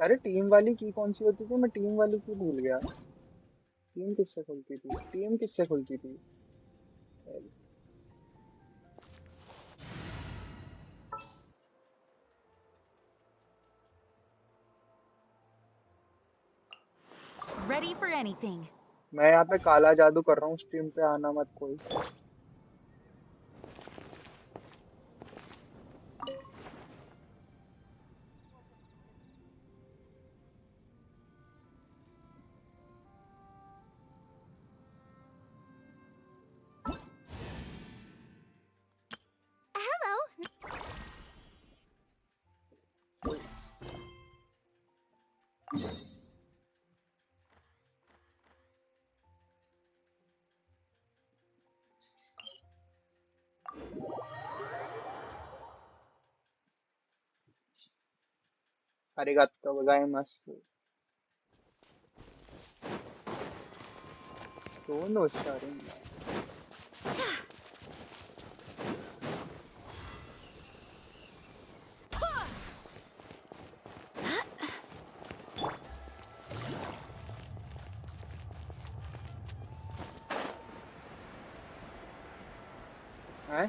अरे टीम वाली की कौन सी होती थी? मैं टीम वाली की भूल गया। टीम किससे खुलती थी? टीम किससे खुलती थी? Ready for anything. मैं यहाँ पे काला जादू कर रहा हूँ, स्ट्रीम पे आना मत कोई। Arigato gozaimasu. Dono sharingan. Huh?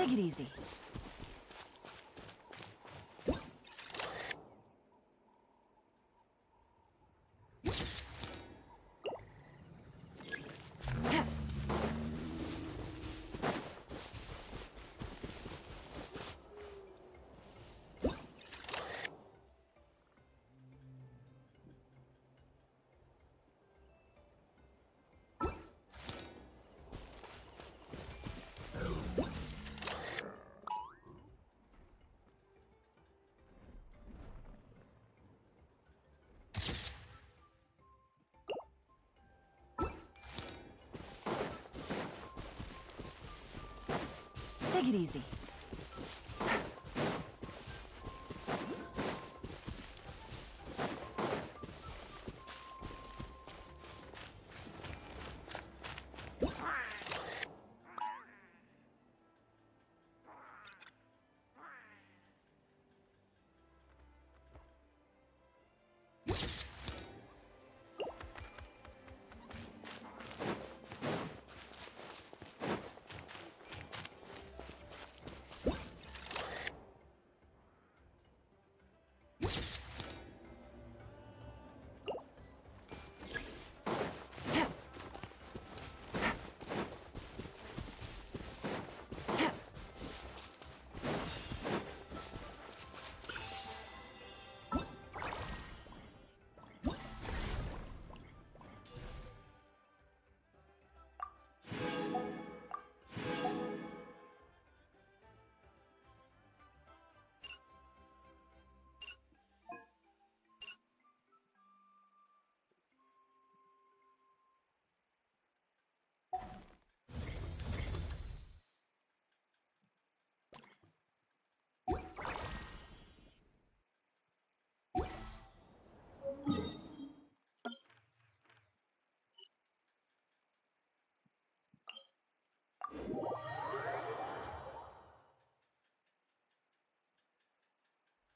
Take it easy. Take it easy.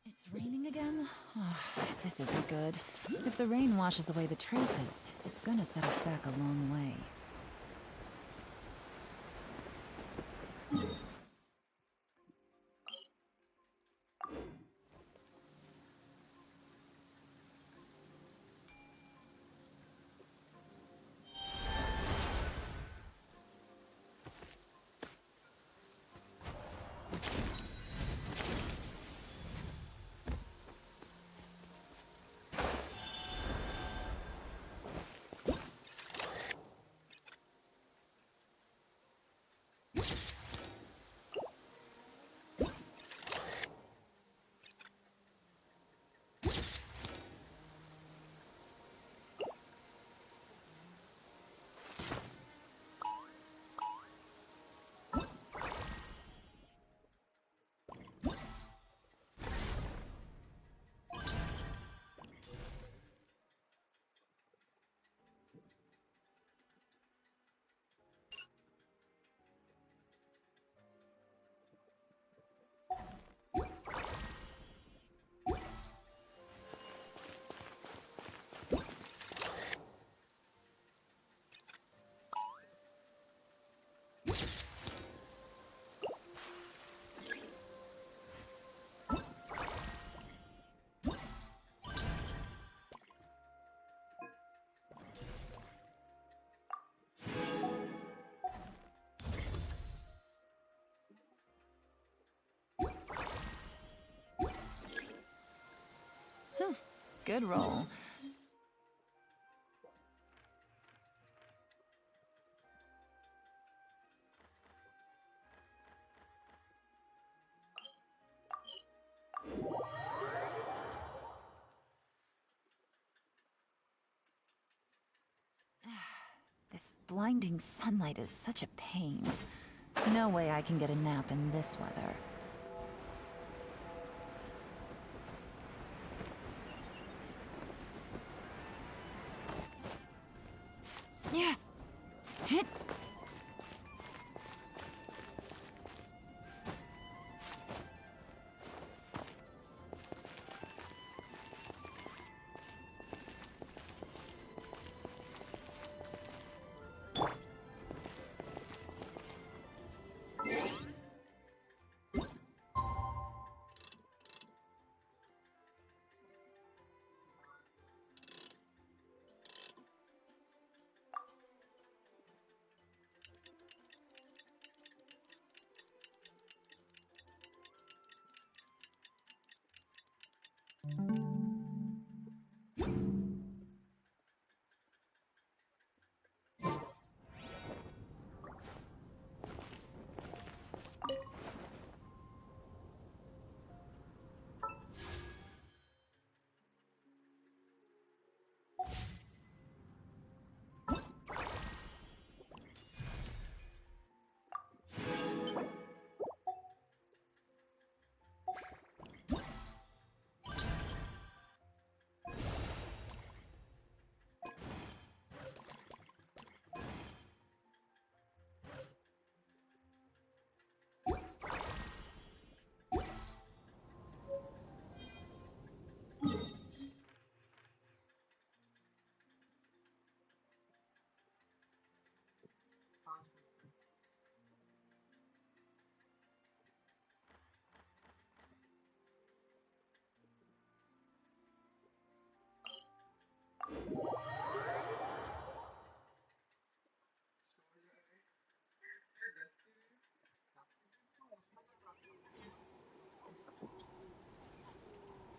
It's raining again? Oh, this isn't good. If the rain washes away the traces, it's gonna set us back a long way. Good roll. This blinding sunlight is such a pain. No way I can get a nap in this weather. Yeah. Hit.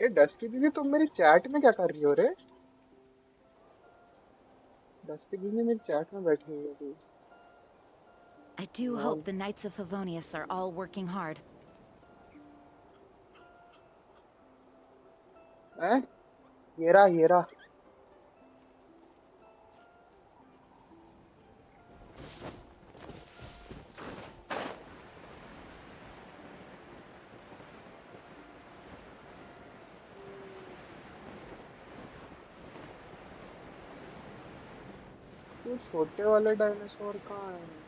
ये dusty दीदी तुम मेरी chat में क्या कर रही हो रे? डस्टी दीदी मेरी चैट में बैठी हुई है तू। I do hope the Knights of Favonius are all working hard. हैं? ये रहा। तो छोटे वाले डायनासोर कहाँ है?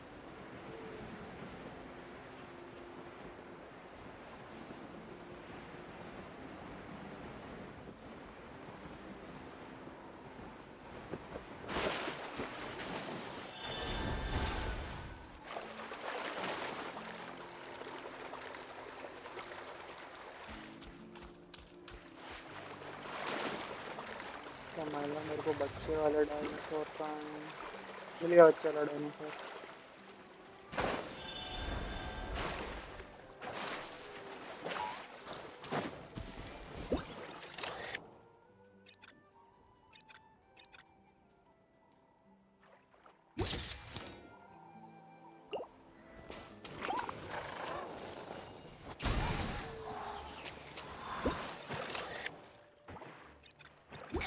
मेरे को बच्चे वाले डायनासोर कहाँ है? मिल गया बच्चा वाला dinosaur.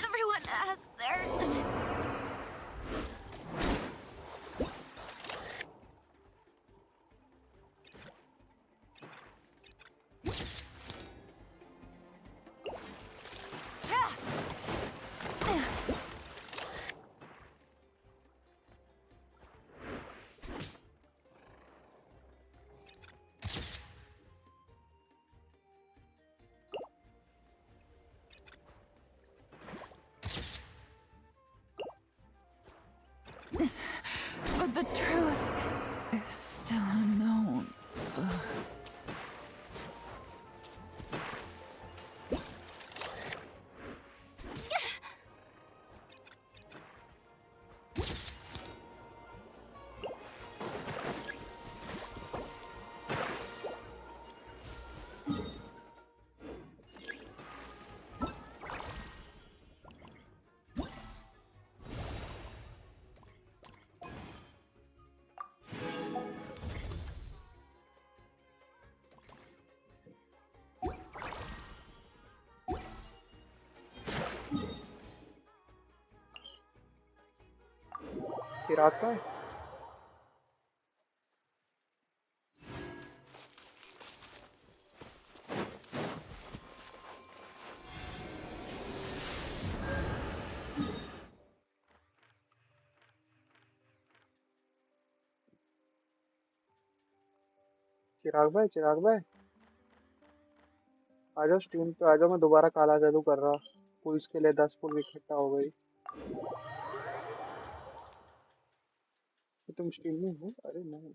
Everyone has their limits. But the truth is still unknown. चिराग का है? चिराग भाई आ जाओ स्ट्रीम पे आ जाओ। मैं दोबारा काला जादू कर रहा। पुल्स के लिए 10 पुल इकट्ठा हो गई। तुम स्ट्रीम में हो? अरे नहीं।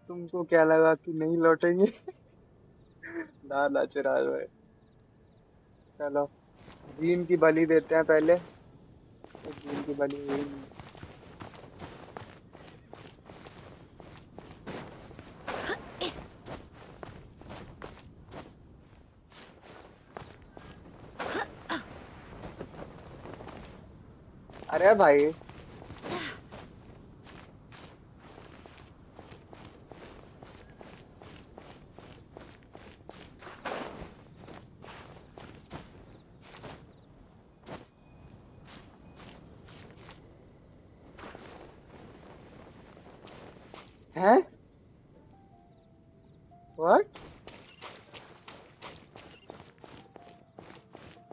तुमको क्या लगा कि नहीं लौटेंगे? ना चिराग भाई। चलो जीन की बलि देते हैं पहले। तो जीन की बलि हुई नहीं। अरे भाई हैं? What?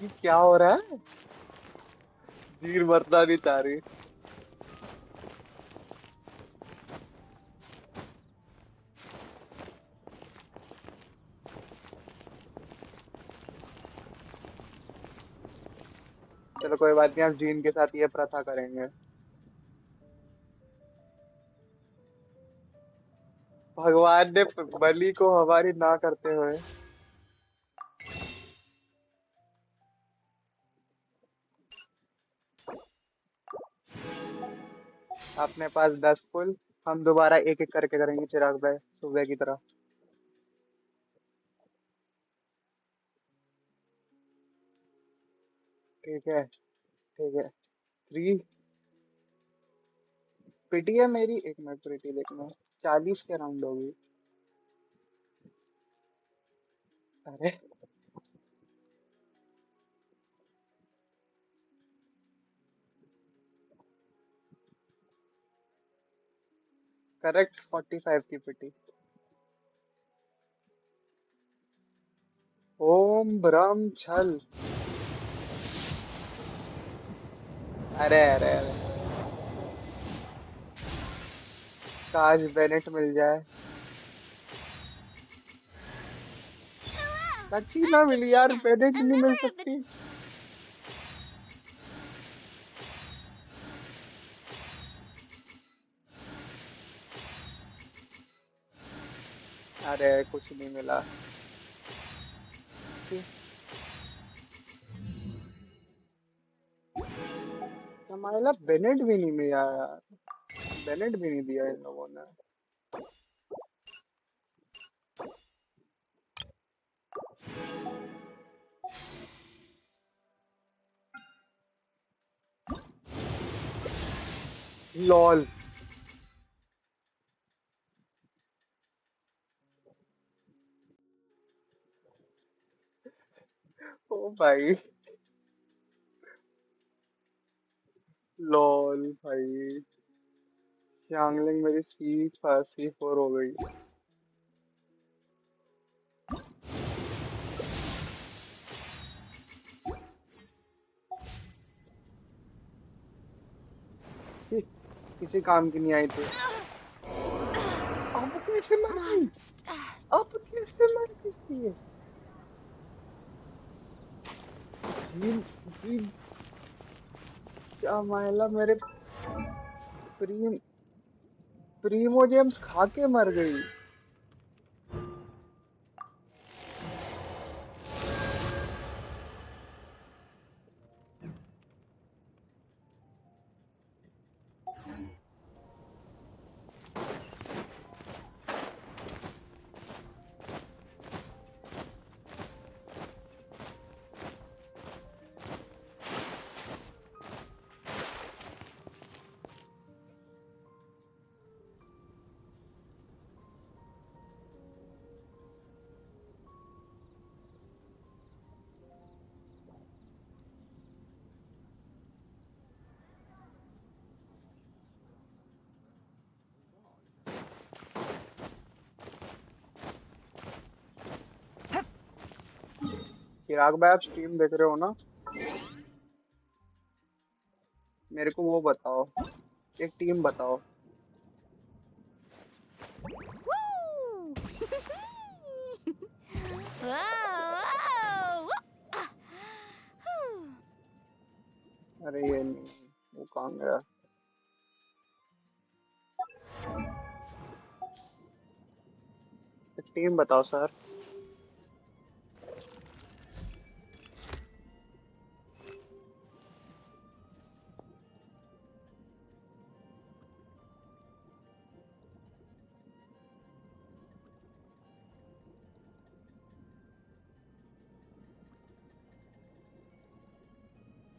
ये क्या हो रहा है? जीर मरना नहीं चाह रही। चलो कोई बात नहीं, अब जीन के साथ ये प्रथा करेंगे। भगवान ने बलि को हमारी ना करते हुए अपने पास 10 फुल, हम दोबारा एक एक करके करेंगे चिराग भाई, सुबह की तरह। ठीक है ठीक है। 3 पिटी है मेरी, एक मिनट पिटी देखना, 40 के राउंड होगी। अरे करेक्ट 45 की पिटी। ओम ब्रह्म छल। अरे अरे अरे, काश बेनेट मिल जाए। सच्ची ना मिली यार, बेनेट नहीं मिल सकती। अरे कुछ नहीं मिला। हमारा बेनेट भी नहीं मिला यार, बेनेट भी नहीं दिया इन लोगों ने। लॉल। ओ भाई, लॉल भाई। यांगलिंग मेरी C4 हो गई। किसी काम की नहीं आई थी। अब कैसे मर गई? अब कैसे मर गई? जीन जीन क्या मायला, मेरे प्रीमोजेम्स खा के मर गई। चिराग भाई आप स्ट्रीम देख रहे हो ना? मेरे को वो बताओ, एक टीम बताओ। अरे ये नहीं, वो कहाँ गया? एक टीम बताओ सर।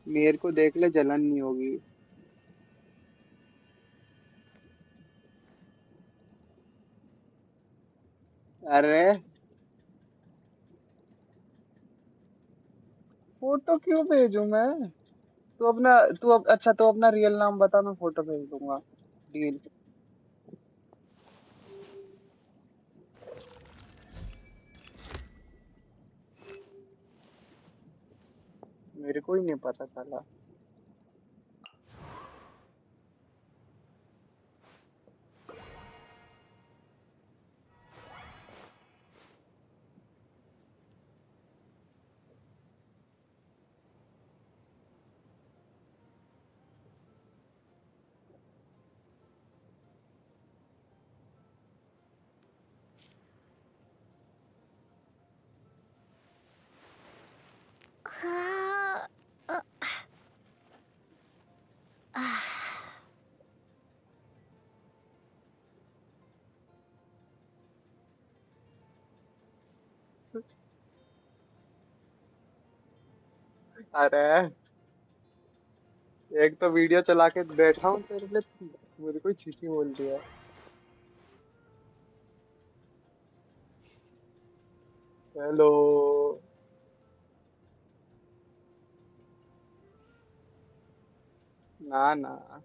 मेरे को देख ले, जलन नहीं होगी। अरे फोटो क्यों भेजूं मैं? अच्छा तू अपना रियल नाम बता, मैं फोटो भेज दूंगा। डील। मेरे को ही नहीं पता साला। अरे एक तो वीडियो चला के बैठा हूँ तेरे लिए, मेरे को चीची बोल दिया। हेलो। ना ना,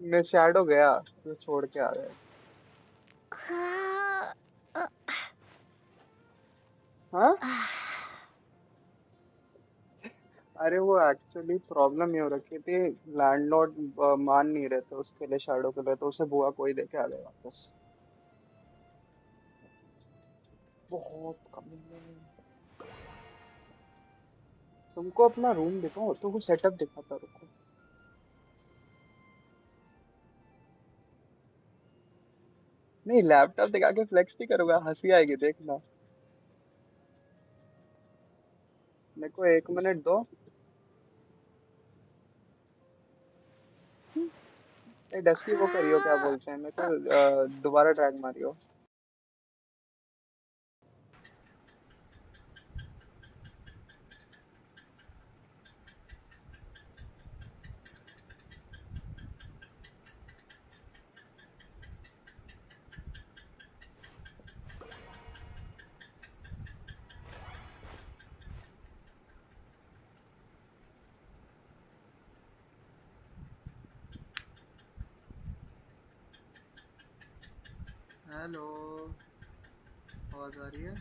मैं शैडो गया तो छोड़ के आ गया। हाँ, अरे वो एक्चुअली प्रॉब्लम ये हो रखी थी, लैंडलॉर्ड मान नहीं रहे थे उसके लिए, शैडो के लिए, तो उसे बुआ कोई देके आ गया वापस। बहुत कम है। तुमको अपना रूम दिखाओ, तुमको सेटअप दिखाता, रुको। नहीं, लैपटॉप दिखा के फ्लेक्स नहीं करूंगा, हंसी आएगी देखना। मेरे को 1 मिनट दो। नहीं, डस्की वो करियो, क्या बोलते हैं, मेरे को दोबारा ड्रैग मारियो। हेलो, आवाज आ रही है?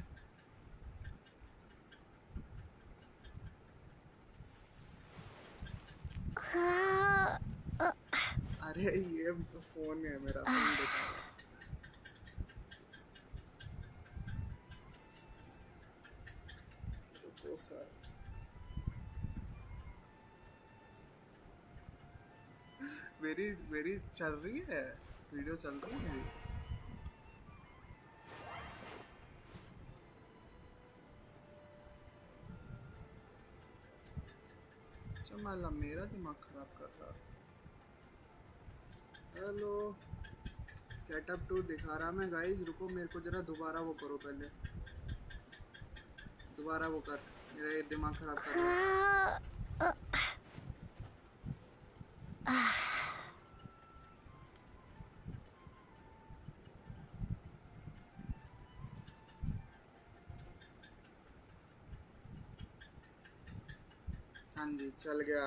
अरे ये फोन है मेरा, फोन देखा। रुको सर, मेरी मेरी चल रही है, वीडियो चल रही है मेरी। चमाला मेरा दिमाग खराब कर रहा। हेलो, सेटअप 2 दिखा रहा मैं गाइस, रुको मेरे को जरा दोबारा वो करो, पहले दोबारा वो कर, मेरा ये दिमाग खराब कर रहा है। हाँ जी, चल गया।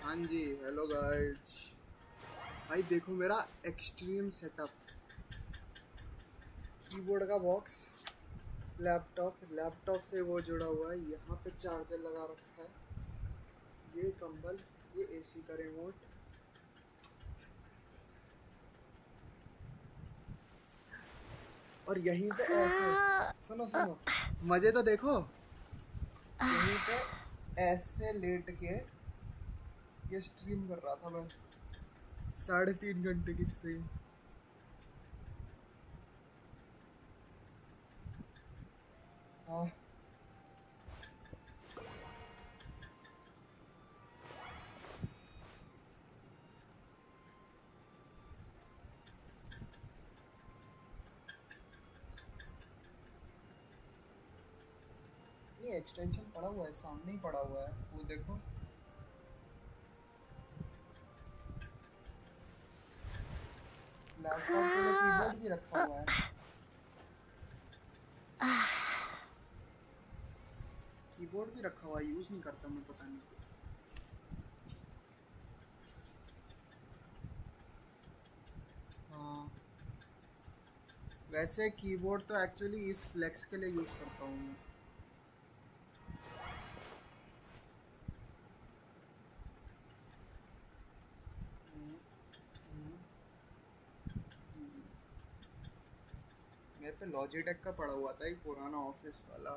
हाँ जी, हेलो गाइस। भाई देखो मेरा एक्सट्रीम सेटअप, कीबोर्ड का बॉक्स, लैपटॉप से वो जुड़ा हुआ है, यहाँ पे चार्जर लगा रखा है, ये कंबल, ये एसी का रिमोट, और यहीं पे ऐसे, सुनो मजे तो देखो, यहीं पे ऐसे लेट के ये स्ट्रीम कर रहा था मैं, 3.5 घंटे की स्ट्रीम। हाँ, ये एक्सटेंशन पड़ा हुआ है, सामने ही पड़ा हुआ है, वो देखो। लैपटॉप के लिए कीबोर्ड भी रखा हुआ है। कीबोर्ड भी रखा हुआ है, यूज नहीं करता मैं, पता नहीं। हाँ, वैसे कीबोर्ड तो एक्चुअली इस फ्लेक्स के लिए यूज करता हूँ मैं। मेरे पे लॉजिटेक का पड़ा हुआ था एक पुराना ऑफिस वाला।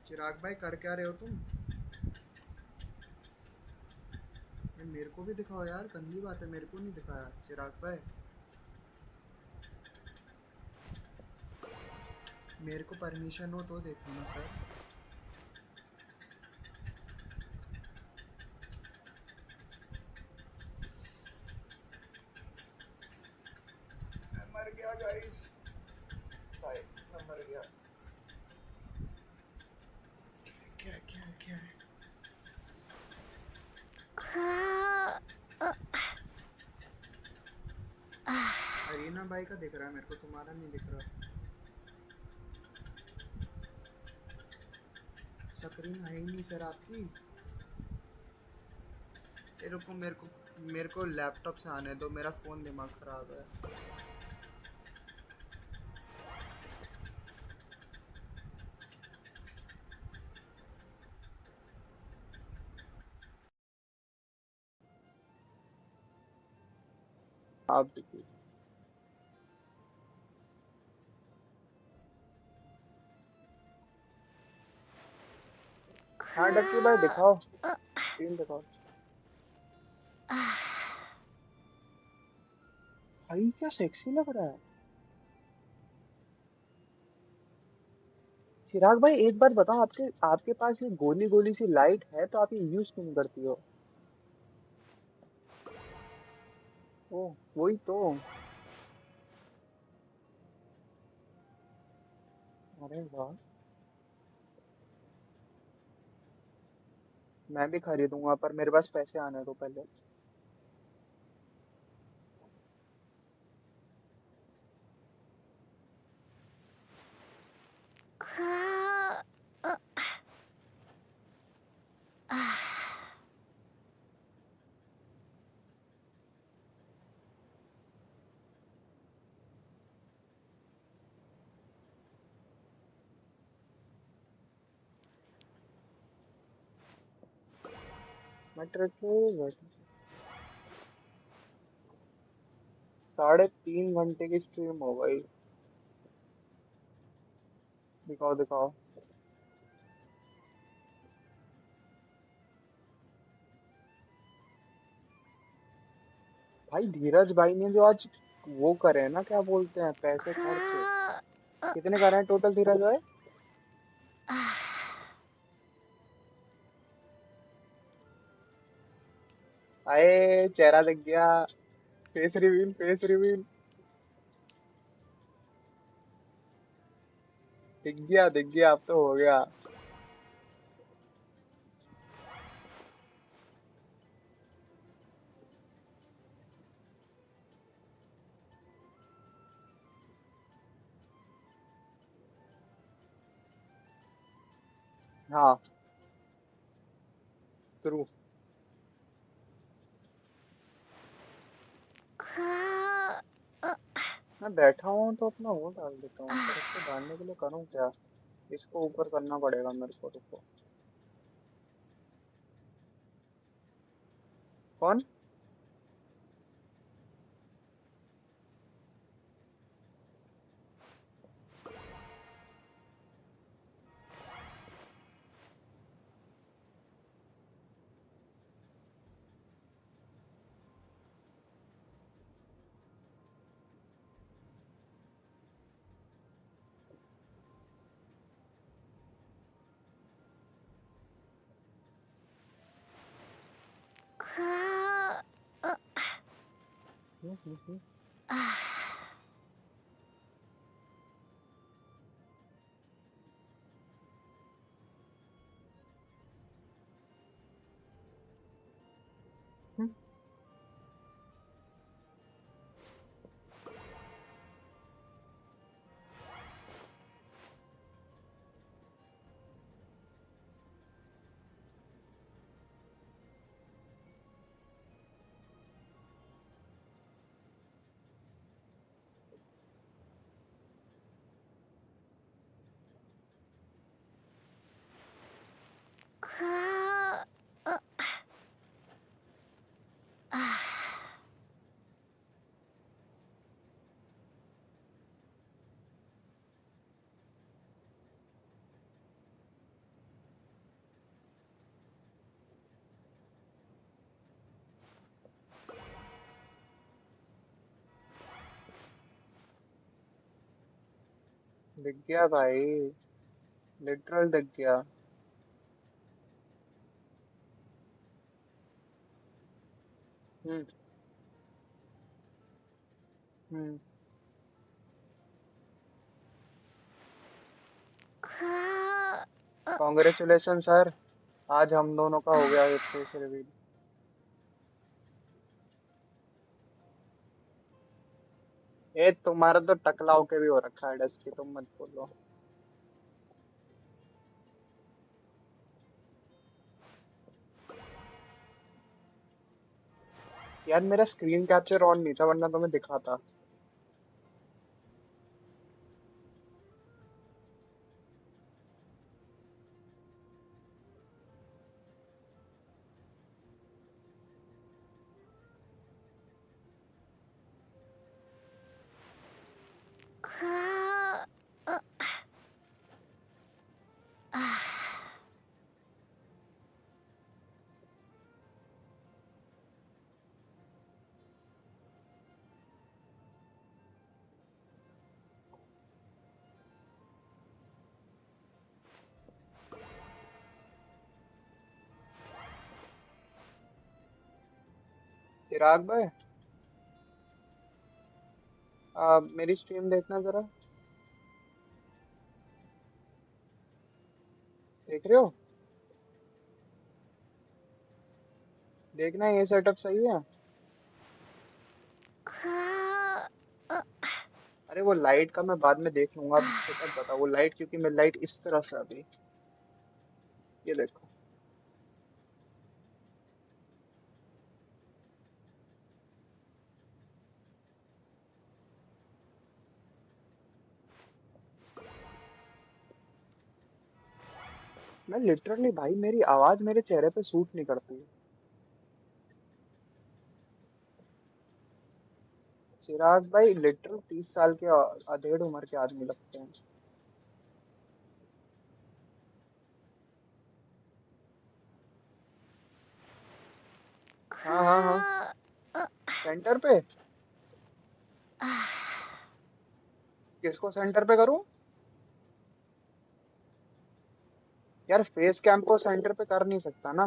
चिराग भाई कर क्या रहे हो तुम? मेरे को भी दिखाओ यार, गंदी बात है, मेरे को नहीं दिखाया चिराग भाई। मेरे को परमिशन हो तो देखो ना सर। मैं मर गया गाइस, भाई मैं मर गया। क्या क्या क्या अरीना भाई का दिख रहा है मेरे को, तुम्हारा नहीं दिख रहा। स्क्रीन है ही नहीं सर आपकी। रुको मेरे को लैपटॉप से आने दो, मेरा फ़ोन दिमाग ख़राब है। आप देखिए। हाँ डक्की भाई दिखाओ, स्क्रीन दिखाओ। भाई क्या सेक्सी लग रहा है। चिराग भाई एक बार बताओ, आपके आपके पास ये गोली गोली सी लाइट है तो आप ये यूज क्यों नहीं करती हो? ओह वही तो। अरे वाह, मैं भी खरीदूंगा पर मेरे पास पैसे आने दो पहले। मैं ट्रक 3.5 घंटे की स्ट्रीम हो गई। दिखाओ दिखाओ। भाई धीरज भाई ने जो आज वो करे हैं ना, क्या बोलते हैं, पैसे खर्च कितने करे हैं टोटल धीरज भाई? आए चेहरा दिख गया, फेस रिवील फेस रिवील। दिख गया अब तो हो गया। हाँ ट्रू। मैं बैठा हूँ तो अपना वो डाल देता हूँ, पर इसको डालने के लिए करूँ क्या? इसको ऊपर करना पड़ेगा मेरे को, रुको। कौन? दिख गया भाई, लिटरल दिख गया। हम्म हम्म। कॉन्ग्रेचुलेशन सर, आज हम दोनों का हो गया फेस रिवील। ए तुम्हारा तो टकला होके भी हो रखा है डस्की, तुम मत बोलो। यार मेरा स्क्रीन कैप्चर ऑन नहीं था वरना तुम्हें दिखाता। चिराग भाई, मेरी स्ट्रीम देखना जरा। देख रहे हो? देखना ये सेटअप सही है। अरे वो लाइट का मैं बाद में देख लूंगा, अब सेटअप बताओ। वो लाइट, क्योंकि मैं लाइट इस तरफ है अभी। ये देखो। मैं लिटरली भाई, मेरी आवाज मेरे चेहरे पे सूट नहीं करती। चिराग भाई लिटरल 30 साल के अधेड़ उम्र के आदमी लगते हैं। हाँ हाँ हाँ, सेंटर पे। किसको सेंटर पे करूं? यार फेस कैम को सेंटर पे कर नहीं सकता ना।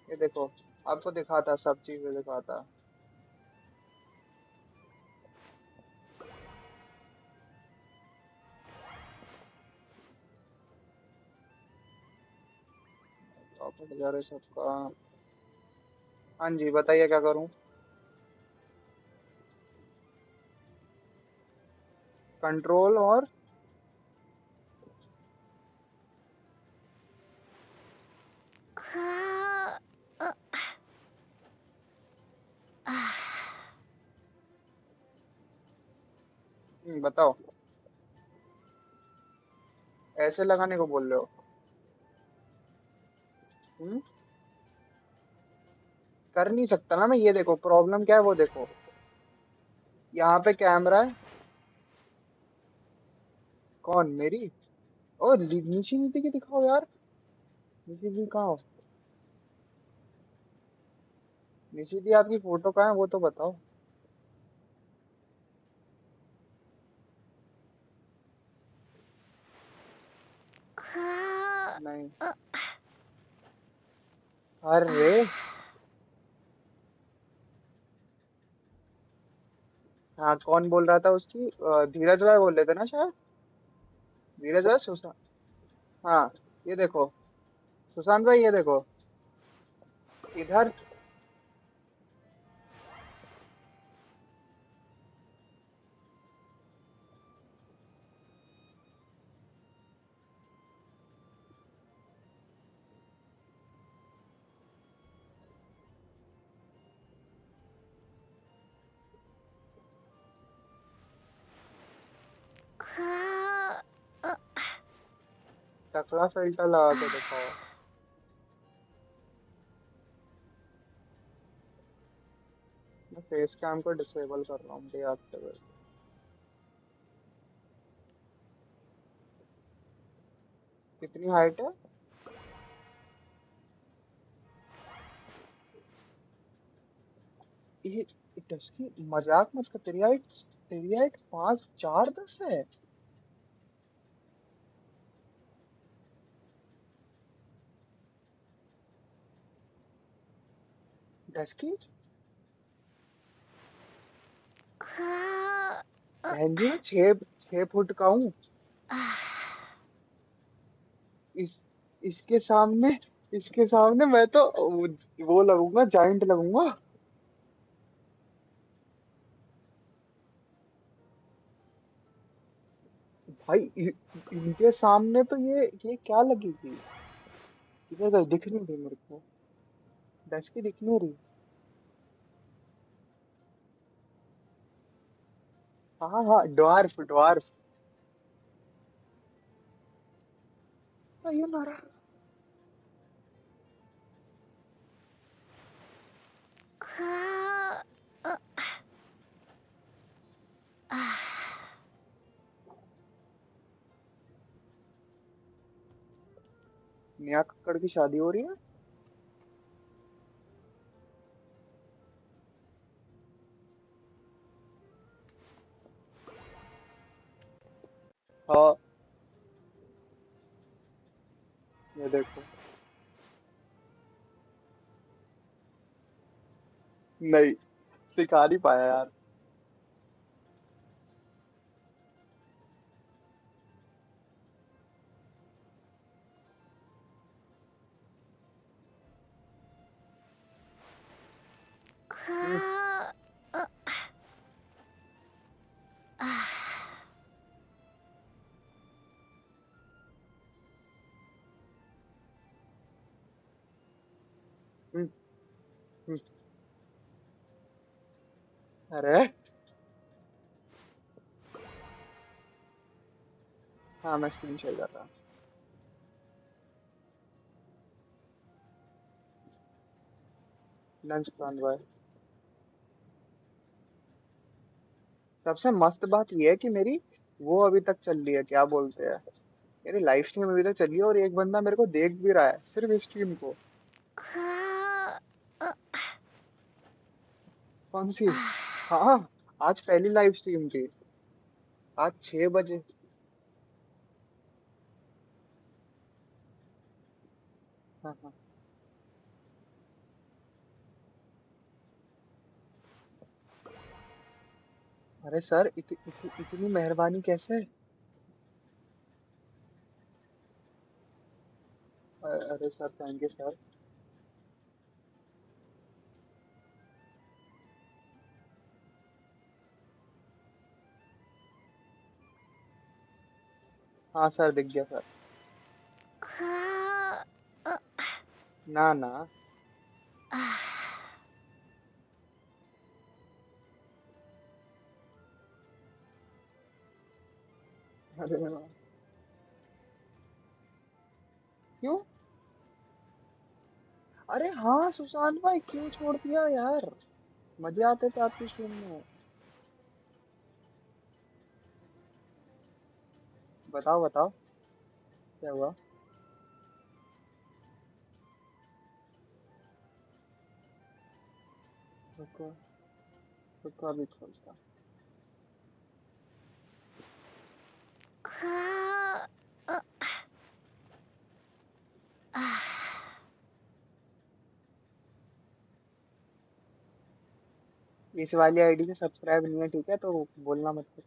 ये देखो, आपको दिखाता, सब चीजें दिखाता। प्रॉफिट जा रहे सबका। हाँ जी बताइए क्या करूं? कंट्रोल और बताओ। ऐसे लगाने को बोल रहे हो? हम्म, कर नहीं सकता ना मैं। ये देखो प्रॉब्लम क्या है, वो देखो। यहाँ पे कैमरा है। कौन मेरी? ओ नीची नीति की दिखाओ यार। नीची दी कहाँ हो? नीची दी आपकी फोटो कहाँ है वो तो बताओ। नहीं। अरे हाँ, कौन बोल रहा था उसकी? धीरज भाई बोल रहे थे ना शायद। धीरज भाई, सुशांत। हाँ, ये देखो सुशांत भाई, ये देखो इधर। टकला फिल्टर लगा के दिखाओ। मैं फेस कैम को डिसेबल कर रहा हूँ, डीएक्टिवेट। कितनी हाइट है? ये इसकी मजाक मत कर। तेरी हाइट 5'4" है। डस्की बहन जी मैं 6 फुट का हूँ। इस इसके सामने मैं तो वो लगूंगा, जाइंट लगूंगा। भाई इनके सामने तो ये क्या लगेगी? किधर गई? दिख नहीं रही मेरे को, डस्की दिख नहीं रही। हाँ हाँ, ड्वार्फ ड्वार्फ। सही मारा। नेहा कक्कड़ की शादी हो रही है। हाँ ये देखो। नहीं, सिखा नहीं पाया यार। हम्म, हम्म, हम्म। अरे हाँ, मैं स्क्रीन शेयर कर रहा हूँ। लंच प्लान हुआ है। सबसे मस्त बात यह है कि मेरी वो अभी तक चल रही है, क्या बोलते हैं, मेरी लाइव स्ट्रीम अभी तक चल रही है और एक बंदा मेरे को देख भी रहा है सिर्फ इस स्ट्रीम को। कौन सी? हाँ, आज पहली लाइव स्ट्रीम थी, आज 6 बजे। हाँ हाँ। अरे सर इतनी मेहरबानी कैसे? अरे सर, थैंक यू सर। हाँ सर, दिख गया सर। ना ना। अरे वाह। क्यों? अरे हाँ सुशांत भाई, क्यों छोड़ दिया यार? मजे आते थे आपकी स्ट्रीम में। बताओ बताओ, क्या हुआ? रुको रुको, अभी खोलता। इस वाली आईडी से सब्सक्राइब नहीं है, ठीक है, तो बोलना मत कुछ।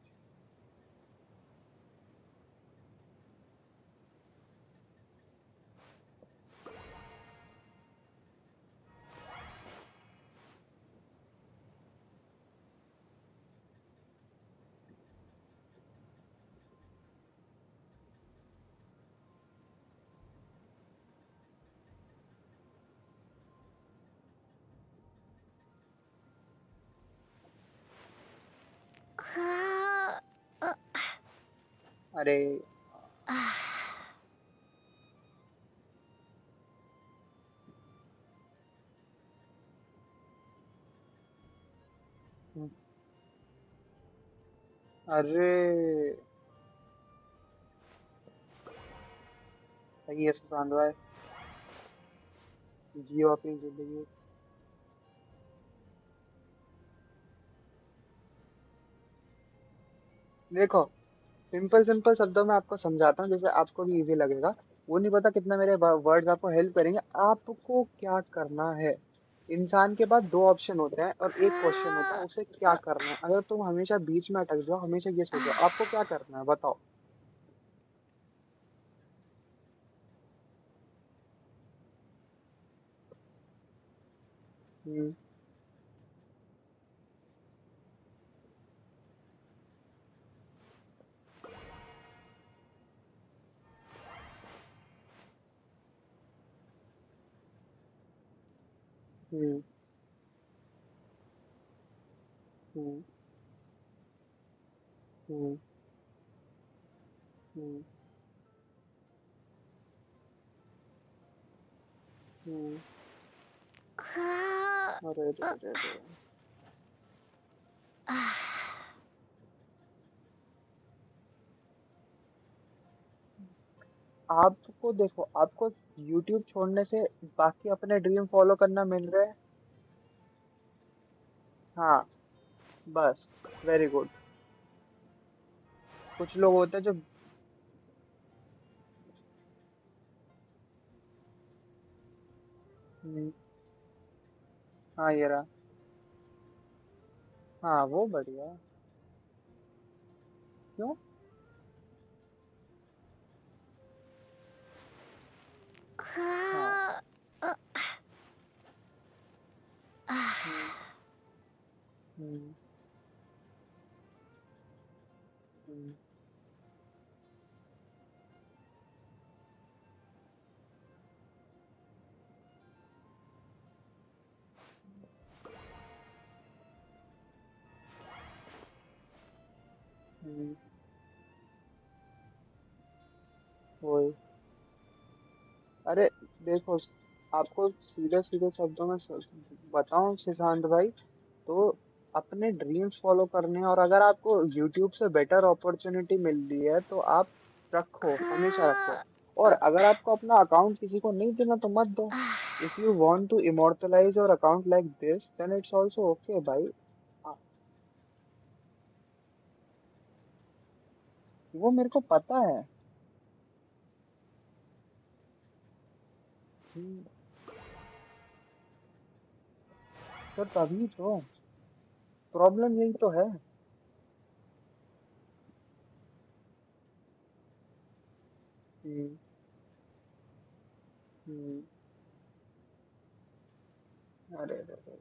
अरे हम्म, अरे सही है सुशांत भाई, जियो अपनी जिंदगी। देखो, सिंपल सिंपल शब्दों में आपको समझाता हूँ, जैसे आपको भी इजी लगेगा। वो नहीं पता कितना मेरे वर्ड्स आपको हेल्प करेंगे। आपको क्या करना है, इंसान के पास दो ऑप्शन होते हैं और एक क्वेश्चन होता है, उसे क्या करना है। अगर तुम हमेशा बीच में अटक जाओ, हमेशा ये सोचो आपको क्या करना है, बताओ। हम्म हम्म हम्म हम्म हम्म हम्म। अरे रे रे रे। आपको देखो, आपको YouTube छोड़ने से बाकी अपने ड्रीम फॉलो करना मिल रहा है। हाँ, बस, वेरी गुड। कुछ लोग होते हैं जो हम्म, हाँ ये रहा। हाँ वो बढ़िया है। क्यों? हाँ। हम्म हम्म हम्म हम्म, वही। अरे देखो, आपको सीधे सीधे शब्दों में बताऊं सिद्धांत भाई, तो अपने ड्रीम्स फॉलो करने हैं, और अगर आपको यूट्यूब से बेटर अपॉर्चुनिटी मिल रही है तो आप रखो, हमेशा रखो। और अगर आपको अपना अकाउंट किसी को नहीं देना तो मत दो। If you want to immortalise your account like this then it's also okay भाई। हाँ, वो मेरे को पता है। हम्म, तो तभी तो प्रॉब्लम यही तो है। हम्म हम्म। अरे अरे अरे।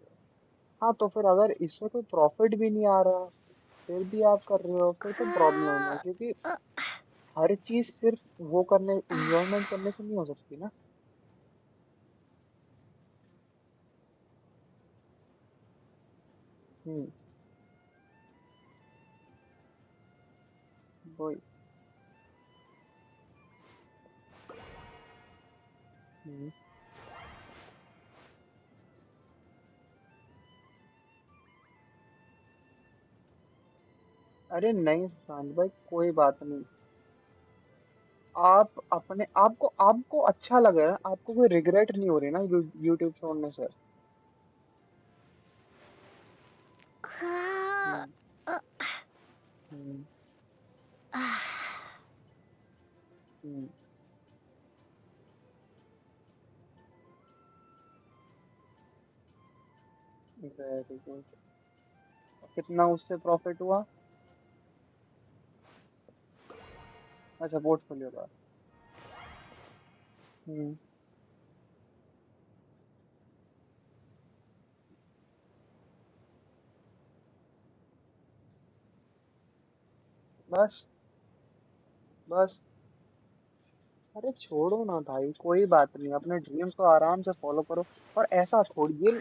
हाँ तो फिर अगर इससे कोई प्रॉफिट भी नहीं आ रहा फिर भी आप कर रहे हो, फिर तो प्रॉब्लम है, क्योंकि हर चीज सिर्फ वो करने इंजॉयमेंट करने से नहीं हो सकती ना। हम्म वही। हम्म। अरे नहीं सुशांत भाई, कोई बात नहीं। आप अपने आपको आपको अच्छा लग रहा है, आपको कोई रिग्रेट नहीं हो रही ना यूट्यूब छोड़ने से। Hmm hmm hmm. Very good. कितना उससे प्रॉफिट हुआ? अच्छा, पोर्टफोलियो का। हम्म। बस बस। अरे छोड़ो ना भाई, कोई बात नहीं, अपने ड्रीम्स को आराम से फॉलो करो। और ऐसा थोड़ी ये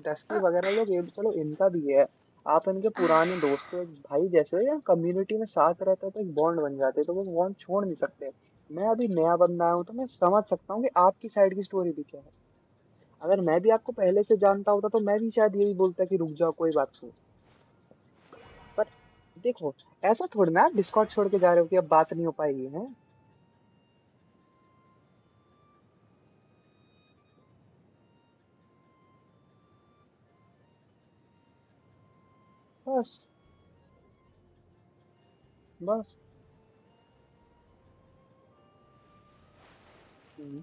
डस्की वगैरह लोग, ये चलो इनका भी है। आप इनके पुराने दोस्त हो, एक भाई जैसे, या कम्युनिटी में साथ रहते हैं तो एक बॉन्ड बन जाते हैं, तो वो बॉन्ड छोड़ नहीं सकते। मैं अभी नया बंदा आया हूँ तो मैं समझ सकता हूँ कि आपकी साइड की स्टोरी भी क्या है। अगर मैं भी आपको पहले से जानता होता तो मैं भी शायद यही बोलता कि रुक जाओ, कोई बात नहीं। पर देखो, ऐसा थोड़ी ना आप डिस्कॉर्ड छोड़ के जा रहे हो कि अब बात नहीं हो पाएगी है। बस बस। हम्म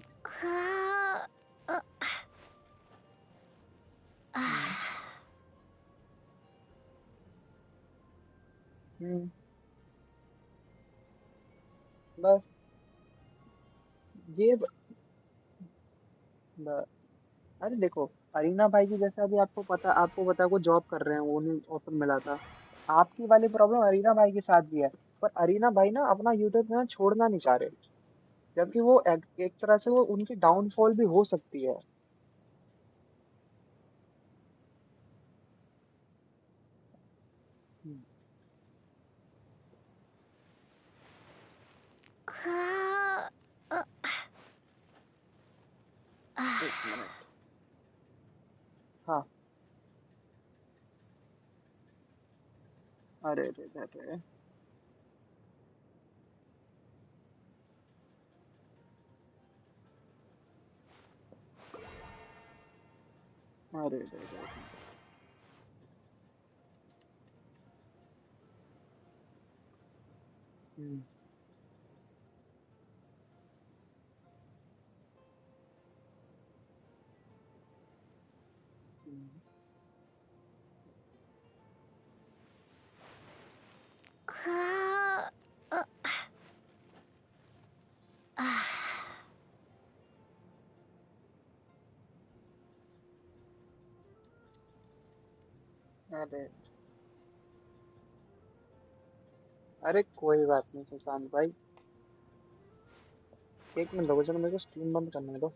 बस ये ब- अरे देखो, अरीना भाई की जैसे अभी आपको पता है वो जॉब कर रहे हैं, वो उन्हें ऑफर मिला था। आपकी वाली प्रॉब्लम अरीना भाई के साथ भी है। पर अरीना भाई ना अपना यूट्यूब चैनल छोड़ना नहीं चाह रहे, जबकि वो एक तरह से वो उनकी डाउनफॉल भी हो सकती है। हम्म, एक मिनट। हाँ। अरे रे रे रे। अरे रे रे रे। हम्म, हम्म, अरे अरे कोई बात नहीं सुशांत भाई, एक मिनट रुको, चलो मेरे को स्ट्रीम बंद करने दो।